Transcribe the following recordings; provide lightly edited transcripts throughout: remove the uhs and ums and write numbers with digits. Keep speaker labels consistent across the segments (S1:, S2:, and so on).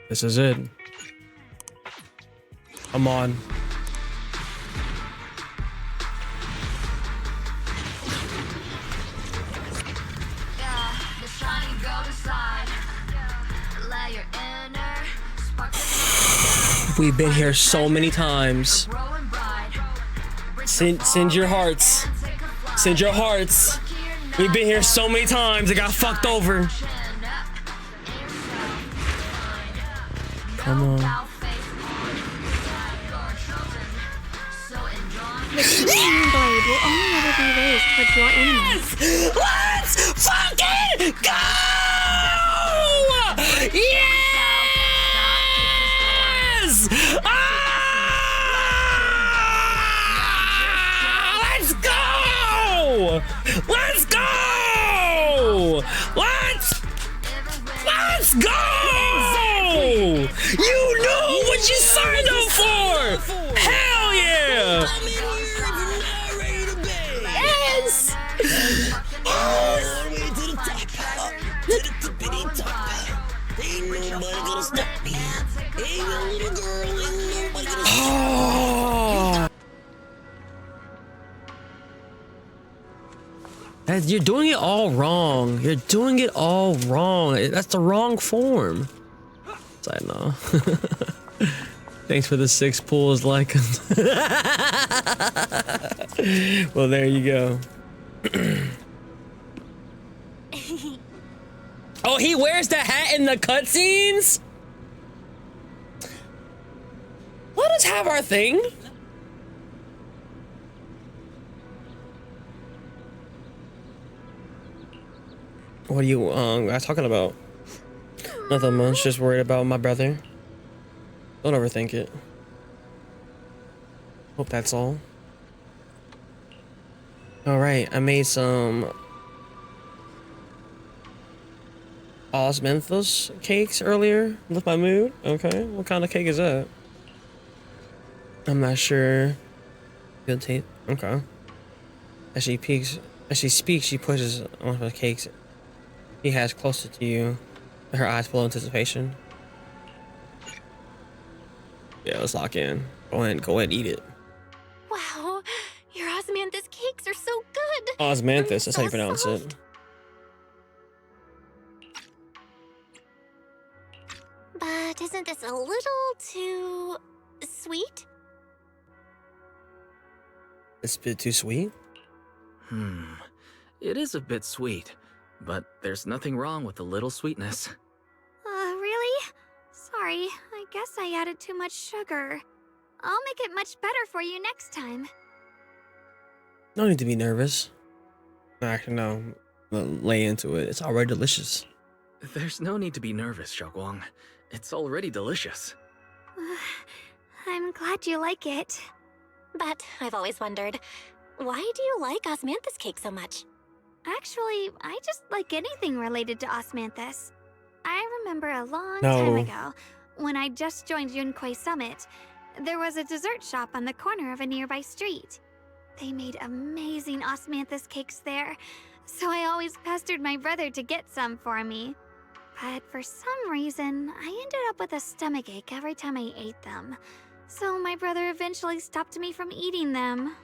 S1: This is it. Come on. We've been here so many times. Send your hearts. Send your hearts. We've been here so many times. It got fucked over. Come on.
S2: The Shunguang blade will only ever be raised towards your enemies.
S1: Let's fucking go! Yes! Let's go! Let's go! Let's go! You know what you signed up for! Hell yeah! Yes! You're doing it all wrong. You're doing it all wrong. That's the wrong form. I know. Thanks for the 6 pulls, like. Well, there you go. Oh, he wears the hat in the cutscenes? Let us have our thing. What are you guys talking about? Nothing much, just worried about my brother. Don't overthink it. Hope that's all. Alright, I made some osmanthus cakes earlier. Lift my mood. Okay, what kind of cake is that? I'm not sure. Good taste. Okay. As she speaks, she pushes one of the cakes he has closer to you. Her eyes full of anticipation. Yeah, let's lock in. Go ahead and eat it.
S2: Wow, your osmanthus cakes are so good.
S1: Osmanthus, that's how you pronounce it.
S2: But isn't this a little too sweet?
S1: It's a bit too sweet.
S3: It is a bit sweet, but there's nothing wrong with a little sweetness.
S2: Really? Sorry, I guess I added too much sugar. I'll make it much better for you next time.
S1: No need to be nervous. Actually, no. Lay into it. It's already delicious.
S3: There's no need to be nervous, Shunguang. It's already delicious.
S2: I'm glad you like it.
S4: But I've always wondered, why do you like osmanthus cake so much?
S2: Actually, I just like anything related to osmanthus. I remember a long time ago, when I just joined Yunquay Summit, there was a dessert shop on the corner of a nearby street. They made amazing osmanthus cakes there, so I always pestered my brother to get some for me. But for some reason, I ended up with a stomachache every time I ate them. So my brother eventually stopped me from eating them.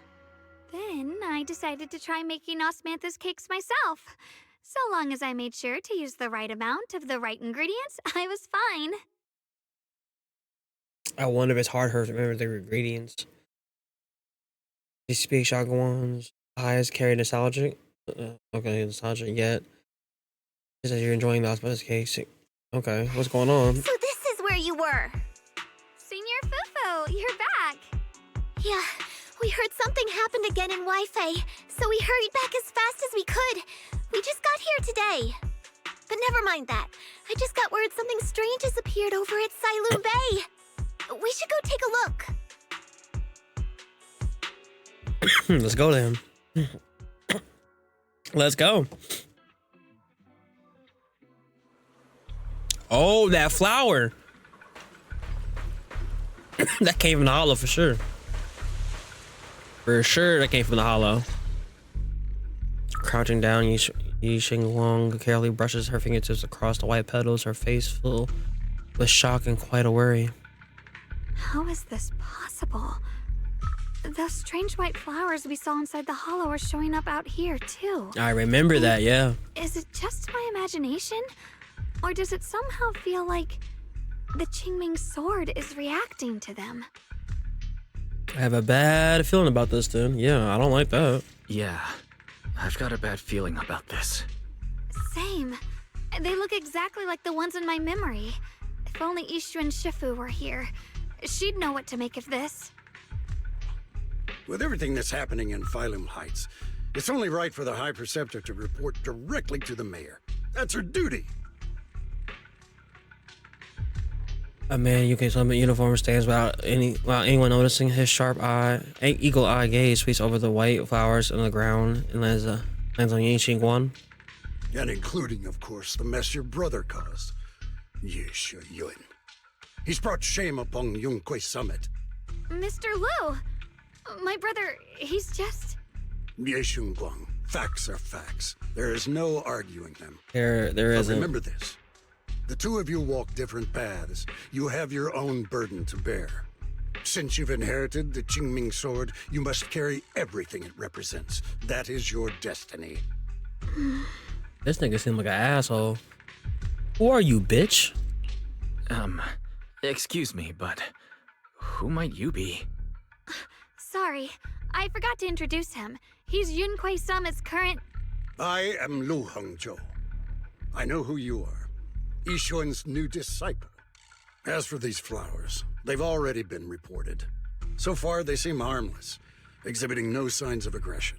S2: Then I decided to try making osmanthus cakes myself. So long as I made sure to use the right amount of the right ingredients, I was fine.
S1: I wonder if it's hard for her to remember the ingredients. You speak Shunguang's eyes carry nostalgic. Okay, nostalgic yet. She says you're enjoying the osmanthus cakes. Okay, what's going on?
S2: So this is where you were. Senior Fufu, you're back.
S4: Yeah, we heard something happened again in Wi-Fi, so we hurried back as fast as we could. We just got here today. never mind that. I just got word something strange has appeared over at Sailu Bay. We should go take a look.
S1: Let's go then. Let's go. Oh, that flower. That came from the hollow for sure. For sure, that came from the hollow. Crouching down, Shunguang carefully brushes her fingertips across the white petals, her face full with shock and quite a worry.
S2: How is this possible? Those strange white flowers we saw inside the hollow are showing up out here, too.
S1: I remember that, yeah.
S2: Is it just my imagination? Or does it somehow feel like the Qingming sword is reacting to them?
S1: I have a bad feeling about this, then. Yeah, I don't like that.
S3: Yeah, I've got a bad feeling about this.
S2: Same. They look exactly like the ones in my memory. If only Ishu and Shifu were here, she'd know what to make of this.
S5: With everything that's happening in Phylum Heights, it's only right for the High Preceptor to report directly to the mayor. That's her duty.
S1: A man in UK Summit uniform stands without anyone noticing. His sharp eagle-eye gaze sweeps over the white flowers on the ground and lands on Yinxingguan.
S5: And including, of course, the mess your brother caused. Yes, Yun. He's brought shame upon Yunquay Summit.
S2: Mr. Liu! My brother, he's just...
S5: Shunguang. Facts are facts. There is no arguing them.
S1: There
S5: But
S1: isn't.
S5: remember this. The two of you walk different paths. You have your own burden to bear. Since you've inherited the Qingming sword, you must carry everything it represents. That is your destiny.
S1: This nigga seems like an asshole. Who are you, bitch?
S3: Excuse me, but who might you be?
S2: Sorry, I forgot to introduce him. He's Yunquay Summit's current...
S5: I am Lu Hongzhou. I know who you are. Yixuan's new disciple. As for these flowers, they've already been reported. So far, they seem harmless, exhibiting no signs of aggression.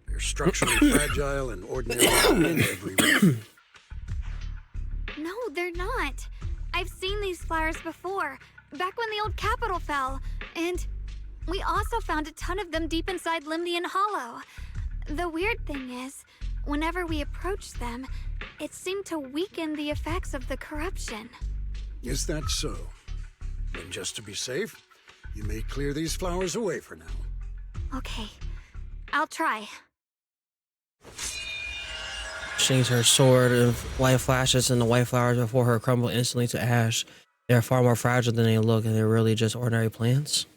S5: They're structurally fragile and ordinary in every way.
S2: No, they're not. I've seen these flowers before, back when the old capital fell, and we also found a ton of them deep inside Limnian Hollow. The weird thing is, whenever we approached them, it seemed to weaken the effects of the corruption.
S5: Is that so? Then just to be safe, you may clear these flowers away for now.
S2: Okay, I'll try.
S1: Shakes her sword and white flashes, and the white flowers before her crumble instantly to ash. They're far more fragile than they look, and they're really just ordinary plants.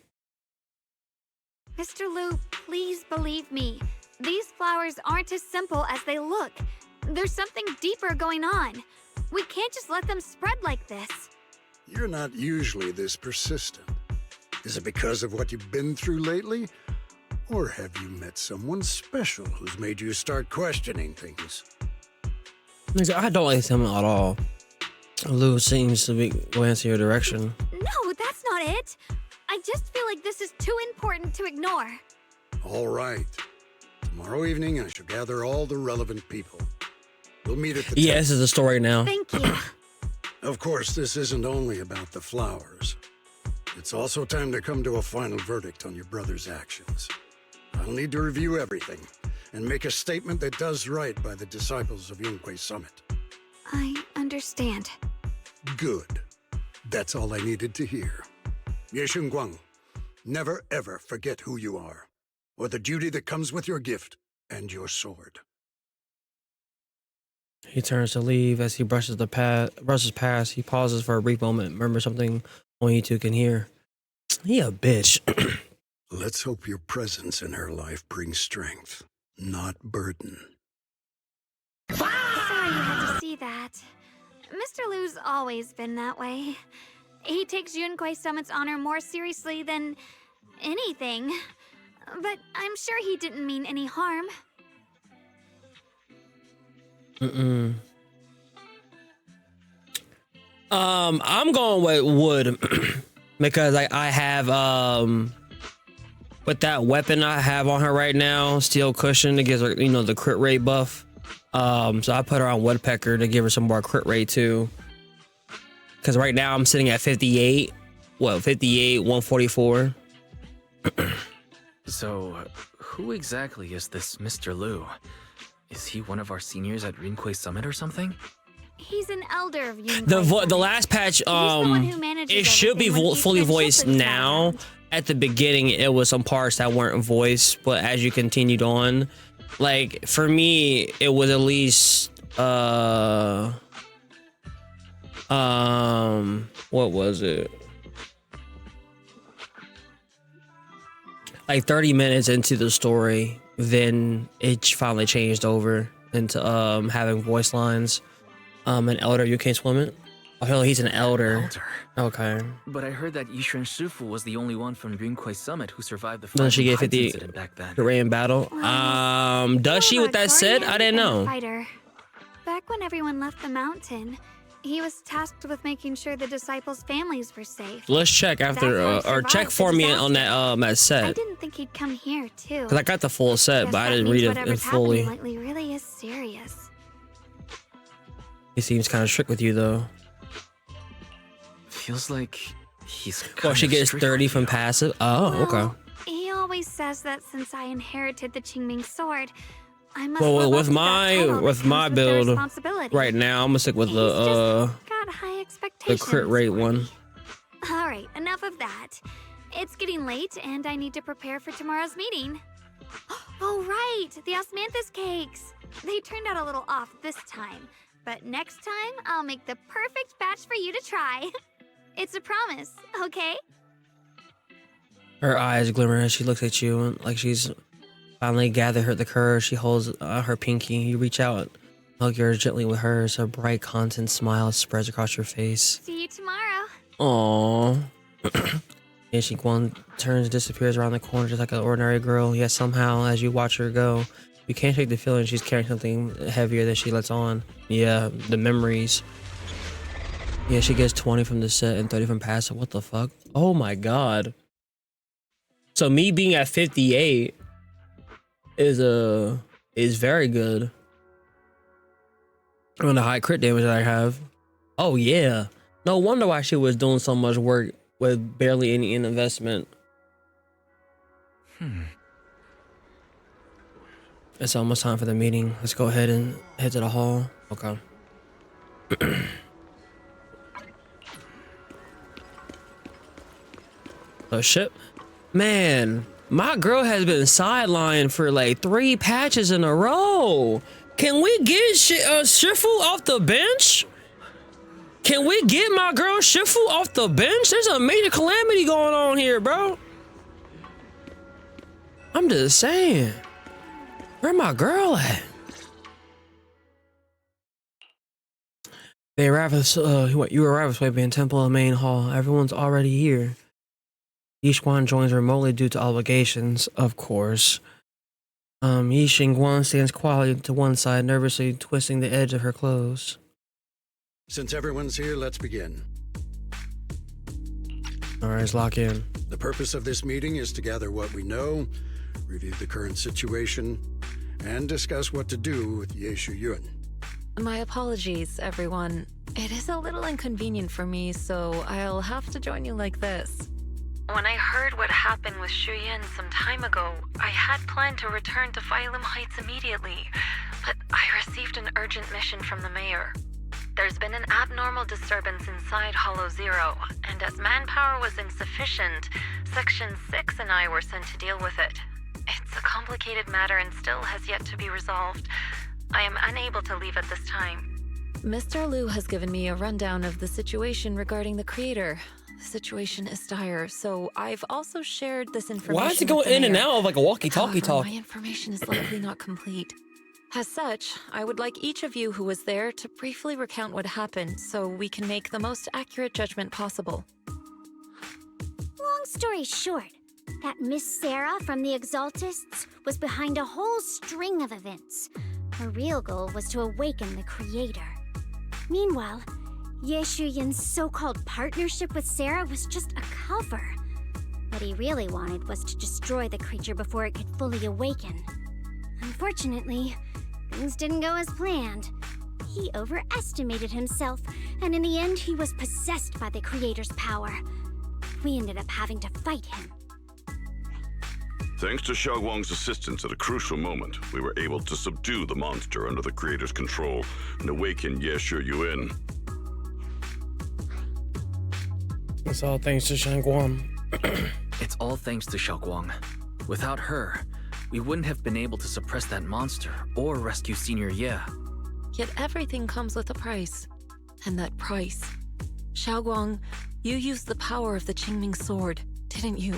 S2: Mr. Liu, please believe me. These flowers aren't as simple as they look. There's something deeper going on. We can't just let them spread like this.
S5: You're not usually this persistent. Is it because of what you've been through lately? Or have you met someone special who's made you start questioning things?
S1: I don't like him at all. Lou seems to be going in your direction.
S2: No, that's not it. I just feel like this is too important to ignore.
S5: All right. Tomorrow evening, I shall gather all the relevant people. We'll meet at the
S1: Yeah, this is the story now.
S2: Thank you.
S5: Of course, this isn't only about the flowers. It's also time to come to a final verdict on your brother's actions. I'll need to review everything and make a statement that does right by the disciples of Yunquay Summit.
S2: I understand.
S5: Good. That's all I needed to hear. Ye Shunguang, never ever forget who you are, or the duty that comes with your gift and your sword.
S1: He turns to leave. As he brushes past, he pauses for a brief moment. Remember something only you two can hear. He a bitch.
S5: Let's hope your presence in her life brings strength, not burden.
S2: Sorry you had to see that. Mr. Liu's always been that way. He takes Yunquay Summit's honor more seriously than anything. But I'm sure he didn't mean any harm.
S1: I'm going with wood because I have with that weapon I have on her right now, steel cushion, that gives her, the crit rate buff. So I put her on Woodpecker to give her some more crit rate too. Because right now I'm sitting at 58. What, 58, 144.
S3: So, who exactly is this Mr. Liu? Is he one of our seniors at Rinquay Summit or something?
S2: He's an elder of Yunquay
S1: The last patch, it should be fully voiced now. At the beginning, it was some parts that weren't voiced, but as you continued on, like for me, it was at least what was it? Like 30 minutes into the story, then it finally changed over into having voice lines. An elder, you can't swim it? Oh hell, he's an elder. Okay.
S3: But I heard that Yishuan Shifu was the only one from Rinquay Summit who survived the
S1: Then she get 50
S3: incident back then.
S1: in battle. Does she? With that said, I didn't know.
S2: Fighter. Back when everyone left the mountain, he was tasked with making sure the disciples' families were safe.
S1: Let's check after, or check for me on that set.
S2: I didn't think he'd come here too.
S1: Cause I got the full set,
S2: Guess
S1: but I
S2: that
S1: didn't
S2: means
S1: read it
S2: whatever's
S1: fully.
S2: happening lately really is serious.
S1: He seems kind of strict with you though.
S3: Feels like he's.
S1: Well, she gets 30 from passive. Oh,
S2: Well,
S1: okay.
S2: He always says that since I inherited the Qingming sword, I must
S1: Well,
S2: live
S1: with
S2: up to that
S1: my
S2: title that comes
S1: my
S2: with the
S1: build
S2: responsibility.
S1: right now, I'm gonna stick with
S2: He's
S1: the
S2: just got high expectations
S1: crit rate
S2: for me.
S1: one.
S2: All right, enough of that. It's getting late, and I need to prepare for tomorrow's meeting. Oh, right, the osmanthus cakes. They turned out a little off this time, but next time I'll make the perfect batch for you to try. It's a promise, okay?
S1: Her eyes glimmer as she looks at you, like she's finally gathered the courage. She holds her pinky. You reach out, hug yours gently with hers. A bright, content smile spreads across your face.
S2: See you tomorrow.
S1: Aww. And she turns and disappears around the corner just like an ordinary girl. Yet somehow, as you watch her go, you can't shake the feeling she's carrying something heavier that she lets on. Yeah, the memories. Yeah, she gets 20 from the set and 30 from passive. What the fuck? Oh my god. So me being at 58 is very good. On the high crit damage that I have. Oh yeah. No wonder why she was doing so much work with barely any investment. It's almost time for the meeting. Let's go ahead and head to the hall. Okay. Oh shit. Man, my girl has been sidelined for like 3 patches in a row. Can we get Shifu off the bench? Can we get my girl Shifu off the bench? There's a major calamity going on here, bro. I'm just saying. Where my girl at? They arrive at you arrive at Swabian Temple and main hall. Everyone's already here. Yishuan joins remotely due to obligations, of course. Yi Xingguang stands quietly to one side, nervously twisting the edge of her clothes.
S5: Since everyone's here, let's begin.
S1: All right, let's lock in.
S5: The purpose of this meeting is to gather what we know, review the current situation, and discuss what to do with Yeshu Yun.
S6: My apologies, everyone. It is a little inconvenient for me, so I'll have to join you like this. When I heard what happened with Shu Yan some time ago, I had planned to return to Phylum Heights immediately, but I received an urgent mission from the mayor. There's been an abnormal disturbance inside Hollow Zero, and as manpower was insufficient, Section 6 and I were sent to deal with it. It's a complicated matter and still has yet to be resolved. I am unable to leave at this time. Mr. Liu has given me a rundown of the situation regarding the creator. The situation is dire, so I've also shared this information.
S1: Why is it going in and out of like a walkie-talkie talk?
S6: My information is likely not complete. As such, I would like each of you who was there to briefly recount what happened so we can make the most accurate judgment possible.
S4: Long story short, that Miss Sarah from the Exaltists was behind a whole string of events. Her real goal was to awaken the creator. Meanwhile, Yeshu Yun's so-called partnership with Sarah was just a cover. What he really wanted was to destroy the creature before it could fully awaken. Unfortunately, the Things didn't go as planned. He overestimated himself, and in the end, he was possessed by the Creator's power. We ended up having to fight him.
S7: Thanks to Shunguang's assistance at a crucial moment, we were able to subdue the monster under the Creator's control and awaken Ye Shuyuan.
S1: It's all thanks to Shunguang.
S3: It's all thanks to Shunguang. Without her, we wouldn't have been able to suppress that monster or rescue Senior Ye.
S6: Yet everything comes with a price. And that price... Shunguang, you used the power of the Qingming sword, didn't you?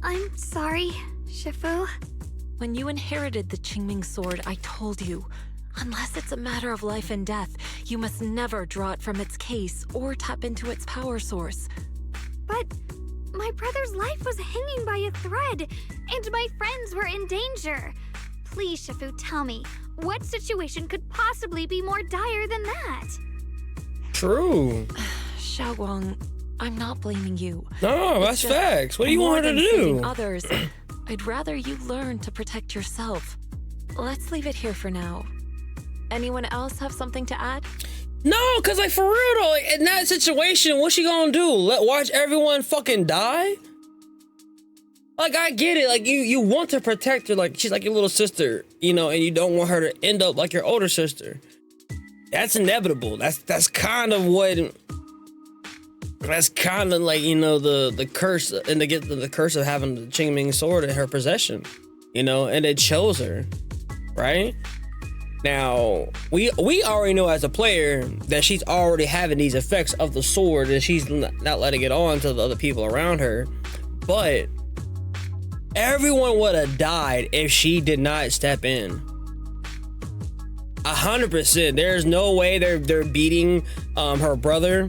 S2: I'm sorry, Shifu.
S6: When you inherited the Qingming sword, I told you, unless it's a matter of life and death, you must never draw it from its case or tap into its power source.
S2: But my brother's life was hanging by a thread, and my friends were in danger. Please, Shifu, tell me, what situation could possibly be more dire than that?
S1: True.
S6: Shunguang, I'm not blaming you.
S1: No, that's facts. What do you want her to do?
S6: Others, I'd rather you learn to protect yourself. Let's leave it here for now. Anyone else have something to add?
S1: No, cause like for real though, like, in that situation, what's she gonna do? Watch everyone fucking die? Like I get it, like you want to protect her, like she's like your little sister, you know, and you don't want her to end up like your older sister. That's inevitable. That's kind of what. That's kind of like, you know, the curse and the curse of having the Qingming sword in her possession, you know, and it chose her, right? Now we already know as a player that she's already having these effects of the sword and she's not letting it on to the other people around her, but everyone would have died if she did not step in. 100%. There's no way they're beating her brother.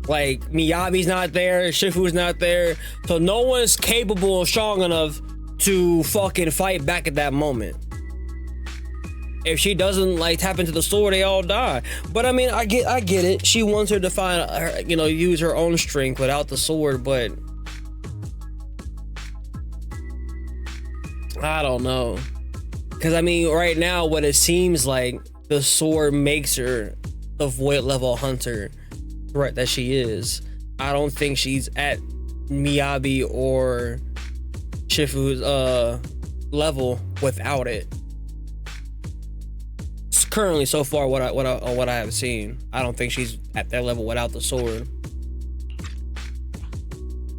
S1: Like Miyabi's not there, Shifu's not there, so no one's capable or strong enough to fucking fight back at that moment. If she doesn't like tap into the sword, they all die. But I mean, I get it. She wants her to find her, you know, use her own strength without the sword, but I don't know. Cause I mean, right now, what it seems like the sword makes her the void level hunter threat that she is. I don't think she's at Miyabi or Shifu's level without it. It's currently, so far, what I have seen, I don't think she's at that level without the sword.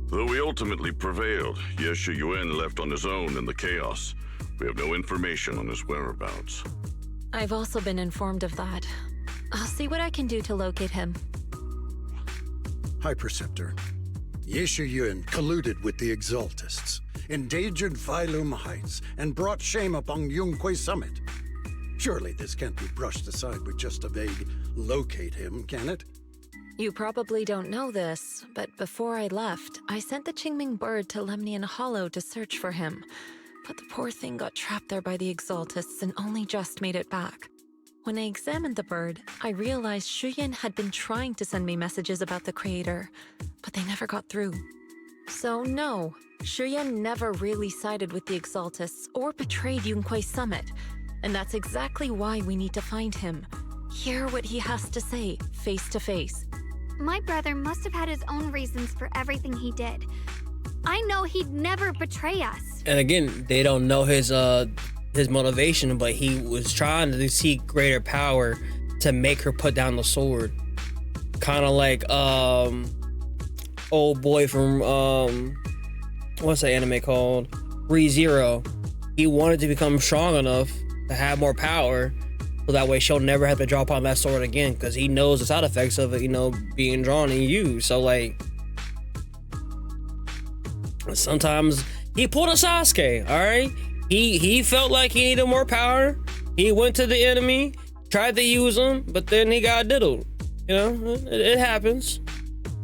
S7: Though we ultimately prevailed, Ye Shuyuan left on his own in the chaos. We have no information on his whereabouts.
S6: I've also been informed of that. I'll see what I can do to locate him.
S5: High Preceptor, Ye Shuyuan colluded with the Exaltists, endangered Phylum Heights, and brought shame upon Yunquay Summit. Surely this can't be brushed aside with just a vague locate him, can it?
S6: You probably don't know this, but before I left, I sent the Qingming bird to Lemnian Hollow to search for him. But the poor thing got trapped there by the Exaltists and only just made it back. When I examined the bird, I realized Shuyan had been trying to send me messages about the Creator, but they never got through. So no, Shuyan never really sided with the Exaltists or betrayed Yunquay Summit, and that's exactly why we need to find him. Hear what he has to say, face to face.
S2: My brother must have had his own reasons for everything he did. I know he'd never betray us.
S1: And again, they don't know his motivation, but he was trying to seek greater power to make her put down the sword. Kind of like old boy from what's that anime called? ReZero. He wanted to become strong enough to have more power, so that way she'll never have to draw upon that sword again, because he knows the side effects of it, you know, being drawn and used. So like, sometimes he pulled a Sasuke, all right? He felt like he needed more power. He went to the enemy, tried to use him, but then he got diddled. You know, it happens.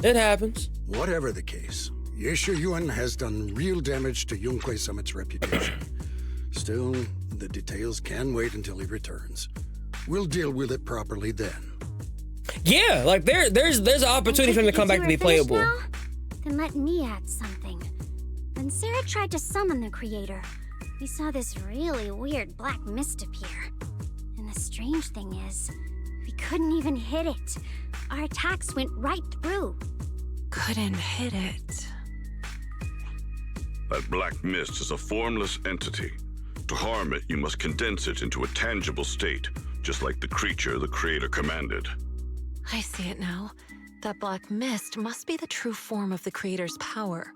S1: It happens.
S5: Whatever the case, Ye Shuyuan has done real damage to Yunquay Summit's reputation. Still, the details can wait until he returns. We'll deal with it properly then.
S1: Yeah, like there's an opportunity for him to come back to be playable.
S4: Then let me add something. When Sarah tried to summon the Creator, we saw this really weird black mist appear. And the strange thing is, we couldn't even hit it. Our attacks went right through.
S6: Couldn't hit it.
S7: That black mist is a formless entity. To harm it, you must condense it into a tangible state, just like the creature the Creator commanded.
S6: I see it now. That black mist must be the true form of the Creator's power.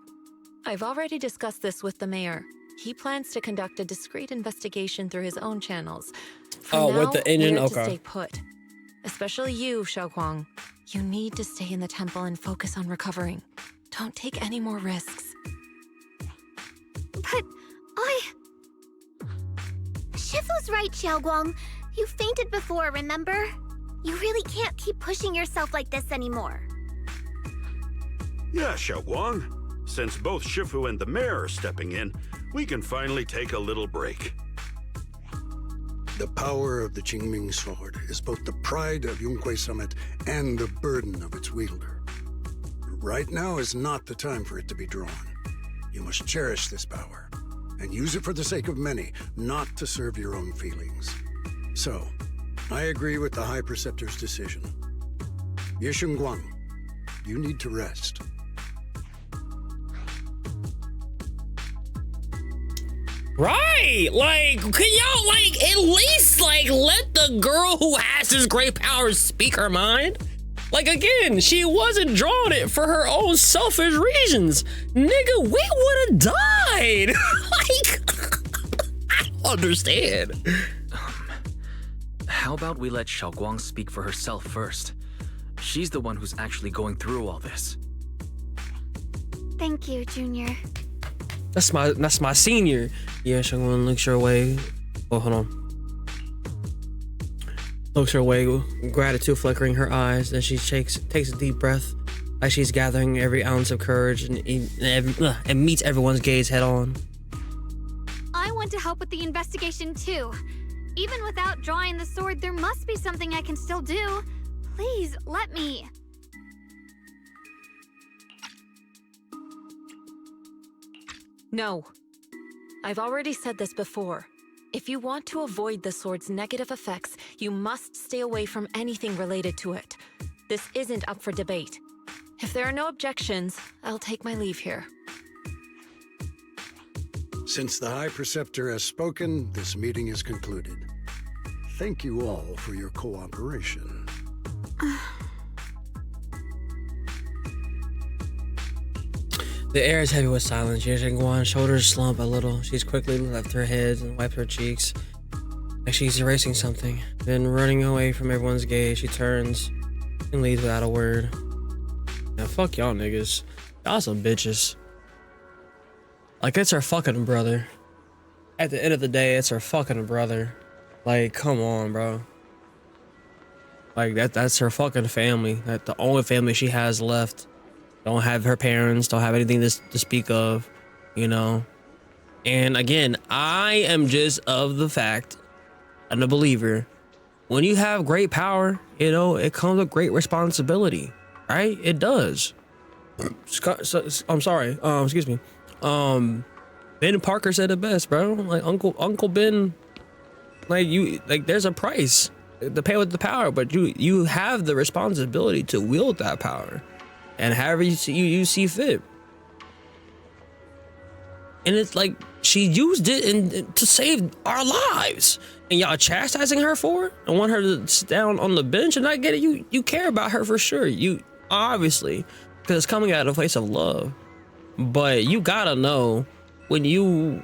S6: I've already discussed this with the mayor. He plans to conduct a discreet investigation through his own channels. For now,
S1: with the engine?
S6: we're to
S1: Okay.
S6: stay put. Especially you, Shunguang. You need to stay in the temple and focus on recovering. Don't take any more risks.
S2: But
S4: Shifu's right, Xiaoguang. You fainted before, remember? You really can't keep pushing yourself like this anymore.
S8: Yeah, Shunguang. Since both Shifu and the mayor are stepping in, we can finally take a little break.
S5: The power of the Qingming sword is both the pride of Yunque Summit and the burden of its wielder. Right now is not the time for it to be drawn. You must cherish this power and use it for the sake of many, not to serve your own feelings. So, I agree with the High Preceptor's decision. Shunguang, you need to rest.
S1: Right, like, can y'all, like, at least, like, let the girl who has this great power speak her mind? Like, again, she wasn't drawing it for her own selfish reasons. Nigga, we would've died. Like, I don't understand.
S3: How about we let Xiaoguang speak for herself first? She's the one who's actually going through all this.
S2: thank you, Junior.
S1: That's my senior. Yeah, Shunguang looks her way. Oh, hold on. Looks her way, gratitude flickering her eyes, then she takes a deep breath, like she's gathering every ounce of courage and meets everyone's gaze head on.
S2: I want to help with the investigation too. Even without drawing the sword, there must be something I can still do. Please, let me.
S6: No. I've already said this before. If you want to avoid the sword's negative effects, you must stay away from anything related to it. This isn't up for debate. If there are no objections, I'll take my leave here.
S5: Since the High Preceptor has spoken, this meeting is concluded. Thank you all for your cooperation.
S1: The air is heavy with silence. Shunguang's shoulders slump a little. She's quickly left her head and wiped her cheeks, like she's erasing something. Then, running away from everyone's gaze, she turns and leaves without a word. Now, fuck y'all niggas. Y'all some bitches. Like, it's her fucking brother. At the end of the day, it's her fucking brother. Like, come on, bro. Like, that's her fucking family. That's the only family she has left. Don't have her parents, don't have anything to speak of, you know? And again, I am just of the fact, and a believer, when you have great power, you know, it comes with great responsibility, right? It does. I'm sorry, excuse me. Ben Parker said it best, bro. Like Uncle Ben, like there's a price to pay with the power, but you have the responsibility to wield that power. And however you see fit. And it's like she used it to save our lives. And y'all chastising her for it? And want her to sit down on the bench and not get it? You care about her for sure. You obviously, because it's coming out of a place of love. But you gotta know, when you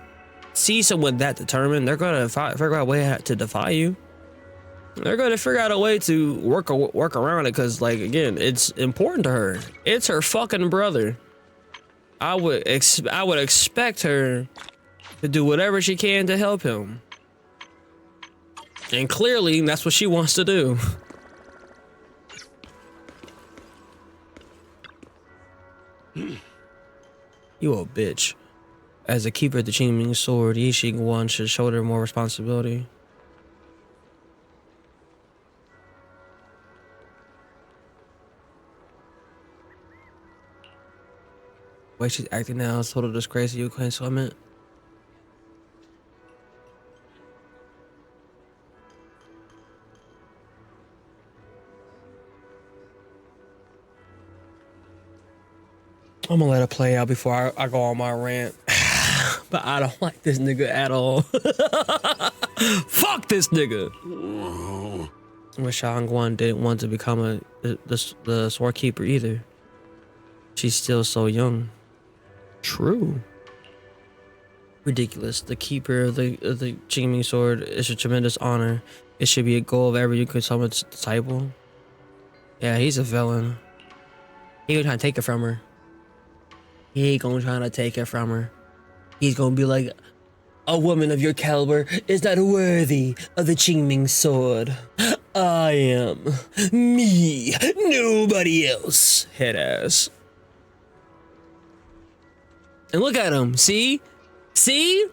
S1: see someone that determined, they're gonna figure out a way to defy you. They're going to figure out a way to work around it, because, like, again, it's important to her. It's her fucking brother. I would expect her to do whatever she can to help him. And clearly, that's what she wants to do. You a bitch. As the keeper of the Qingming sword, Shunguang should shoulder more responsibility. The way she's acting now is total disgrace to Yunque Summit. I'm gonna let it play out before I go on my rant. But I don't like this nigga at all. Fuck this nigga. Well, Shunguang didn't want to become the sword keeper either. She's still so young. True. Ridiculous. The keeper of the Qingming sword is a tremendous honor. It should be a goal of every Yuko-sama's disciple. Yeah, he's a villain. He gonna try to take it from her. He ain't gonna try to take it from her. He's gonna be like, a woman of your caliber is not worthy of the Qingming sword. I am. Me. Nobody else. Head ass. And look at him. See? See?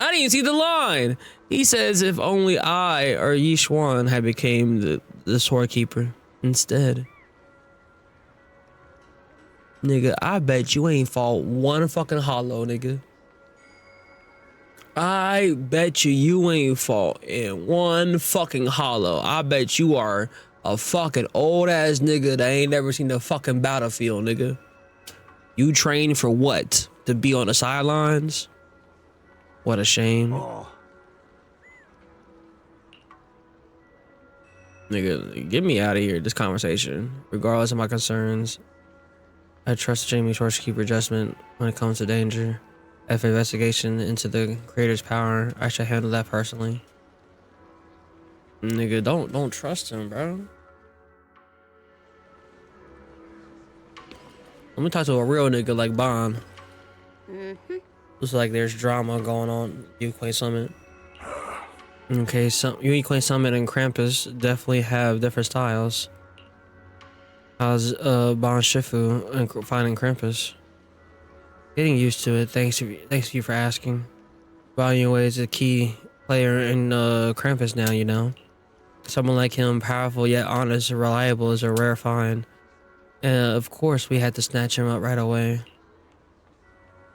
S1: I didn't even see the line. He says if only I or Yishuan had became the sword keeper instead. Nigga, I bet you ain't fought one fucking hollow, nigga. I bet you ain't fought in one fucking hollow. I bet you are a fucking old ass nigga that ain't never seen the fucking battlefield, nigga. You trained for what? To be on the sidelines? What a shame.
S8: Oh.
S1: Nigga, get me out of here, this conversation. Regardless of my concerns, I trust Jamie's Horsekeeper judgment when it comes to danger. After investigation into the creator's power, I should handle that personally. Nigga, don't trust him, bro. Let me talk to a real nigga like Bon. Looks like there's drama going on Yuquay Summit. Okay, so Yuquay Summit and Krampus definitely have different styles. How's Bon Shifu and finding Krampus? Getting used to it. Thanks to you for asking. Bon Yue is a key player in Krampus now, you know. Someone like him, powerful yet honest and reliable, is a rare find. And of course, we had to snatch him up right away.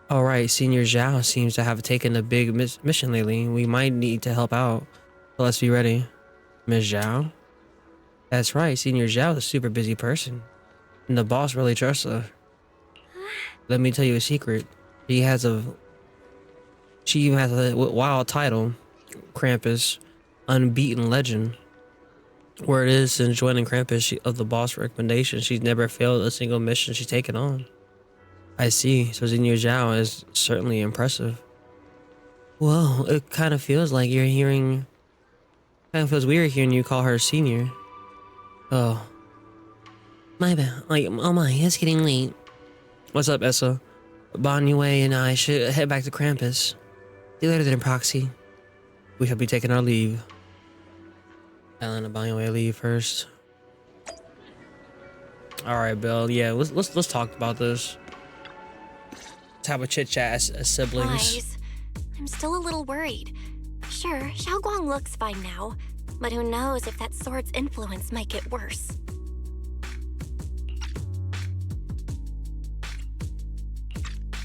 S1: Alright, Senior Zhao seems to have taken a big mission lately. We might need to help out. So let's be ready. Ms. Zhao? That's right, Senior Zhao is a super busy person. And the boss really trusts her. Let me tell you a secret. She even has a wild title. Krampus, Unbeaten Legend. Where it is, since joining Krampus of the boss recommendation, she's never failed a single mission she's taken on. I see. So Senior Zhao is certainly impressive. Whoa, it kind of feels like you're hearing... Kind of feels weird hearing you call her senior. Oh. My bad. Like, oh my, it's getting late. What's up, Essa? Bon Yue and I should head back to Krampus. See you later then, Proxy. We shall be taking our leave. Ellen and Bon Yue leave first. Alright, Bill. Yeah, let's talk about this. Let's have a chit chat as siblings.
S9: Guys, I'm still a little worried. Sure, Shunguang looks fine now, but who knows if that sword's influence might get worse.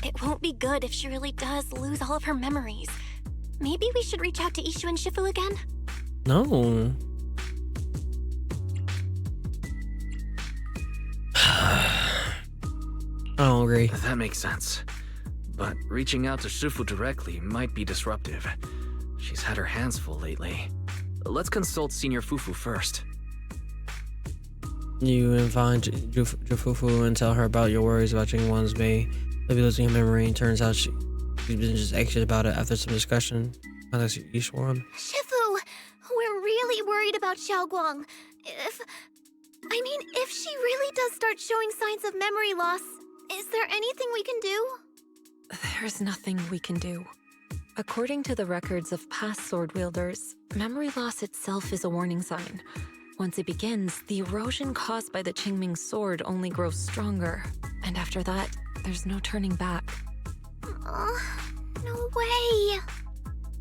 S9: It won't be good if she really does lose all of her memories. Maybe we should reach out to Ishu and Shifu again?
S1: No. I don't agree.
S3: That makes sense. But reaching out to Shifu directly might be disruptive. She's had her hands full lately. Let's consult Senior Fufu first.
S1: You invite Fufu and tell her about your worries about Jingwan's May. Maybe losing her memory, and turns out she's been just anxious about it after some discussion. Unless Yishuan.
S4: Shifu, we're really worried about Shunguang. If she really does start showing signs of memory loss, is there anything we can do?
S6: There's nothing we can do. According to the records of past sword wielders, memory loss itself is a warning sign. Once it begins, the erosion caused by the Qingming sword only grows stronger. And after that, there's no turning back.
S4: No way.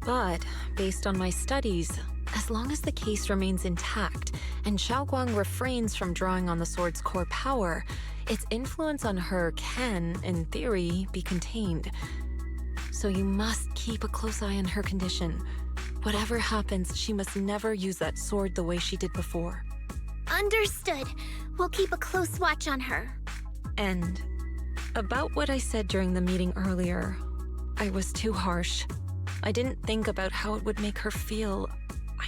S6: But, based on my studies, as long as the case remains intact and Shunguang refrains from drawing on the sword's core power, its influence on her can, in theory, be contained. So you must keep a close eye on her condition. Whatever happens, she must never use that sword the way she did before.
S4: Understood. We'll keep a close watch on her.
S6: And About what I said during the meeting earlier, I was too harsh. I didn't think about how it would make her feel.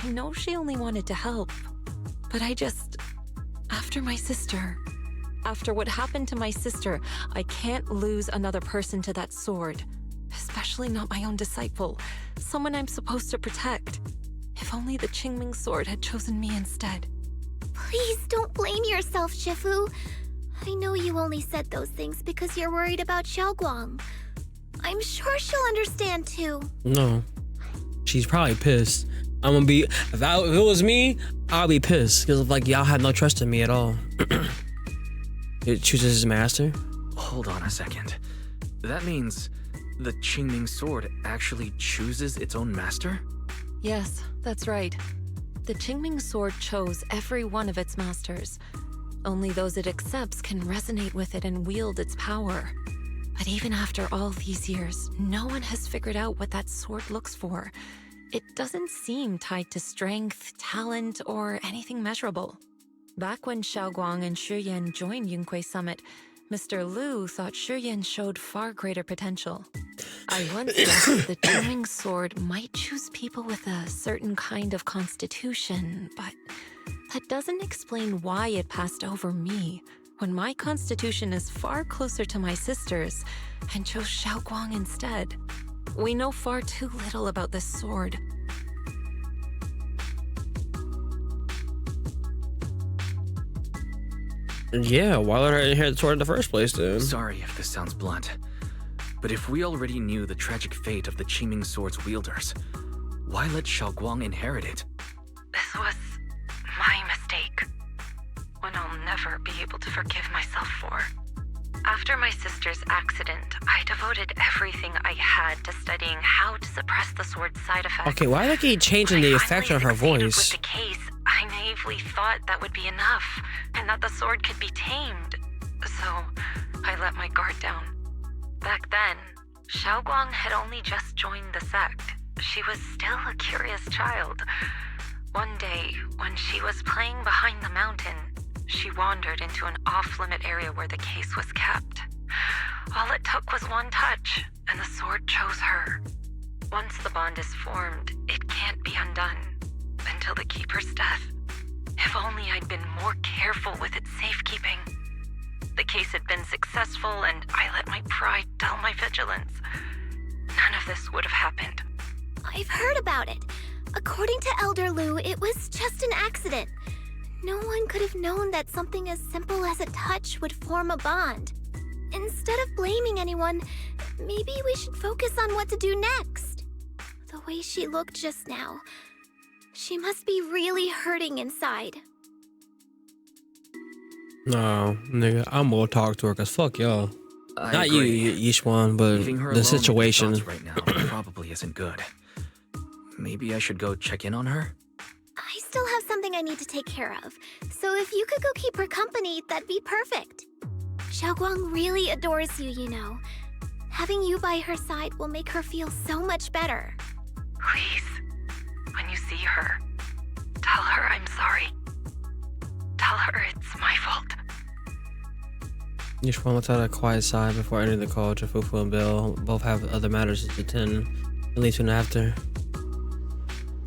S6: I know she only wanted to help, but after my sister, after what happened to my sister, I can't lose another person to that sword. Especially not my own disciple, someone I'm supposed to protect. If only the Qingming sword had chosen me instead.
S4: Please don't blame yourself, Shifu. I know you only said those things because you're worried about Xiaoguang. I'm sure she'll understand too.
S1: No. She's probably pissed. I'm gonna be, if it was me, I'll be pissed. Because like y'all have no trust in me at all. It chooses his master?
S3: Hold on a second. That means the Qingming sword actually chooses its own master?
S6: Yes, that's right. The Qingming sword chose every one of its masters. Only those it accepts can resonate with it and wield its power. But even after all these years, no one has figured out what that sword looks for. It doesn't seem tied to strength, talent, or anything measurable. Back when Xiaoguang and Shiyan joined Yunque Summit, Mr. Liu thought Shiyan showed far greater potential. I once guessed the Qingming sword might choose people with a certain kind of constitution, but that doesn't explain why it passed over me, when my constitution is far closer to my sister's, and chose Xiaoguang instead. We know far too little about this sword.
S1: Yeah, why let her inherit the sword in the first place, then?
S3: Sorry if this sounds blunt, but if we already knew the tragic fate of the Qingming sword's wielders, why let Xiaoguang inherit it?
S6: This was my mistake. One I'll never be able to forgive myself for. After my sister's accident, I devoted everything I had to studying how to suppress the sword's side effects.
S1: Okay, why do they keep changing the effect on her voice?
S6: With the case, I naively thought that would be enough, and that the sword could be tamed. So, I let my guard down. Back then, Xiaoguang had only just joined the sect. She was still a curious child. One day, when she was playing behind the mountain, she wandered into an off-limit area where the case was kept. All it took was one touch, and the sword chose her. Once the bond is formed, it can't be undone. Until the Keeper's death. If only I'd been more careful with its safekeeping. The case had been successful, and I let my pride dull my vigilance. None of this would have happened.
S4: I've heard about it. According to Elder Liu, it was just an accident. No one could have known that something as simple as a touch would form a bond. Instead of blaming anyone, maybe we should focus on what to do next. The way she looked just now, she must be really hurting inside.
S1: No, nigga, I'm gonna talk to her, cause fuck y'all. Not
S3: agree.
S1: you, each one, but
S3: Leaving her
S1: the
S3: alone with
S1: situation.
S3: thoughts right now probably isn't good. Maybe I should go check in on her?
S4: I still have something I need to take care of, so if you could go keep her company, that'd be perfect. Xiaoguang really adores you, you know. Having you by her side will make her feel so much better.
S6: Please, when you see her, tell her I'm sorry. Tell her it's my fault.
S1: Each one will tell that quiet side before entering the call. Jafufu and Bill both have other matters to attend, at least soon after.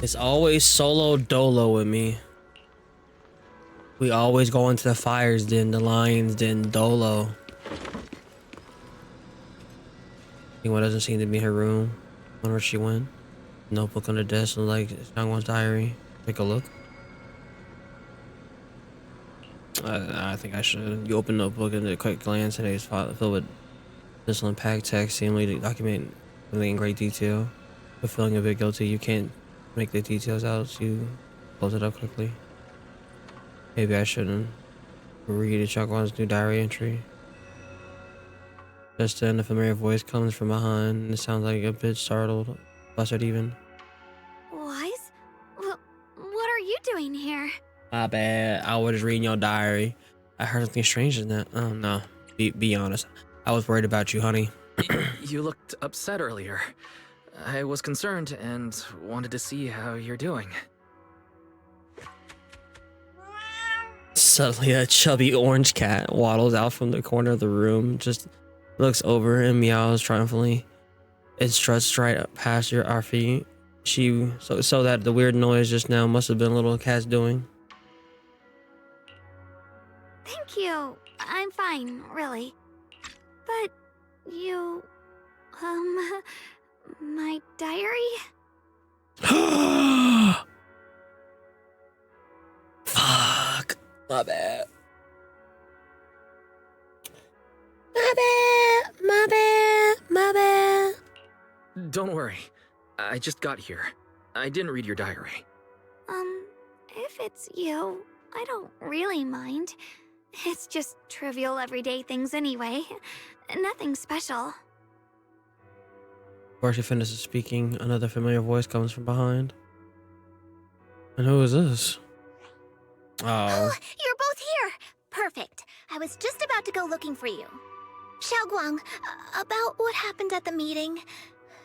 S1: It's always solo dolo with me. We always go into the fires, then the lions, then dolo. Anyone doesn't seem to be in her room. Wonder where she went. Notebook on the desk, like Shunguan's diary. Take a look. I think I should. You open the notebook and a quick glance, and it's filled with pencil and packed text, seemingly to document something in great detail. But feeling a bit guilty, you can't make the details out, so you close it up quickly. Maybe I shouldn't read Shunguan's new diary entry. Just then, a familiar voice comes from behind, and it sounds like a bit startled, flustered even.
S2: Wise? What are you doing here?
S1: My bad. I was just reading your diary. I heard something strange in that. Oh no. Be honest. I was worried about you, honey.
S3: You looked upset earlier. I was concerned and wanted to see how you're doing.
S1: Suddenly, a chubby orange cat waddles out from the corner of the room, just looks over and meows triumphantly. It struts right up past our feet. So that the weird noise just now must have been a little cat's doing.
S2: Thank you. I'm fine, really. But you, my diary?
S1: Fuck. My bad. My bad.
S3: Don't worry. I just got here. I didn't read your diary.
S2: If it's you, I don't really mind. It's just trivial everyday things anyway. Nothing special.
S1: Before she finishes speaking, another familiar voice comes from behind. And who is this?
S4: Oh, you're both here! Perfect. I was just about to go looking for you. Xiaoguang, about what happened at the meeting.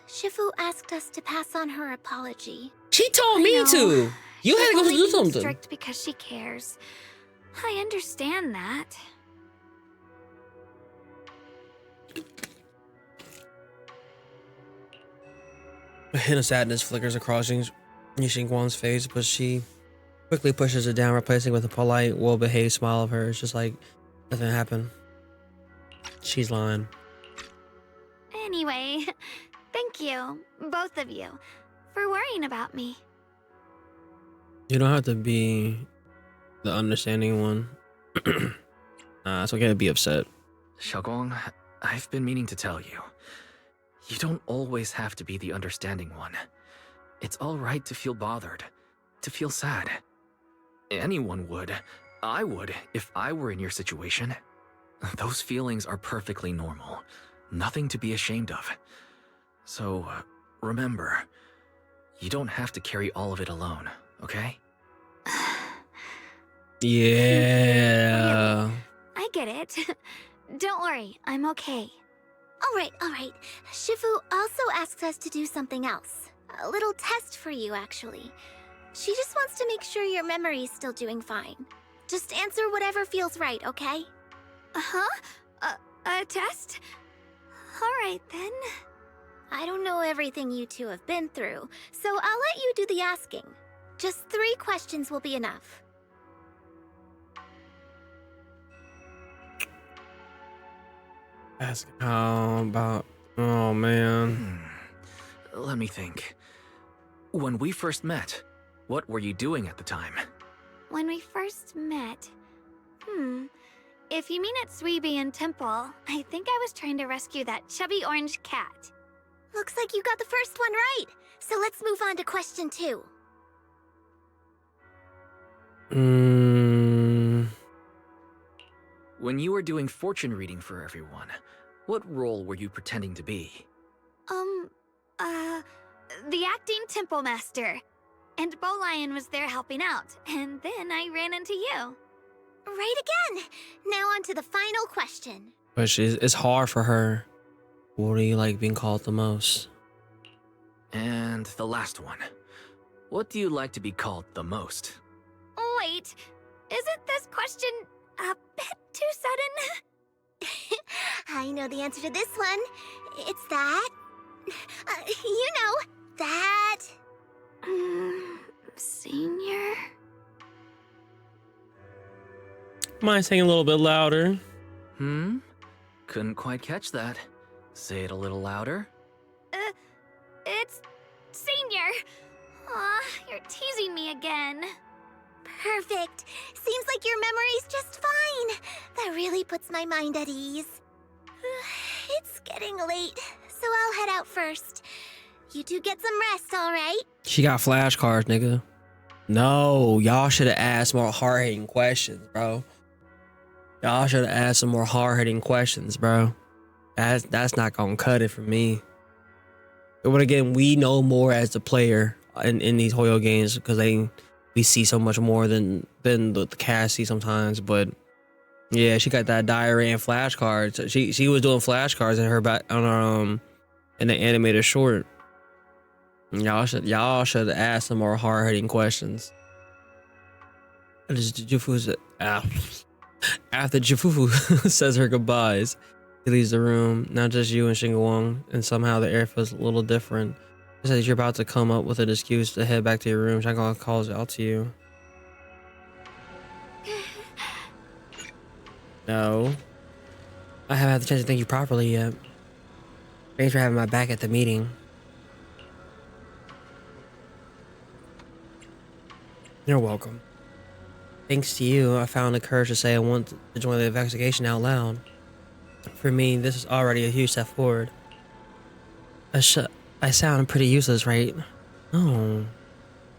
S4: Shifu asked us to pass on her apology.
S1: She told me to! You had to go do something.
S2: Strict because she cares. I understand that.
S1: A hint of sadness flickers across Shunguang's face, but she quickly pushes it down, replacing it with a polite, well-behaved smile of hers, just like nothing happened. She's lying.
S2: Anyway, thank you, both of you, for worrying about me.
S1: You don't have to be the understanding one. It's okay to be upset.
S3: Xiaoguang, I've been meaning to tell you. You don't always have to be the understanding one. It's all right to feel bothered, to feel sad. Anyone would. I would, if I were in your situation. Those feelings are perfectly normal. Nothing to be ashamed of. So, remember, you don't have to carry all of it alone, okay?
S1: Yeah.
S2: I get it. Don't worry, I'm okay.
S4: All right. Shifu also asks us to do something else. A little test for you, actually. She just wants to make sure your memory's still doing fine. Just answer whatever feels right, okay?
S2: Uh-huh? A test? Alright then.
S4: I don't know everything you two have been through, so I'll let you do the asking. Just 3 questions will be enough.
S1: Ask how about... Oh, man.
S3: Let me think. When we first met, what were you doing at the time?
S2: When we first met... If you mean at Suibian Temple, I think I was trying to rescue that chubby orange cat.
S4: Looks like you got the first one right. So let's move on to question 2.
S3: When you were doing fortune reading for everyone, what role were you pretending to be?
S2: The acting temple master. And Bow Lion was there helping out, and then I ran into you.
S4: Right again! Now on to the final question.
S1: But it's hard for her. What do you like being called the most?
S3: And the last one. What do you like to be called the most?
S2: Wait, isn't this question a bit too sudden?
S4: I know the answer to this one. It's that... you know, that...
S2: Senior?
S1: Mind saying a little bit louder?
S3: Couldn't quite catch that. Say it a little louder.
S2: It's... Senior! Aw, you're teasing me again.
S4: Perfect. Seems like your memory's just fine. That really puts my mind at ease. It's getting late, so I'll head out first. You two get some rest, all right?
S1: She got flashcards, nigga. No, y'all should have asked more hard-hitting questions, bro. Y'all should have asked some more hard-hitting questions, bro. That's not gonna cut it for me. But again, we know more as the player in these Hoyo games because we see so much more than the cast see sometimes. But yeah, she got that diary and flashcards. She was doing flashcards in her back on her in the animated short. Y'all should have asked some more hard-hitting questions. After Jufufu says her goodbyes, He leaves the room, not just you and Shunguang, and somehow the air feels a little different. He says you're about to come up with an excuse to head back to your room. Shunguang calls out to you. No. I haven't had the chance to thank you properly yet. Thanks for having my back at the meeting. You're welcome. Thanks to you, I found the courage to say I want to join the investigation out loud. For me, this is already a huge step forward. I sound pretty useless, right? No.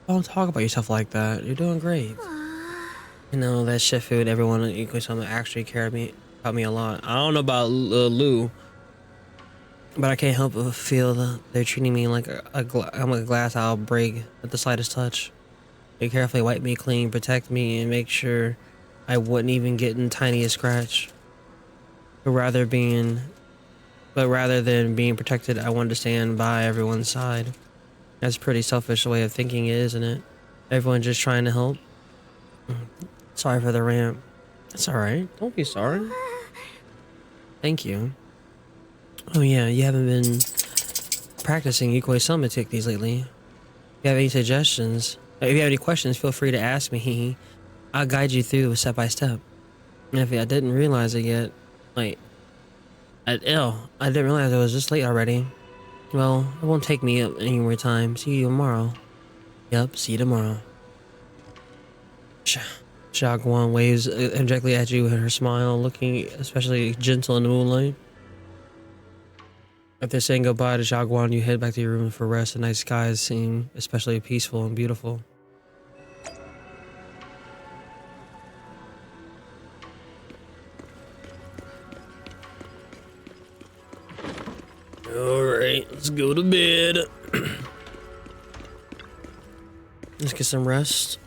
S1: Don't talk about yourself like that. You're doing great. You know, that Shifu and everyone at Equally Summit actually cared about me a lot. I don't know about Lou, but I can't help but feel that they're treating me like I'm a glass I'll break at the slightest touch. They carefully wipe me clean, protect me, and make sure I wouldn't even get in tiniest scratch. But rather than being protected, I wanted to stand by everyone's side. That's a pretty selfish way of thinking, isn't it? Everyone just trying to help. Sorry for the rant. It's alright. Don't be sorry. Thank you. Oh yeah, you haven't been practicing Yukoi Summit techniques lately. If you have any suggestions, if you have any questions, feel free to ask me. I'll guide you through step by step. And if I didn't realize it yet, I didn't realize it was this late already. Well, it won't take me up any more time. See you tomorrow. Yep, see you tomorrow. Shunguang waves directly at you with her smile, looking especially gentle in the moonlight. After saying goodbye to Shunguang, you head back to your room for rest. The night skies seem especially peaceful and beautiful. Alright, let's go to bed. Let's get some rest.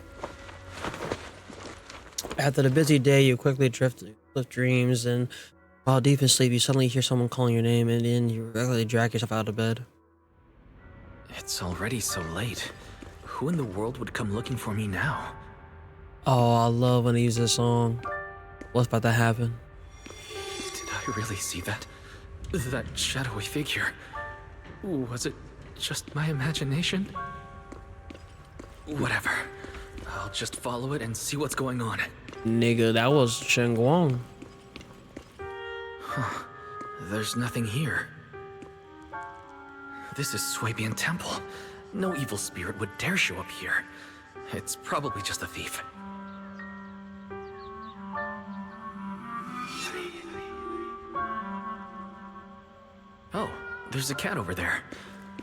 S1: After the busy day, you quickly drift with dreams, and while deep in sleep, you suddenly hear someone calling your name, and then you regularly drag yourself out of bed.
S3: It's already so late. Who in the world would come looking for me now?
S1: Oh, I love when they use this song. What's about to happen?
S3: Did I really see that? That shadowy figure? Was it just my imagination? Whatever. I'll just follow it and see what's going on.
S1: Nigga, that was Shunguang.
S3: Huh. There's nothing here. This is Swabian Temple. No evil spirit would dare show up here. It's probably just a thief. Oh, there's a cat over there.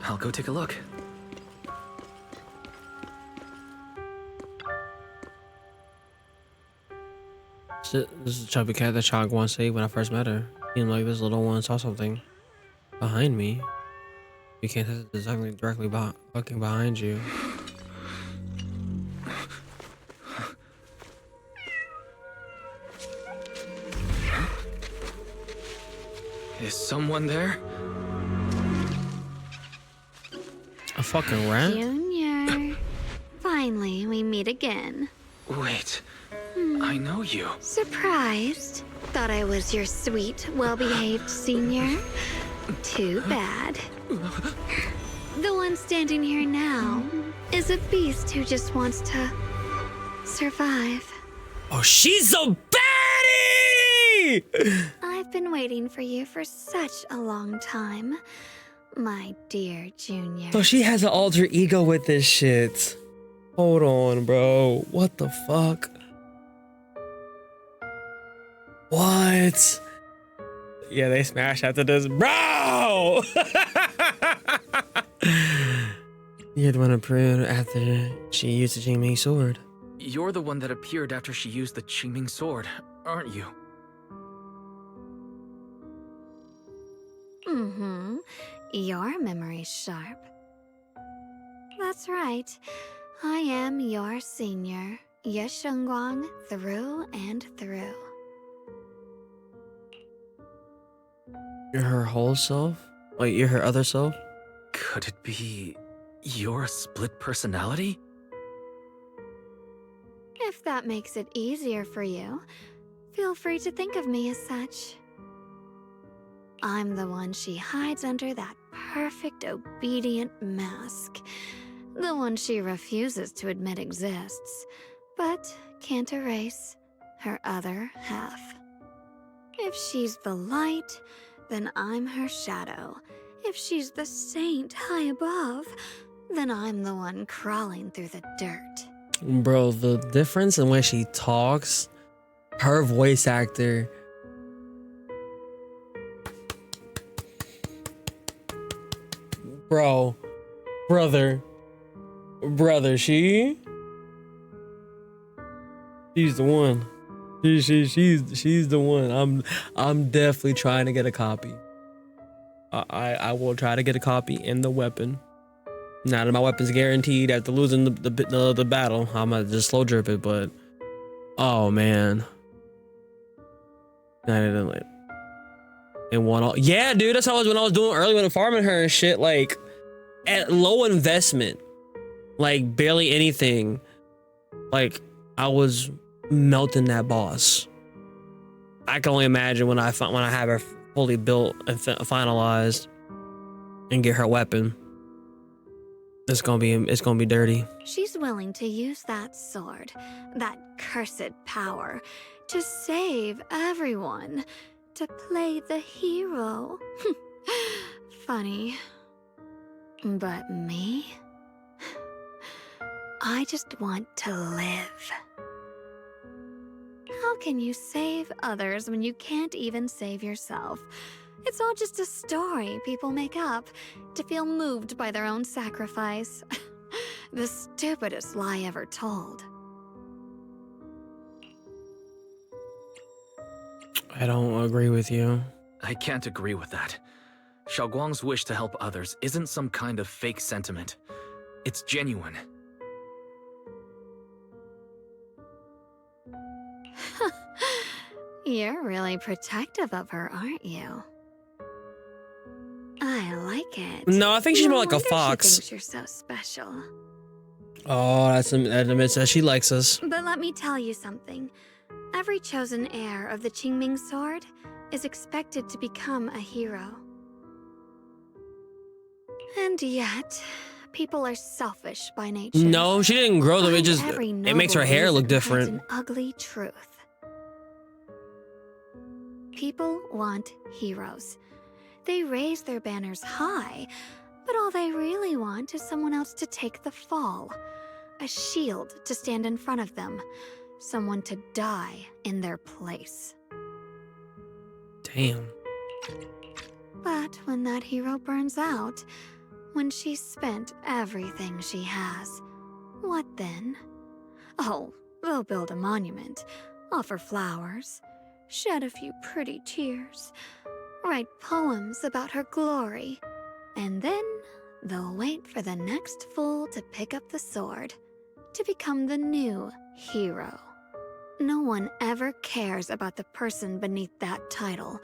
S3: I'll go take a look.
S1: This is the chubby cat that Shunguang saved when I first met her. Seemed like this little one saw something behind me. You can't tell it's directly looking behind you.
S3: Is someone there?
S1: A fucking rat?
S2: Junior. Finally, we meet again.
S3: Wait, I know you.
S2: Surprised? Thought I was your sweet, well-behaved senior? Too bad. The one standing here now is a beast who just wants to survive.
S1: Oh, she's a baddie!
S2: I've been waiting for you for such a long time, my dear Junior.
S1: So she has an alter ego with this shit. Hold on, bro. What the fuck? What? Yeah, they smash after this. Bro! You're the one approved after she used the Jingming sword.
S3: You're the one that appeared after she used the Qingming sword, aren't you?
S2: Mm-hmm. Your memory's sharp. That's right. I am your senior, Shunguang, through and through.
S1: You're her whole self? Wait, you're her other self?
S3: Could it be your split personality?
S2: If that makes it easier for you, feel free to think of me as such. I'm the one she hides under that perfect obedient mask. The one she refuses to admit exists, but can't erase her other half. If she's the light, then I'm her shadow. If she's the saint high above, then I'm the one crawling through the dirt.
S1: Bro, the difference in when she talks, her voice actor. Bro, brother, she's the one. She's the one. I'm definitely trying to get a copy. I will try to get a copy in the weapon. Now that my weapon's guaranteed after losing the battle, I'm gonna just slow drip it. But oh man, it won all. Yeah, dude, that's how I was when I was doing early when farming her and shit. Like at low investment, like barely anything. Like I was melting that boss. I can only imagine when I have her fully built and finalized and get her weapon. It's gonna be dirty.
S2: She's willing to use that sword, that cursed power, to save everyone, to play the hero. Funny. But me? I just want to live. How can you save others when you can't even save yourself? It's all just a story people make up to feel moved by their own sacrifice. The stupidest lie ever told.
S1: I don't agree with you.
S3: I can't agree with that. Shunguang's wish to help others isn't some kind of fake sentiment. It's genuine.
S2: You're really protective of her, aren't you? I like it.
S1: No, I think she's more like a
S2: wonder
S1: fox.
S2: She thinks you're so special.
S1: Oh, that admits that she likes us.
S2: But let me tell you something. Every chosen heir of the Qingming sword is expected to become a hero. And yet, people are selfish by nature.
S1: No, she didn't grow them. It makes her hair look different.
S2: An ugly truth. People want heroes. They raise their banners high, but all they really want is someone else to take the fall. A shield to stand in front of them. Someone to die in their place.
S1: Damn.
S2: But when that hero burns out, when she's spent everything she has, what then? Oh, they'll build a monument, offer flowers, shed a few pretty tears, write poems about her glory, and then they'll wait for the next fool to pick up the sword, to become the new hero. No one ever cares about the person beneath that title,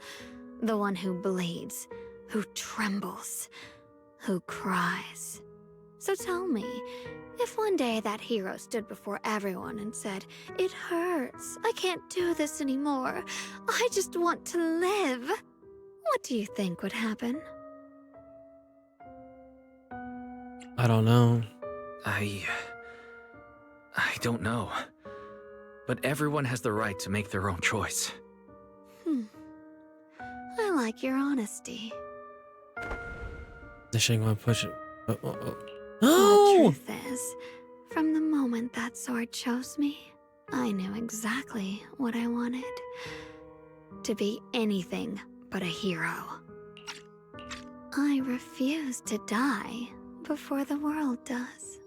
S2: the one who bleeds, who trembles, who cries. So tell me, if one day that hero stood before everyone and said, "It hurts, I can't do this anymore, I just want to live," what do you think would happen?
S1: I don't know.
S3: I don't know. But everyone has the right to make their own choice.
S2: I like your honesty.
S1: The shit gonna push it.
S2: The
S1: No!
S2: truth is, from the moment that sword chose me, I knew exactly what I wanted. To be anything but a hero. I refuse to die before the world does.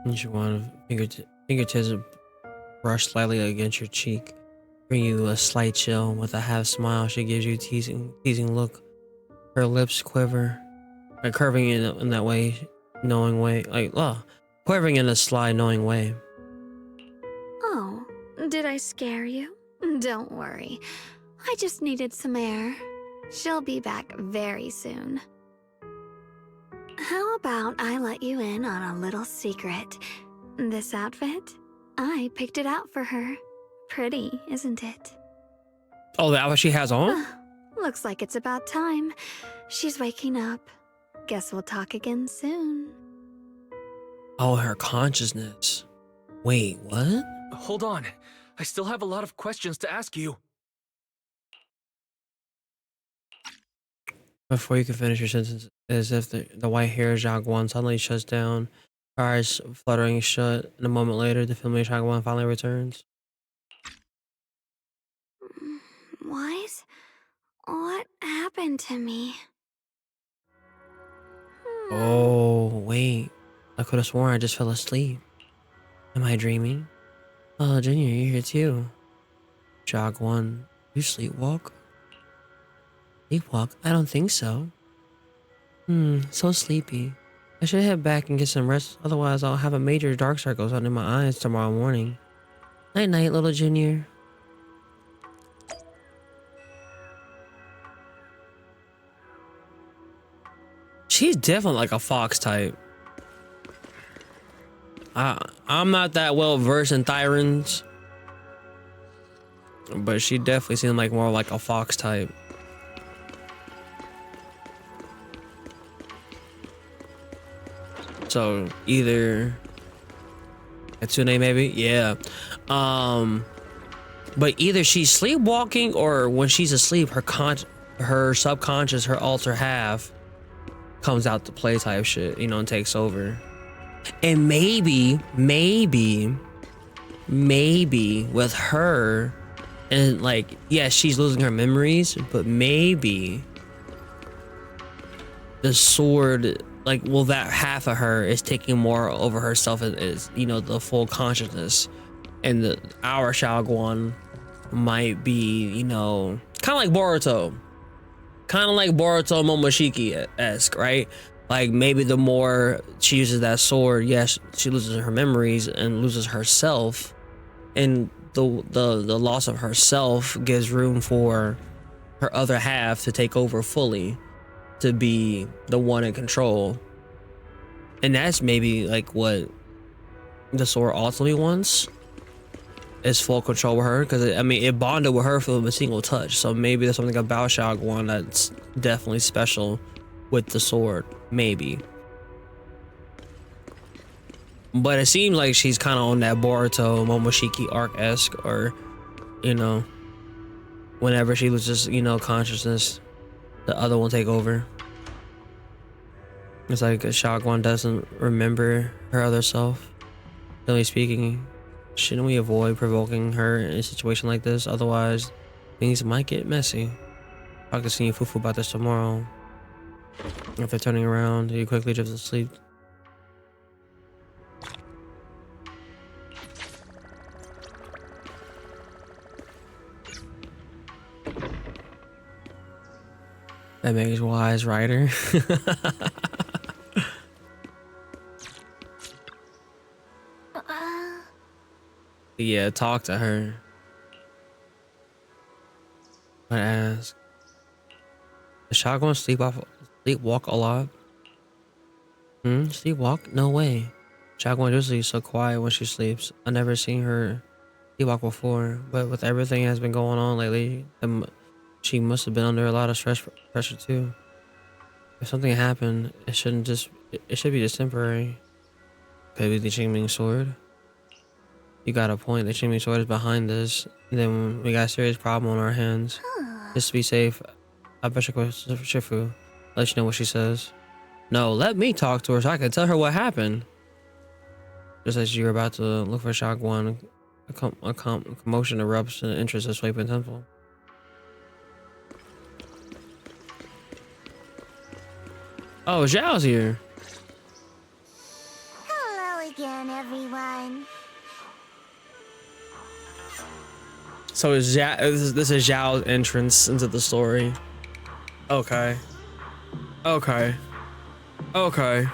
S1: You should want fingertips brush slightly against your cheek. Bring you a slight chill with a half smile. She gives you a teasing look. Her lips quiver, like curving in that way, knowing way, quivering in a sly, knowing way.
S2: Oh, did I scare you? Don't worry. I just needed some air. She'll be back very soon. How about I let you in on a little secret? This outfit? I picked it out for her. Pretty, isn't it?
S1: Oh, that what she has on?
S2: Looks like it's about time. She's waking up. Guess we'll talk again soon.
S1: Oh, her consciousness. Wait, what?
S3: Hold on. I still have a lot of questions to ask you.
S1: Before you can finish your sentence, as if the white-haired Jaguan suddenly shuts down, her eyes fluttering shut, and a moment later, the familiar Jaguan finally returns.
S2: What happened to me?
S1: Oh, wait. I could have sworn I just fell asleep. Am I dreaming? Oh, Junior, you're here too. Jaguan, you sleepwalk? Sleepwalk? I don't think so. So sleepy. I should head back and get some rest, otherwise I'll have a major dark circles under my eyes tomorrow morning. Night night, little Junior. She's definitely like a fox type. I'm not that well versed in Thyrans, but she definitely seems like more like a fox type. So either Katsune maybe, yeah. But either she's sleepwalking or when she's asleep, her subconscious, her alter half comes out to play type shit, you know, and takes over. And maybe with her, and like, yeah, she's losing her memories, but maybe the sword, like, well, that half of her is taking more over herself as, you know, the full consciousness, and our Shaoguan might be, you know, kind of like Boruto Momoshiki-esque, right? Like, maybe the more she uses that sword, yes, she loses her memories and loses herself, and the loss of herself gives room for her other half to take over fully, to be the one in control. And that's maybe like what the sword ultimately wants, is full control with her, because I mean, it bonded with her from a single touch. So maybe there's something about Shaoguan that's definitely special with the sword, maybe. But it seems like she's kind of on that Boruto Momoshiki arc-esque, or, you know, whenever she loses, you know, consciousness, the other one take over. It's like a Shaoguan doesn't remember her other self. Generally speaking, shouldn't we avoid provoking her in a situation like this? Otherwise, things might get messy. Talk to Senior Fufu about this tomorrow. If they're turning around, he quickly drifts to sleep. That makes wise, Ryder. Yeah, talk to her. I ask. Does Shaoguan sleepwalk a lot? Sleepwalk? No way. Shaoguan usually is so quiet when she sleeps. I never seen her sleepwalk before, but with everything that's been going on lately, she must have been under a lot of pressure too. If something happened, it should be just temporary. Maybe the Qingming sword. You got a point. The Qingming sword is behind this. And then we got a serious problem on our hands. Just to be safe, I bet you go to Shifu. Let you know what she says. No, let me talk to her so I can tell her what happened. Just as you're about to look for Shaoguan, a commotion erupts in the entrance of Sweeping Temple. Oh, Zhao's here.
S4: Hello again, everyone.
S1: So is this is Zhao's entrance into the story. Okay. Okay. Okay.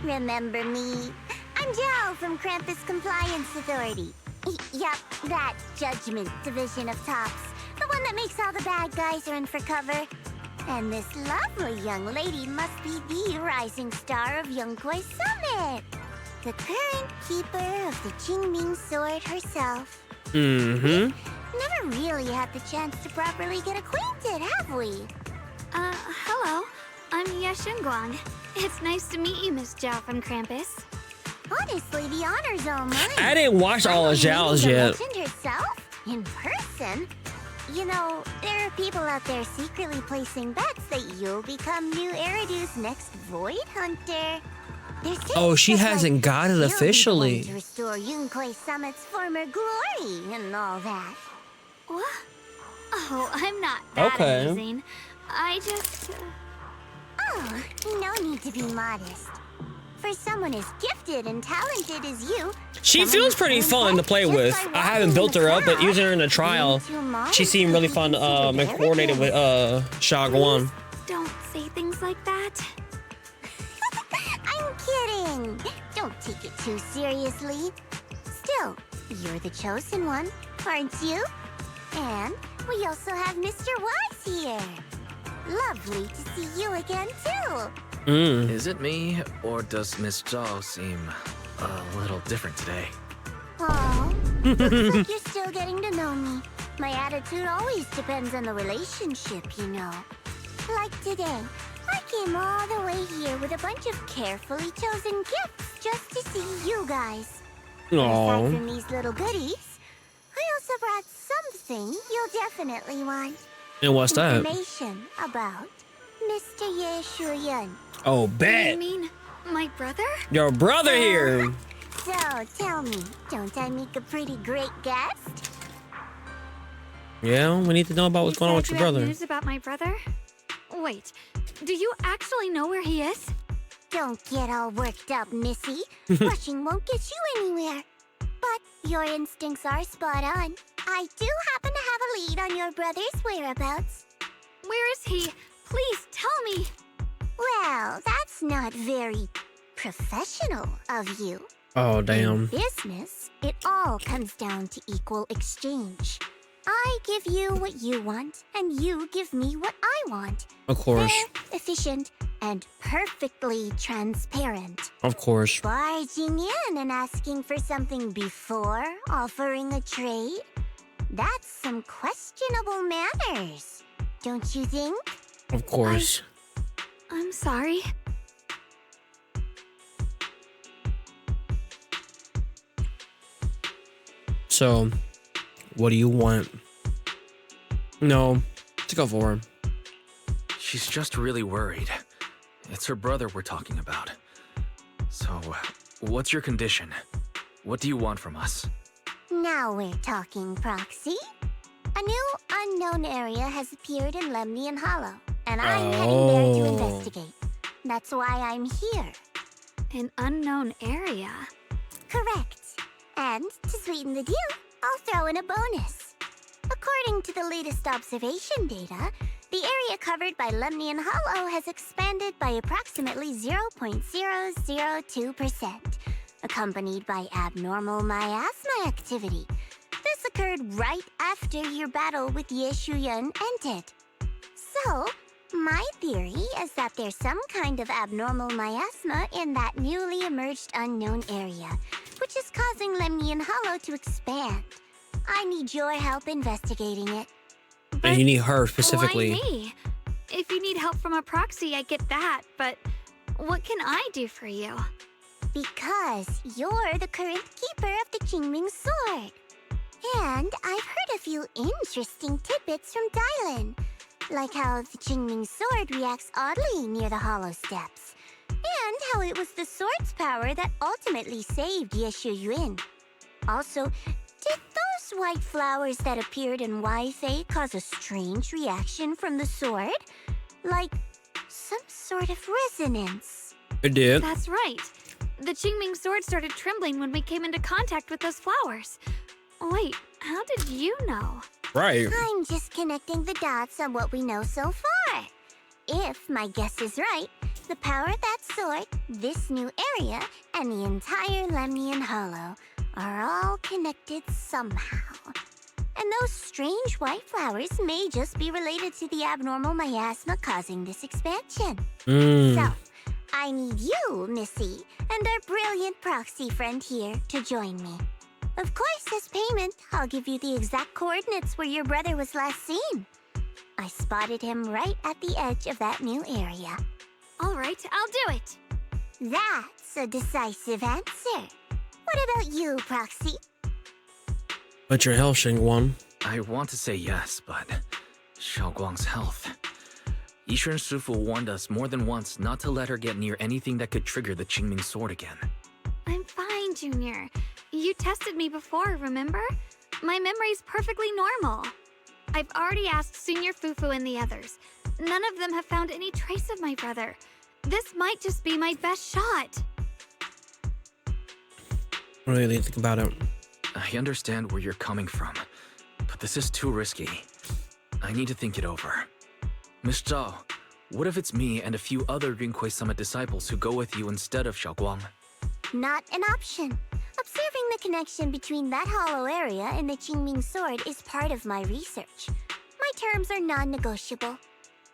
S4: Remember me? I'm Zhao from Krampus Compliance Authority. Yup, that Judgment Division of Tops. The one that makes all the bad guys run for cover. And this lovely young lady must be the rising star of Yunkwei Summit. The current keeper of the Qingming sword herself.
S1: Mm-hmm.
S4: Never really had the chance to properly get acquainted, have we?
S2: Hello. I'm Shunguang. It's nice to meet you, Miss Zhao from Krampus.
S4: Honestly, the honor's all mine.
S1: I didn't watch all of Zhao's yet.
S4: The legend herself, in person. You know, there are people out there secretly placing bets that you'll become new Eridu's next Void Hunter.
S1: Oh, she hasn't got it officially.
S4: To restore Yunquay Summit's former glory and all that.
S2: What? Oh, I'm not that amazing. I just...
S4: Oh, no need to be modest. For someone as gifted and talented as you,
S1: she feels pretty fun to play with. I haven't built her up, but using her in a trial, she seemed really fun and coordinated with Shunguang.
S2: Don't say things like that.
S4: I'm kidding. Don't take it too seriously. Still, you're the chosen one, aren't you? And we also have Mr. Wise here. Lovely to see you again, too.
S3: Is it me, or does Miss Zhao seem a little different today?
S4: Oh, looks like you're still getting to know me. My attitude always depends on the relationship, you know. Like today, I came all the way here with a bunch of carefully chosen gifts just to see you guys. Aside from these little goodies, I also brought something you'll definitely want.
S1: And what's that?
S4: Information about Mr. Ye Shuyun.
S1: Oh, bet.
S2: You mean my brother?
S1: Your brother here.
S4: So, tell me, don't I make a pretty great guest?
S1: Yeah, we need to know about what's going on with your brother.
S2: News about my brother? Wait, do you actually know where he is?
S4: Don't get all worked up, Missy. Rushing won't get you anywhere. But your instincts are spot on. I do happen to have a lead on your brother's whereabouts.
S2: Where is he? Please tell me.
S4: Well, that's not very professional of you.
S1: Oh, damn.
S4: In business, it all comes down to equal exchange. I give you what you want, and you give me what I want.
S1: Of course.
S4: Fair, efficient, and perfectly transparent.
S1: Of course.
S4: Barging in and asking for something before offering a trade? That's some questionable manners, don't you think?
S1: Of course.
S2: I'm sorry.
S1: So, what do you want? No, to go for her.
S3: She's just really worried. It's her brother we're talking about. So, what's your condition? What do you want from us?
S4: Now we're talking, Proxy. A new unknown area has appeared in Lemnian Hollow, and I'm heading there to investigate. That's why I'm here.
S2: An unknown area?
S4: Correct. And to sweeten the deal, I'll throw in a bonus. According to the latest observation data, the area covered by Lemnian Hollow has expanded by approximately 0.002%, accompanied by abnormal miasma activity. This occurred right after your battle with Ye Shuyun ended. So, my theory is that there's some kind of abnormal miasma in that newly emerged unknown area, which is causing Lemnian Hollow to expand. I need your help investigating it.
S1: And you need her specifically.
S2: Why me? If you need help from a proxy, I get that, but what can I do for you?
S4: Because you're the current keeper of the Qingming sword. And I've heard a few interesting tidbits from Dylan, like how the Qingming sword reacts oddly near the hollow steps, and how it was the sword's power that ultimately saved Ye Shuyun. Also, did those white flowers that appeared in Waifei cause a strange reaction from the sword? Like some sort of resonance?
S1: It did.
S2: That's right. The Qingming sword started trembling when we came into contact with those flowers. Wait, how did you know?
S1: Right.
S4: I'm just connecting the dots on what we know so far. If my guess is right, the power of that sword, this new area, and the entire Lemnian Hollow are all connected somehow. And those strange white flowers may just be related to the abnormal miasma causing this expansion. So, I need you, Missy, and our brilliant proxy friend here to join me. Of course, as payment, I'll give you the exact coordinates where your brother was last seen. I spotted him right at the edge of that new area.
S2: All right, I'll do it.
S4: That's a decisive answer. What about you, Proxy?
S1: But your health, Shunguang.
S3: I want to say yes, but Shunguang's health. Yishun Shifu warned us more than once not to let her get near anything that could trigger the Qingming sword again.
S2: I'm fine, Junior. You tested me before, remember? My memory's perfectly normal. I've already asked Senior Fufu and the others. None of them have found any trace of my brother. This might just be my best shot.
S1: What do you think about it?
S3: I understand where you're coming from, but this is too risky. I need to think it over. Miss Zhao, what if it's me and a few other Yunquei Summit disciples who go with you instead of Xiaoguang?
S4: Not an option. Observing the connection between that hollow area and the Qingming sword is part of my research. My terms are non-negotiable.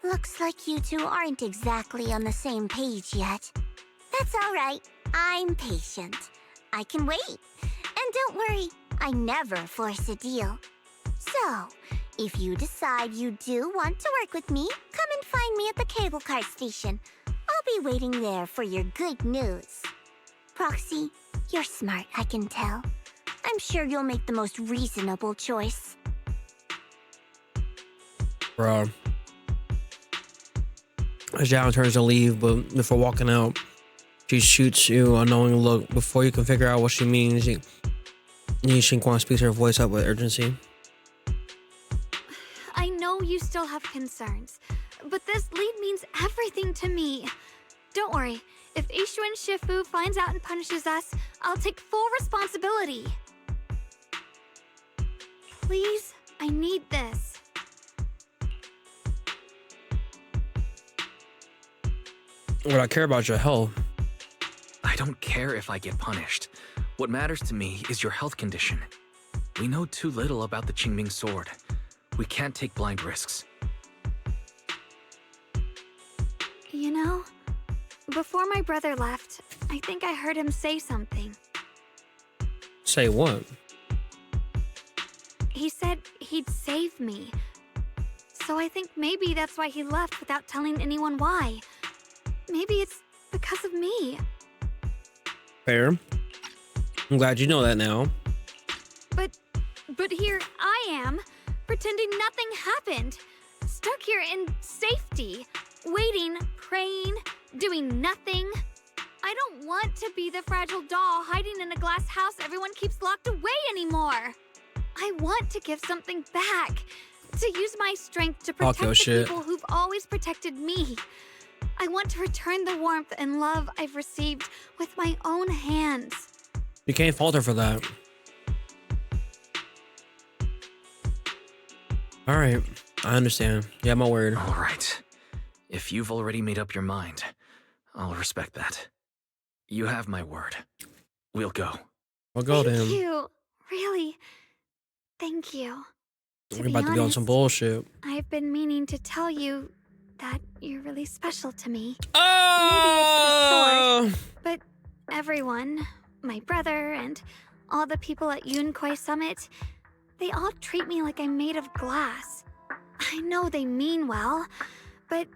S4: Looks like you two aren't exactly on the same page yet. That's all right. I'm patient. I can wait. And don't worry, I never force a deal. So, if you decide you do want to work with me, come and find me at the cable car station. I'll be waiting there for your good news. Proxy, you're smart, I can tell. I'm sure you'll make the most reasonable choice.
S1: Bro. Zhao turns to leave, but before walking out, she shoots you a knowing look. Before you can figure out what she means, Shunguang speaks her voice up with urgency.
S2: I know you still have concerns, but this lead means everything to me. Don't worry, if Ishuan Shifu finds out and punishes us, I'll take full responsibility. Please, I need this.
S1: What I care about your health.
S3: I don't care if I get punished. What matters to me is your health condition. We know too little about the Qingming sword. We can't take blind risks.
S2: You know, before my brother left, I think I heard him say something.
S1: Say what?
S2: He said he'd save me. So I think maybe that's why he left without telling anyone why. Maybe it's because of me.
S1: Fair. I'm glad you know that now.
S2: But here I am, pretending nothing happened. Stuck here in safety, waiting, praying, doing nothing. I don't want to be the fragile doll hiding in a glass house everyone keeps locked away anymore. I want to give something back, to use my strength to protect the people who've always protected me. I want to return the warmth and love I've received with my own hands.
S1: You can't fault her for that. All right, I understand. Yeah, my word.
S3: All right. If you've already made up your mind, I'll respect that. You have my word. We'll go.
S1: We'll go to him.
S2: Thank you. Really. Thank you.
S1: We're about to be on some bullshit.
S2: I've been meaning to tell you that you're really special to me.
S1: Oh!
S2: Maybe it's the sword, but everyone, my brother and all the people at Yunquei Summit, they all treat me like I'm made of glass. I know they mean well, but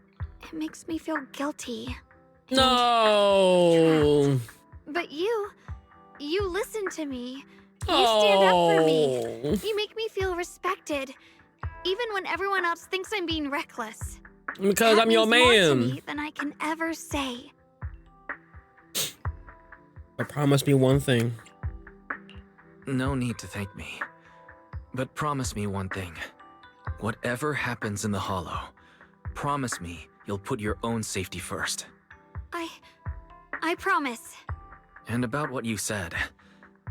S2: it makes me feel guilty.
S1: No!
S2: But you listen to me. You stand up for me. You make me feel respected, even when everyone else thinks I'm being reckless.
S1: Because
S2: that
S1: I'm your
S2: means more to
S1: man.
S2: me than I can ever say.
S1: But promise me one thing.
S3: No need to thank me. But promise me one thing. Whatever happens in the Hollow, promise me you'll put your own safety first.
S2: I promise.
S3: And about what you said,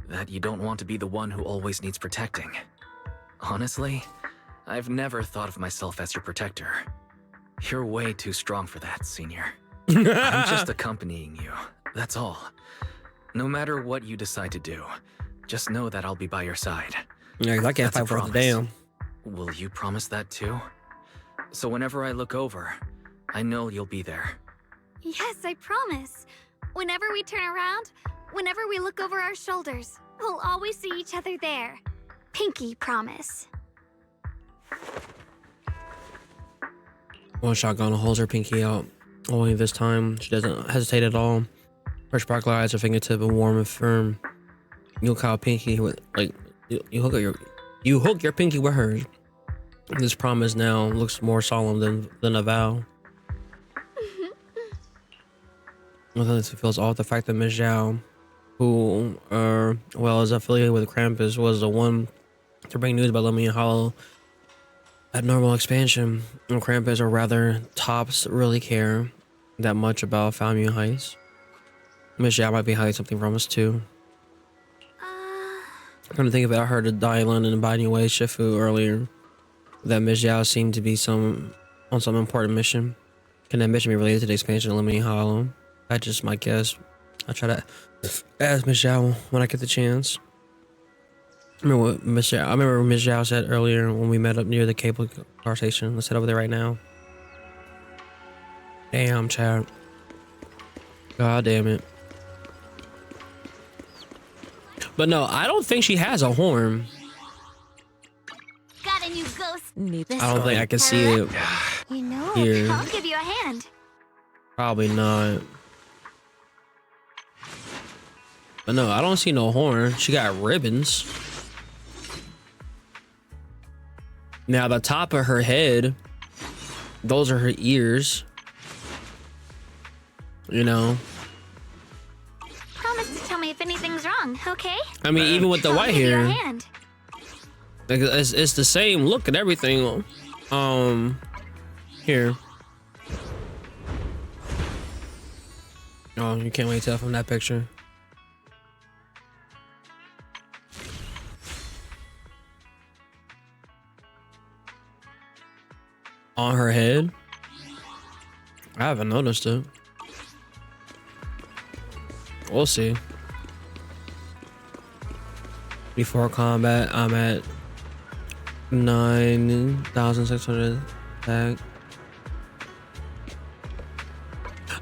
S3: that you don't want to be the one who always needs protecting. Honestly, I've never thought of myself as your protector. You're way too strong for that, Senior. I'm just accompanying you, that's all. No matter what you decide to do, just know that I'll be by your side.
S1: Yeah, 'cause I can't fight for the damn.
S3: Will you promise that too? So whenever I look over, I know you'll be there.
S2: Yes, I promise. Whenever we turn around, whenever we look over our shoulders, We'll always see each other there. Pinky promise.
S1: One shotgun holds her pinky out. Only this time, she doesn't hesitate at all. Her sparkly eyes are fingertip and warm and firm. You hook out pinky with you hook your pinky with hers. This promise now looks more solemn than a vow. It feels off the fact that Miss Zhao, who is affiliated with Krampus, was the one to bring news about Lemmy and Hollow at normal expansion. And Krampus, or rather Tops, really care that much about Falmouth Heights. Miss Zhao might be hiding something from us too. Come to think of it, I heard a Dylan and Biden Way Shifu earlier that Miss Zhao seemed to be on some important mission. Can that mission be related to the expansion of Lemmy Hollow? That's just my guess. I'll try to ask Miss Zhao when I get the chance. I remember Miss Zhao said earlier when we met up near the cable car station. Let's head over there right now. Damn, Chad. God damn it. But no, I don't think she has a horn.
S2: Got a new ghost.
S1: I don't think I can see it.
S2: You know,
S1: here.
S2: I'll give you a hand.
S1: Probably not. But no, I don't see no horn. She got ribbons. Now the top of her head, those are her ears. You know.
S2: Promise to tell me if anything's wrong, okay?
S1: I mean, even with the white
S2: I'll give you a
S1: hair,
S2: hand.
S1: like it's the same look and everything. Here. Oh, you can't wait to tell from that picture. On her head? I haven't noticed it. We'll see. Before combat, I'm at 9,600 attack.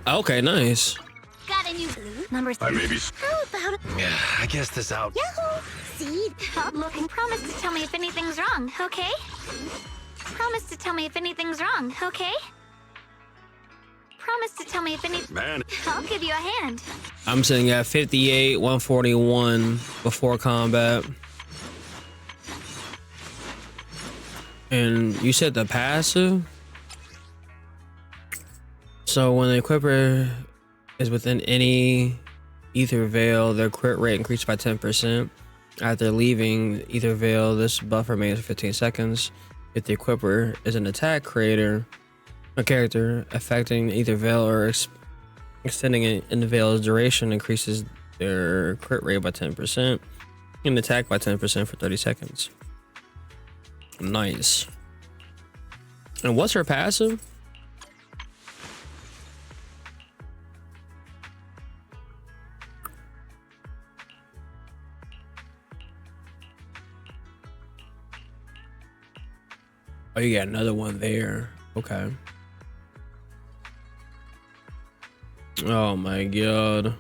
S1: Okay, nice.
S2: Got a new number.
S7: I may be.
S2: How about it?
S8: Yeah, I guess this out.
S2: Yahoo! See? Look, and promise to tell me if anything's wrong, okay? Promise to tell me if anything's wrong, okay? Promise to tell me if anything.
S8: Man.
S2: I'll give you a hand.
S1: I'm sitting at 58, 141 before combat. And you said the passive? So when the equipper is within any ether veil, their crit rate increases by 10%. After leaving ether veil, this buff remains for 15 seconds. If the equipper is an attack creator, a character affecting either veil or extending it in the veil's duration, increases their crit rate by 10% and attack by 10% for 30 seconds. Nice. And what's her passive? Oh, you got another one there. Okay. Oh my god.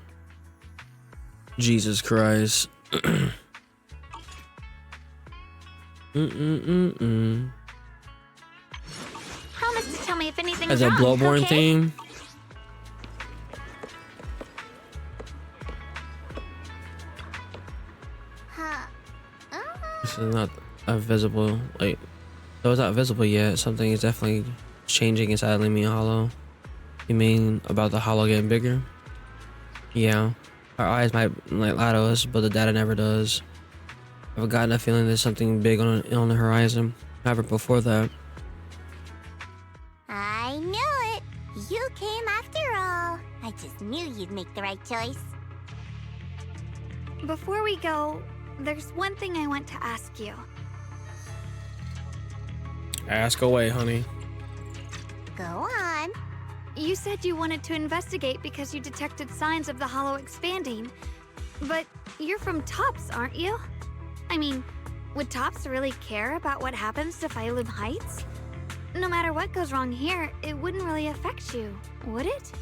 S1: Jesus Christ.
S2: Promise to tell me if anything's
S1: As a
S2: wrong,
S1: Bloodborne
S2: okay?
S1: theme. This is not a visible, like, though it's not visible yet, something is definitely changing inside Lemmy Hollow. You mean about the hollow getting bigger? Yeah. Our eyes might like lie to us, but the data never does. I've gotten a feeling there's something big on the horizon. However, before that,
S4: I knew it. You came after all. I just knew you'd make the right choice.
S2: Before we go, there's one thing I want to ask you.
S1: ask away, honey.
S4: Go on.
S2: You said you wanted to investigate because you detected signs of the hollow expanding. But you're from Tops, aren't you? I mean, would Tops really care about what happens to Phylum Heights? No matter what goes wrong here, it wouldn't really affect you, would it?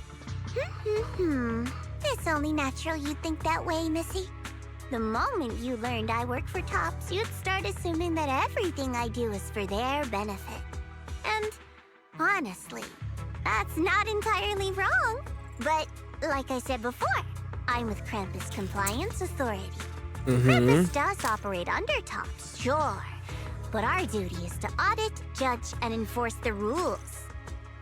S4: It's only natural you'd think that way, Missy. The moment you learned I work for Tops, you'd start assuming that everything I do is for their benefit. And honestly, that's not entirely wrong. But like I said before, I'm with Krampus Compliance Authority. Krampus does operate under Tops, sure. But our duty is to audit, judge, and enforce the rules.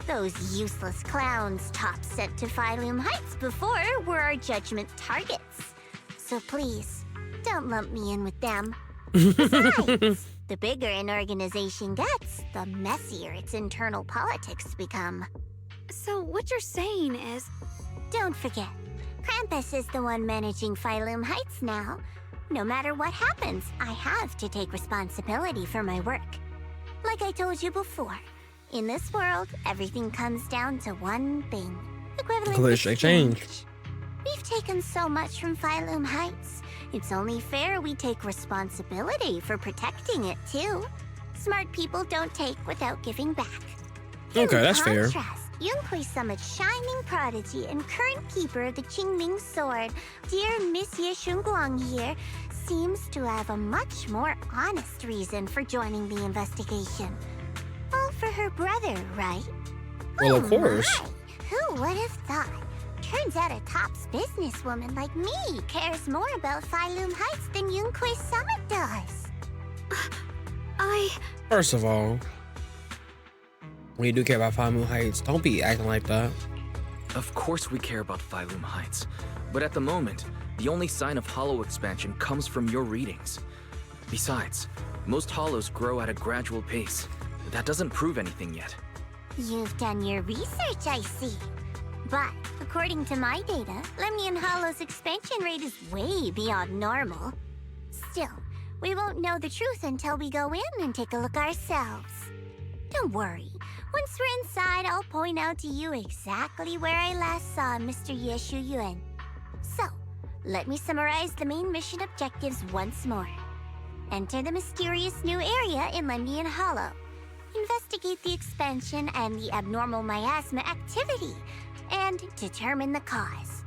S4: Those useless clowns Tops sent to Phylum Heights before were our judgment targets. So please, don't lump me in with them. Besides, the bigger an organization gets, the messier its internal politics become.
S2: So what you're saying is...
S4: Don't forget, Krampus is the one managing Phylum Heights now. No matter what happens, I have to take responsibility for my work. Like I told you before, in this world, everything comes down to one thing. Equivalent exchange. We've taken so much from Phylum Heights. It's only fair we take responsibility for protecting it, too. Smart people don't take without giving back.
S1: Okay, that's fair.
S4: Yunhui Summit's shining prodigy and current keeper of the Qingming sword, dear Monsieur Shunguang here, seems to have a much more honest reason for joining the investigation. All for her brother, right?
S1: Well, of course.
S4: My. Who would have thought? Turns out a Tops businesswoman like me cares more about Phylum Heights than Yunhui Summit does.
S1: First of all, when you do care about Phylum Heights, don't be acting like that.
S3: Of course we care about Phylum Heights, but at the moment, the only sign of hollow expansion comes from your readings. Besides, most hollows grow at a gradual pace. That doesn't prove anything yet.
S4: You've done your research, I see. But according to my data, Lemnian Hollow's expansion rate is way beyond normal. Still, we won't know the truth until we go in and take a look ourselves. Don't worry. Once we're inside, I'll point out to you exactly where I last saw Mr. Ye Shuyuan. So, let me summarize the main mission objectives once more. Enter the mysterious new area in Lemnian Hollow. Investigate the expansion and the abnormal miasma activity, and determine the cause.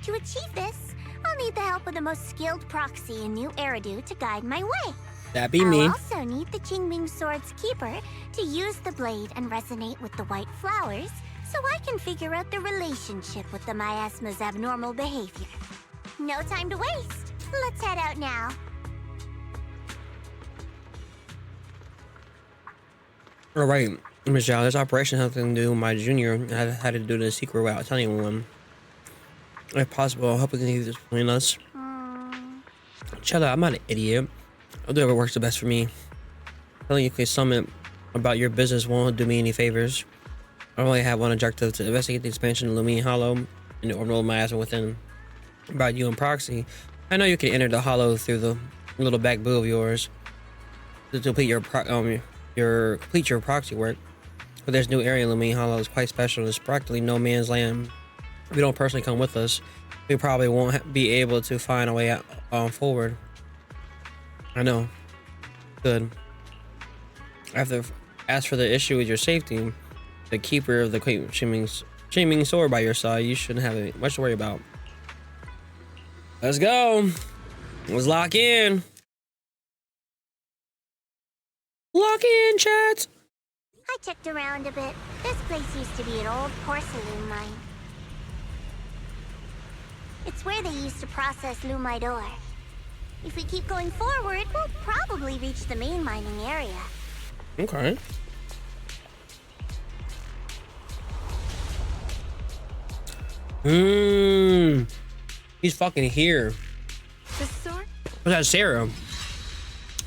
S4: To achieve this, I'll need the help of the most skilled proxy in New Eridu to guide my way.
S1: That'd be me.
S4: I'll also need the Qingming Sword's keeper to use the blade and resonate with the white flowers so I can figure out the relationship with the miasma's abnormal behavior. No time to waste. Let's head out now.
S1: All right, Miss Zhao, this operation has nothing to do with my junior. I had to do this secret without telling anyone. If possible, I hope we can keep this between us. Chill out, I'm not an idiot. I'll do whatever works the best for me. Telling you can summon about your business won't do me any favors. I only have one objective: to investigate the expansion of Lumine Hollow and the orbital miasma within. About you and Proxy, I know you can enter the Hollow through the little back boo of yours to complete your proxy work. But this new area in Lumine Hollow is quite special. It's practically no man's land. If you don't personally come with us, we probably won't be able to find a way out, forward. I know. Good. As for the issue with your safety, the keeper of the Qingming sword by your side, you shouldn't have much to worry about. Let's go. Let's lock in. Lock in, chat.
S4: I checked around a bit. This place used to be an old porcelain mine. It's where they used to process lumite ore. If we keep going forward, we'll probably reach the main mining area.
S1: Okay. He's fucking here.
S2: The sword?
S1: Was that Sarah?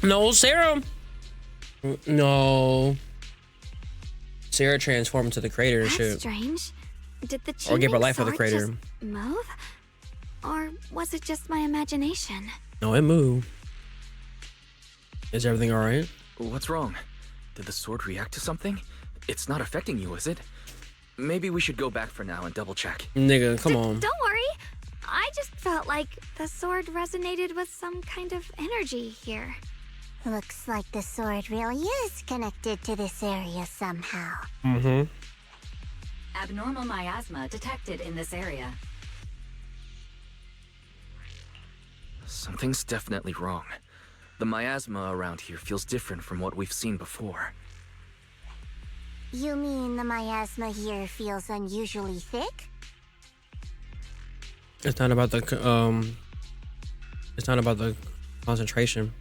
S1: No, Sarah. No. Sarah transformed into the crater and shit.
S2: That's strange. Did the
S1: Or give her
S2: Qingming
S1: life for the
S2: sword
S1: crater.
S2: just move? Or was it just my imagination?
S1: No, it moved. Is everything alright?
S3: What's wrong? Did the sword react to something? It's not affecting you, is it? Maybe we should go back for now and double check.
S1: Nigga, come on.
S2: Don't worry. I just felt like the sword resonated with some kind of energy here.
S4: Looks like the sword really is connected to this area somehow.
S1: Mm-hmm.
S10: Abnormal miasma detected in this area.
S3: Something's definitely wrong. The miasma around here feels different from what we've seen before.
S4: You mean the miasma here feels unusually thick?
S1: It's not about the concentration.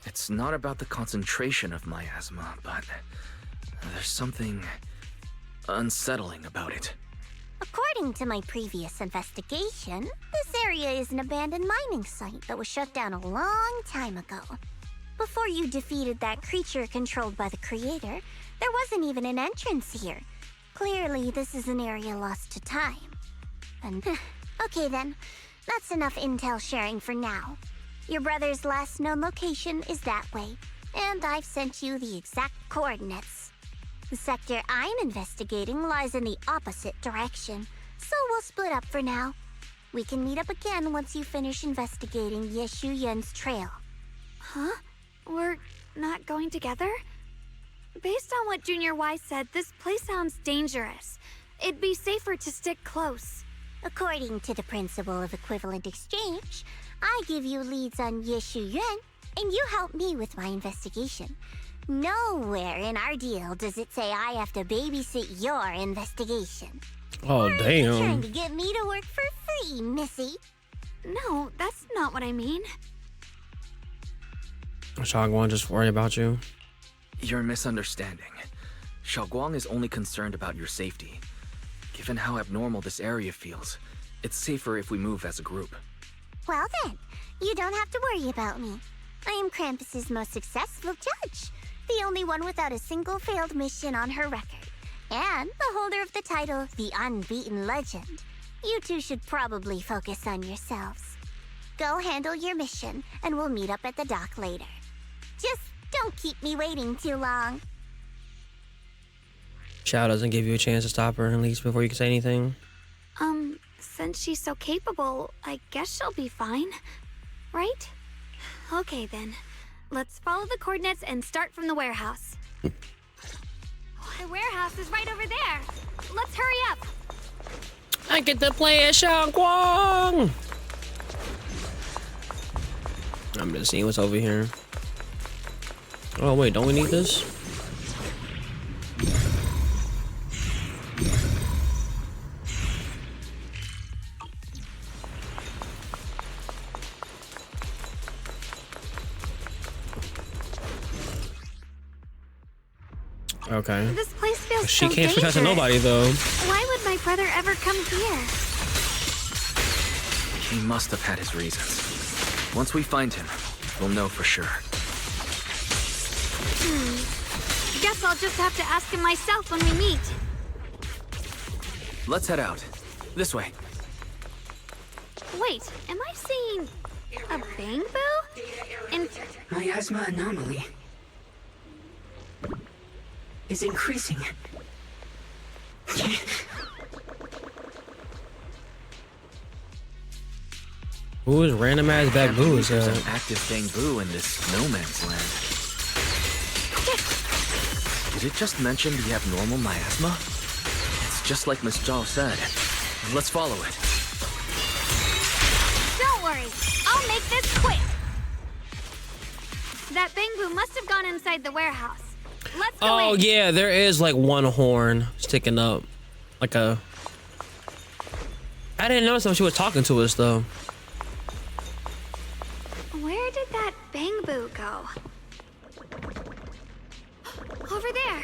S3: It's not about the concentration of miasma, but there's something unsettling about it.
S4: According to my previous investigation, this area is an abandoned mining site that was shut down a long time ago. Before you defeated that creature controlled by the Creator, there wasn't even an entrance here. Clearly, this is an area lost to time. And okay then, that's enough intel sharing for now. Your brother's last known location is that way, and I've sent you the exact coordinates. The sector I'm investigating lies in the opposite direction, so we'll split up for now. We can meet up again once you finish investigating Yeshuyen's trail.
S2: Huh? We're not going together? Based on what Junior Y said, this place sounds dangerous. It'd be safer to stick close.
S4: According to the principle of equivalent exchange, I give you leads on Yeshuyen, and you help me with my investigation. Nowhere in our deal does it say I have to babysit your investigation.
S1: Oh,
S4: Or are you
S1: damn.
S4: trying to get me to work for free, Missy?
S2: No, that's not what I mean.
S1: Shunguang just worry about you.
S3: You're misunderstanding. Shunguang is only concerned about your safety. Given how abnormal this area feels, it's safer if we move as a group.
S4: Well then, you don't have to worry about me. I am Krampus's most successful judge, the only one without a single failed mission on her record, and the holder of the title, the Unbeaten Legend. You two should probably focus on yourselves. Go handle your mission, and we'll meet up at the dock later. Just don't keep me waiting too long.
S1: Xiao doesn't give you a chance to stop her at least before you can say anything.
S2: Since she's so capable, I guess she'll be fine. Right? Okay then. Let's follow the coordinates and start from the warehouse. The warehouse is right over there. Let's hurry up.
S1: I get to play as Shunguang! I'm just seeing what's over here. Oh wait, don't we need this? Okay.
S2: This place feels
S1: She
S2: so
S1: can't protect
S2: dangerous.
S1: nobody though.
S2: Why would my brother ever come here?
S3: He must have had his reasons. Once we find him, we'll know for sure.
S2: Guess I'll just have to ask him myself when we meet.
S3: Let's head out. This way.
S2: Wait, am I seeing a bangbu?
S10: Miasma anomaly is increasing.
S1: Who is random ass
S3: Can't
S1: Bamboo?
S3: believe
S1: Is
S3: there's an active bamboo in this no man's land. Did it just mention we have normal miasma? It's just like Miss Zhao said. Let's follow it.
S2: Don't worry, I'll make this quick. That bangbu must have gone inside the warehouse. Let's go
S1: Oh
S2: in.
S1: yeah, there is like one horn sticking up. Like a... I didn't notice when she was talking to us though.
S2: Where did that bangbu go? Over there.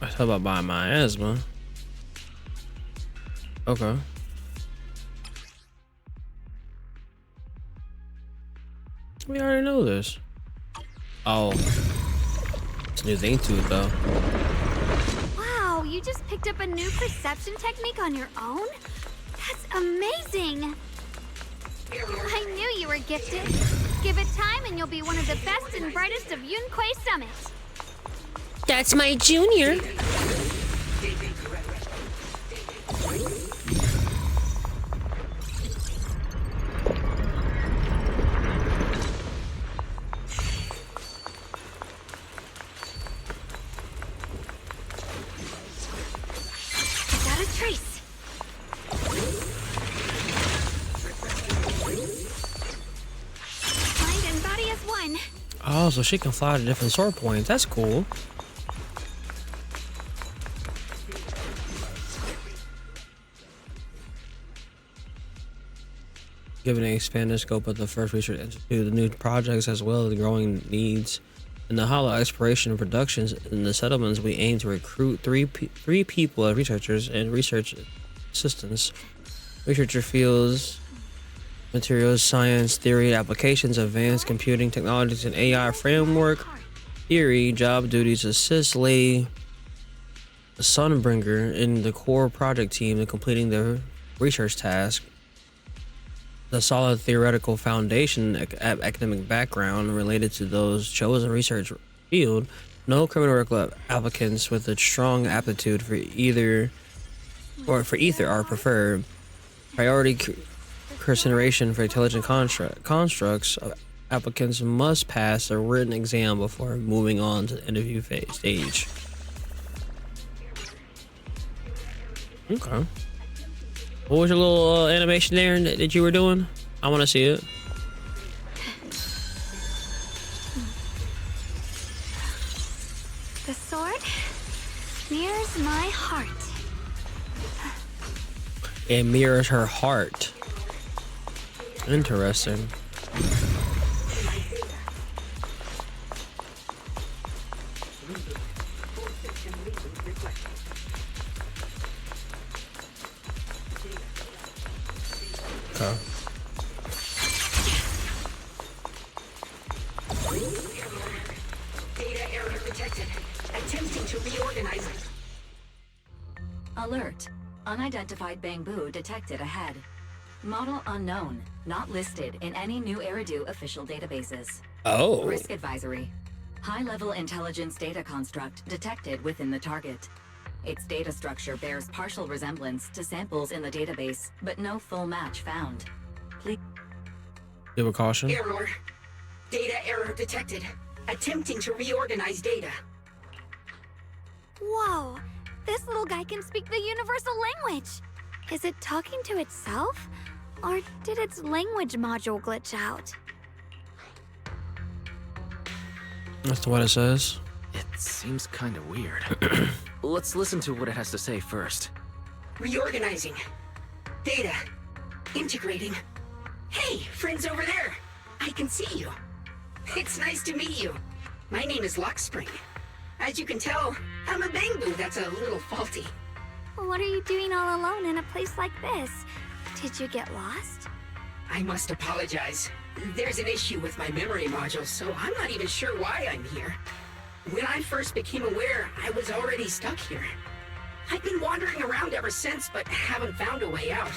S1: I thought about buying my asthma. Okay. We already know this. Oh. It's a new thing to it though.
S2: Wow, you just picked up a new perception technique on your own? That's amazing! I knew you were gifted. Give it time and you'll be one of the best and brightest of Yunquay Summit.
S1: That's my junior.
S2: Trace. Mind and body as one.
S1: Oh, so she can fly to different sword points. That's cool. Given the expanded scope of the first research institute, the new projects as well as the growing needs in the hollow exploration and productions in the settlements, we aim to recruit three people as researchers and research assistants. Researcher fields, materials, science, theory, applications, advanced computing technologies, and AI framework theory. Job duties: assist Lady Sunbringer in the core project team in completing the research task. The solid theoretical foundation, academic background related to those chosen research field. No criminal record applicants with a strong aptitude for either are preferred. Priority consideration for intelligent constructs. Applicants must pass a written exam before moving on to the interview stage. Okay. What was your little animation there that you were doing? I want to see it.
S2: The sword mirrors my heart.
S1: It mirrors her heart. Interesting. Okay.
S10: Data error detected. Attempting to reorganize it.
S11: Alert. Unidentified bamboo detected ahead. Model unknown. Not listed in any new Eridu official databases.
S1: Oh.
S11: Risk advisory. High-level intelligence data construct detected within the target. Its data structure bears partial resemblance to samples in the database, but no full match found. Please
S1: Give a caution.
S10: Error. Data error detected. Attempting to reorganize data.
S2: Whoa! This little guy can speak the universal language! Is it talking to itself? Or did its language module glitch out?
S1: That's what it says.
S3: It seems kind of weird. Let's listen to what it has to say first.
S10: Reorganizing. Data. Integrating. Hey, friends over there. I can see you. It's nice to meet you. My name is Lockspring. As you can tell, I'm a bamboo that's a little faulty.
S2: What are you doing all alone in a place like this? Did you get lost?
S10: I must apologize. There's an issue with my memory module, so I'm not even sure why I'm here. When I first became aware, I was already stuck here. I've been wandering around ever since, but haven't found a way out.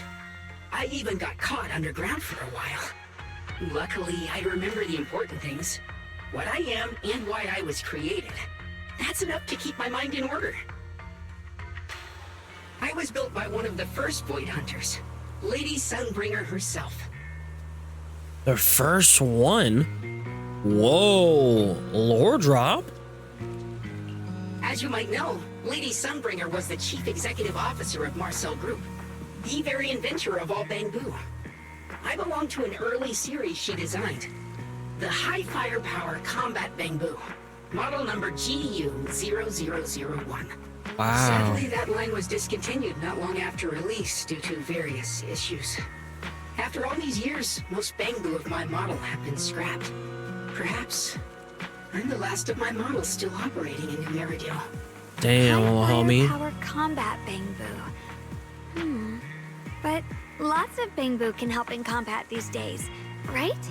S10: I even got caught underground for a while. Luckily, I remember the important things. What I am and why I was created. That's enough to keep my mind in order. I was built by one of the first Void Hunters, Lady Sunbringer herself.
S1: The first one? Whoa, lore drop?
S10: As you might know, Lady Sunbringer was the chief executive officer of Marcel Group, the very inventor of all bamboo. I belong to an early series she designed, the High Firepower Combat Bamboo, model number GU0001.
S1: Wow.
S10: Sadly, that line was discontinued not long after release due to various issues. After all these years, most bamboo of my model have been scrapped. Perhaps I'm the last of my models still operating in New Meridale.
S1: Damn, little homie.
S2: Power combat bamboo. But lots of bamboo can help in combat these days, right?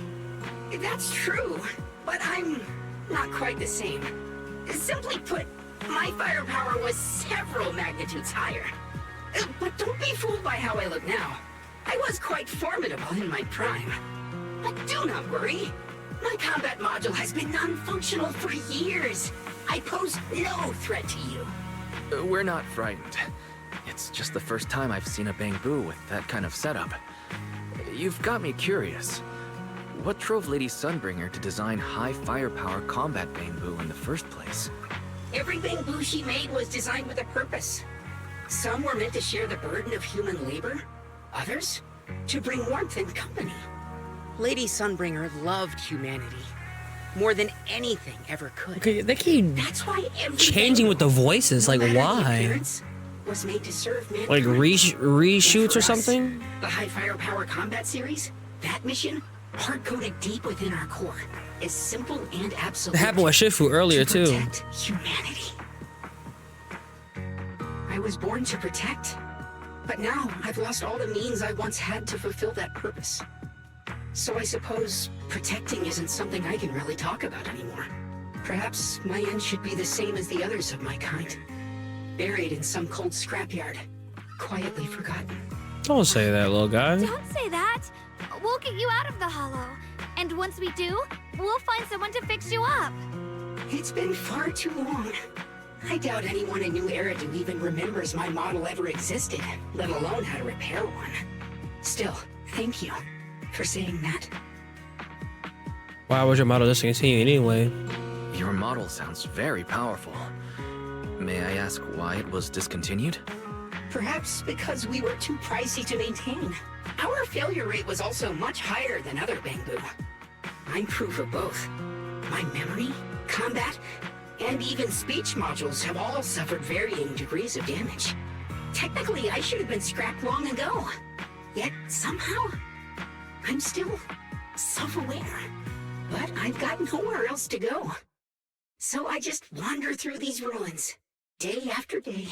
S10: That's true, but I'm not quite the same. Simply put, my firepower was several magnitudes higher. But don't be fooled by how I look now. I was quite formidable in my prime. But do not worry. My combat module has been non-functional for years. I pose no threat to you.
S3: We're not frightened. It's just the first time I've seen a bamboo with that kind of setup. You've got me curious. What drove Lady Sunbringer to design high firepower combat bamboo in the first place?
S10: Every bamboo she made was designed with a purpose. Some were meant to share the burden of human labor. Others, to bring warmth and company. Lady Sunbringer loved humanity more than anything ever could.
S1: Okay, they keep
S10: That's why
S1: changing with the voices. Like, why?
S10: Was made to serve mankind.
S1: Like reshoots or something?
S10: The high firepower combat series, that mission, hard-coded deep within our core, is simple and absolute.
S1: It happened with Shifu earlier
S10: to
S1: too.
S10: protect humanity. I was born to protect, but now I've lost all the means I once had to fulfill that purpose. So I suppose protecting isn't something I can really talk about anymore. Perhaps my end should be the same as the others of my kind. Buried in some cold scrapyard, quietly forgotten.
S1: Don't say that, little guy.
S2: Don't say that. We'll get you out of the hollow. And once we do, we'll find someone to fix you up.
S10: It's been far too long. I doubt anyone in New Eridu even remembers my model ever existed, let alone how to repair one. Still, thank you for saying that.
S1: Why was your model discontinued anyway?
S3: Your model sounds very powerful. May I ask why it was discontinued?
S10: Perhaps because we were too pricey to maintain. Our failure rate was also much higher than other Bangbu. I'm proof of both. My memory, combat, and even speech modules have all suffered varying degrees of damage. Technically, I should have been scrapped long ago. Yet, somehow, I'm still self-aware. But I've got nowhere else to go. So I just wander through these ruins, day after day.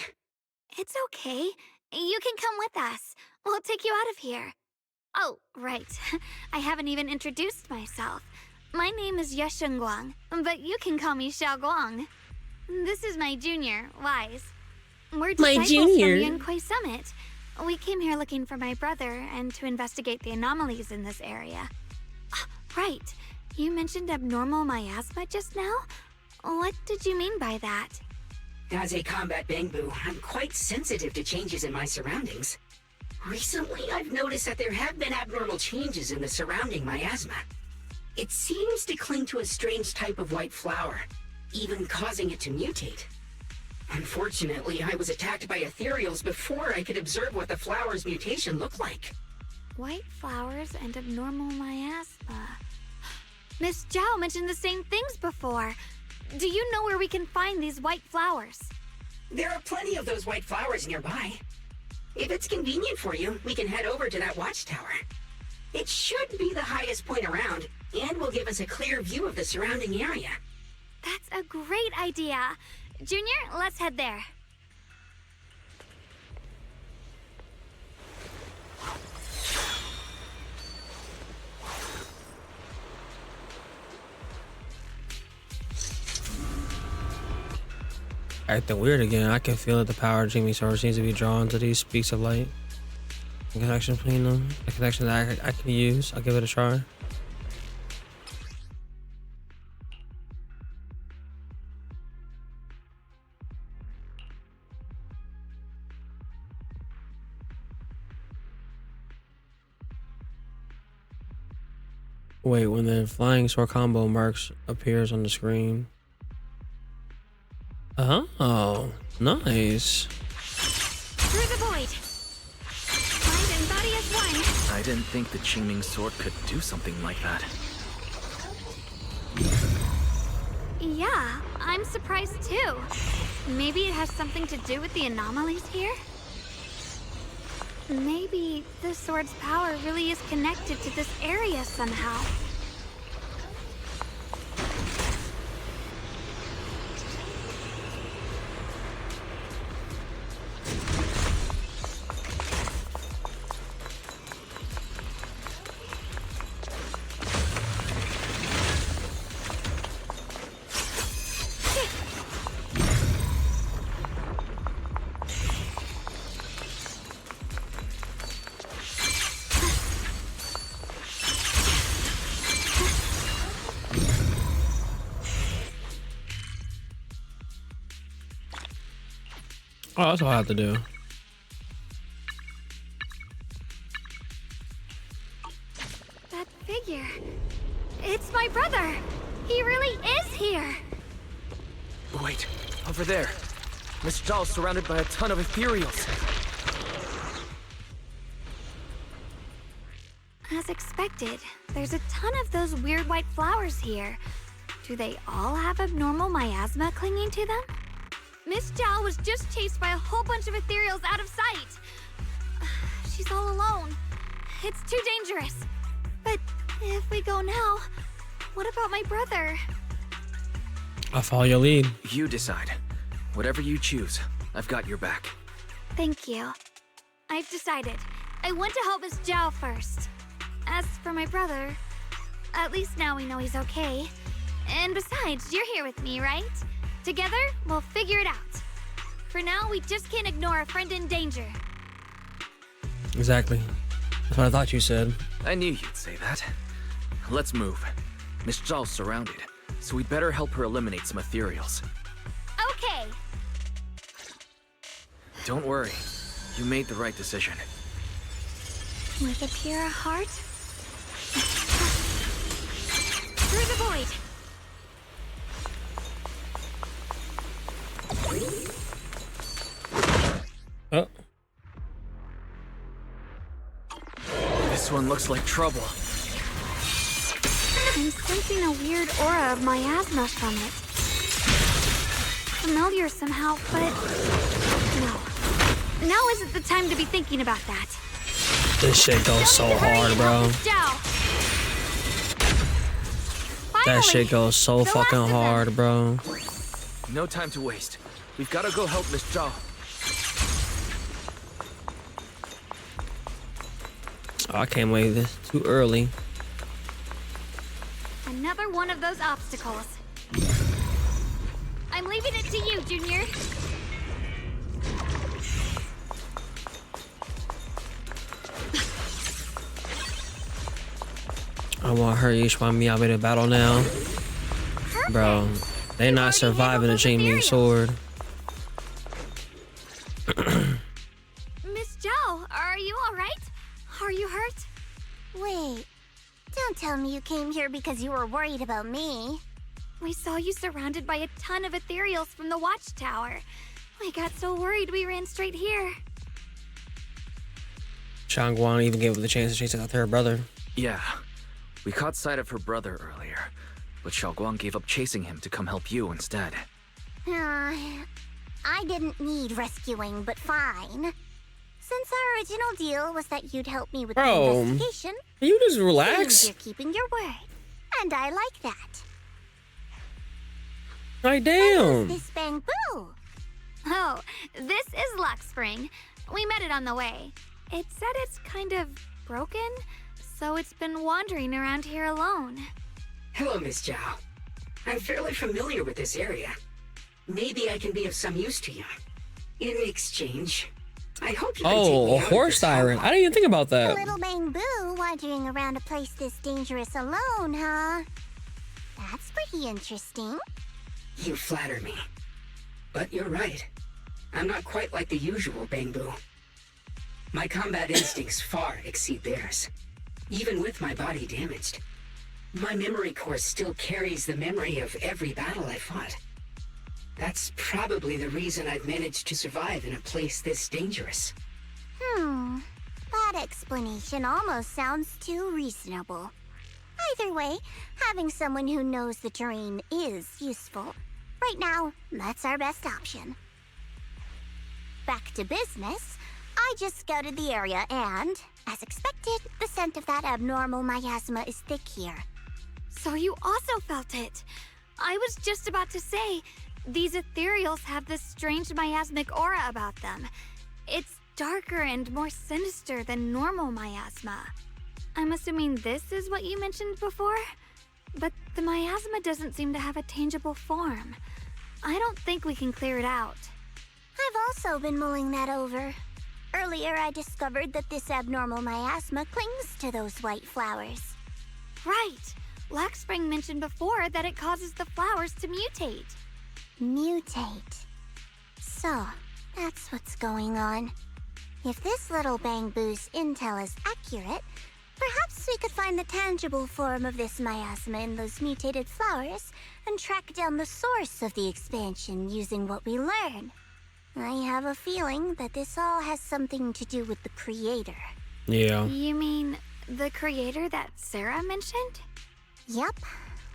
S2: It's okay. You can come with us. We'll take you out of here. Oh, right. I haven't even introduced myself. My name is Shunguang, but you can call me Xiaoguang. This is my junior, Wise. We're disciples from Yunkui Summit. We came here looking for my brother and to investigate the anomalies in this area. Right. You mentioned abnormal miasma just now? What did you mean by that?
S10: As a combat Bangbu, I'm quite sensitive to changes in my surroundings. Recently, I've noticed that there have been abnormal changes in the surrounding miasma. It seems to cling to a strange type of white flower, even causing it to mutate. Unfortunately, I was attacked by ethereals before I could observe what the flower's mutation looked like.
S2: White flowers and abnormal miasma. Miss Zhao mentioned the same things before. Do you know where we can find these white flowers?
S10: There are plenty of those white flowers nearby. If it's convenient for you, we can head over to that watchtower. It should be the highest point around, and will give us a clear view of the surrounding area.
S2: That's a great idea. Junior, let's head there.
S1: Acting weird again. I can feel that the power of Jimmy Sword seems to be drawn to these speaks of light. The connection between them. The connection that I can use. I'll give it a try. Wait, when the flying sword combo marks appears on the screen. Oh, nice.
S2: Through the void. Mind and body as one.
S3: I didn't think the Qingming sword could do something like that.
S2: Yeah, I'm surprised too. Maybe it has something to do with the anomalies here? Maybe the sword's power really is connected to this area somehow.
S1: Oh, that's all I have to do.
S2: That figure. It's my brother. He really is here.
S3: Wait, over there. Miss Zhao's surrounded by a ton of ethereals.
S2: As expected, there's a ton of those weird white flowers here. Do they all have abnormal miasma clinging to them? Miss Zhao was just chased by a whole bunch of ethereals out of sight. She's all alone. It's too dangerous. But if we go now, what about my brother?
S1: I'll follow your lead.
S3: You decide. Whatever you choose, I've got your back.
S2: Thank you. I've decided. I want to help Miss Zhao first. As for my brother, at least now we know he's okay. And besides, you're here with me, right? Together, we'll figure it out. For now, we just can't ignore a friend in danger.
S1: Exactly. That's what I thought you said.
S3: I knew you'd say that. Let's move. Miss Zhao's surrounded, so we'd better help her eliminate some ethereals.
S2: Okay.
S3: Don't worry. You made the right decision.
S2: With a pure heart? Through the void!
S1: Oh.
S3: This one looks like trouble.
S2: I'm sensing a weird aura of miasma from it. Familiar somehow, but no. Now isn't the time to be thinking about that.
S1: This shit goes so hard, bro. That shit goes so fucking hard, bro.
S3: No time to waste. We've got to go help Miss Zhao.
S1: Oh, I can't wait this too early.
S2: Another one of those obstacles. I'm leaving it to you, Junior.
S1: I want her each one me out with a battle now.
S2: Perfect.
S1: Bro, they not surviving a Jamie sword.
S2: Miss Zhao, are you alright? Are you hurt?
S4: Wait, don't tell me you came here because you were worried about me.
S2: We saw you surrounded by a ton of ethereals from the watchtower. We got so worried we ran straight here.
S1: Shunguang even gave her the chance to chase after her brother.
S3: Yeah, we caught sight of her brother earlier, but Shunguang gave up chasing him to come help you instead.
S4: I didn't need rescuing, but fine. Since our original deal was that you'd help me with the investigation,
S1: can you just relax?
S4: you're keeping your word, and I like that.
S1: Like, damn.
S4: This bamboo.
S2: Oh, this is Luck Spring. We met it on the way. It said it's kind of broken, so it's been wandering around here alone.
S10: Hello, Miss Zhao. I'm fairly familiar with this area. Maybe I can be of some use to you. In exchange, I hope you can take me
S1: Oh, a
S10: out of
S1: horse
S10: this
S1: siren.
S10: hollow.
S1: I didn't even think about
S4: A
S1: that.
S4: little bamboo wandering around a place this dangerous alone, huh? That's pretty interesting.
S10: You flatter me. But you're right. I'm not quite like the usual bamboo. My combat instincts far exceed theirs. Even with my body damaged, my memory core still carries the memory of every battle I fought. That's probably the reason I've managed to survive in a place this dangerous.
S4: That explanation almost sounds too reasonable. Either way, having someone who knows the terrain is useful. Right now, that's our best option. Back to business, I just scouted the area and, as expected, the scent of that abnormal miasma is thick here.
S2: So you also felt it. I was just about to say, these ethereals have this strange miasmic aura about them. It's darker and more sinister than normal miasma. I'm assuming this is what you mentioned before? But the miasma doesn't seem to have a tangible form. I don't think we can clear it out.
S4: I've also been mulling that over. Earlier, I discovered that this abnormal miasma clings to those white flowers.
S2: Right. Black Spring mentioned before that it causes the flowers to mutate.
S4: Mutate. So, that's what's going on. If this little bamboo's intel is accurate, perhaps we could find the tangible form of this miasma in those mutated flowers and track down the source of the expansion using what we learn. I have a feeling that this all has something to do with the creator.
S1: Yeah.
S2: You mean the creator that Sarah mentioned?
S4: Yep,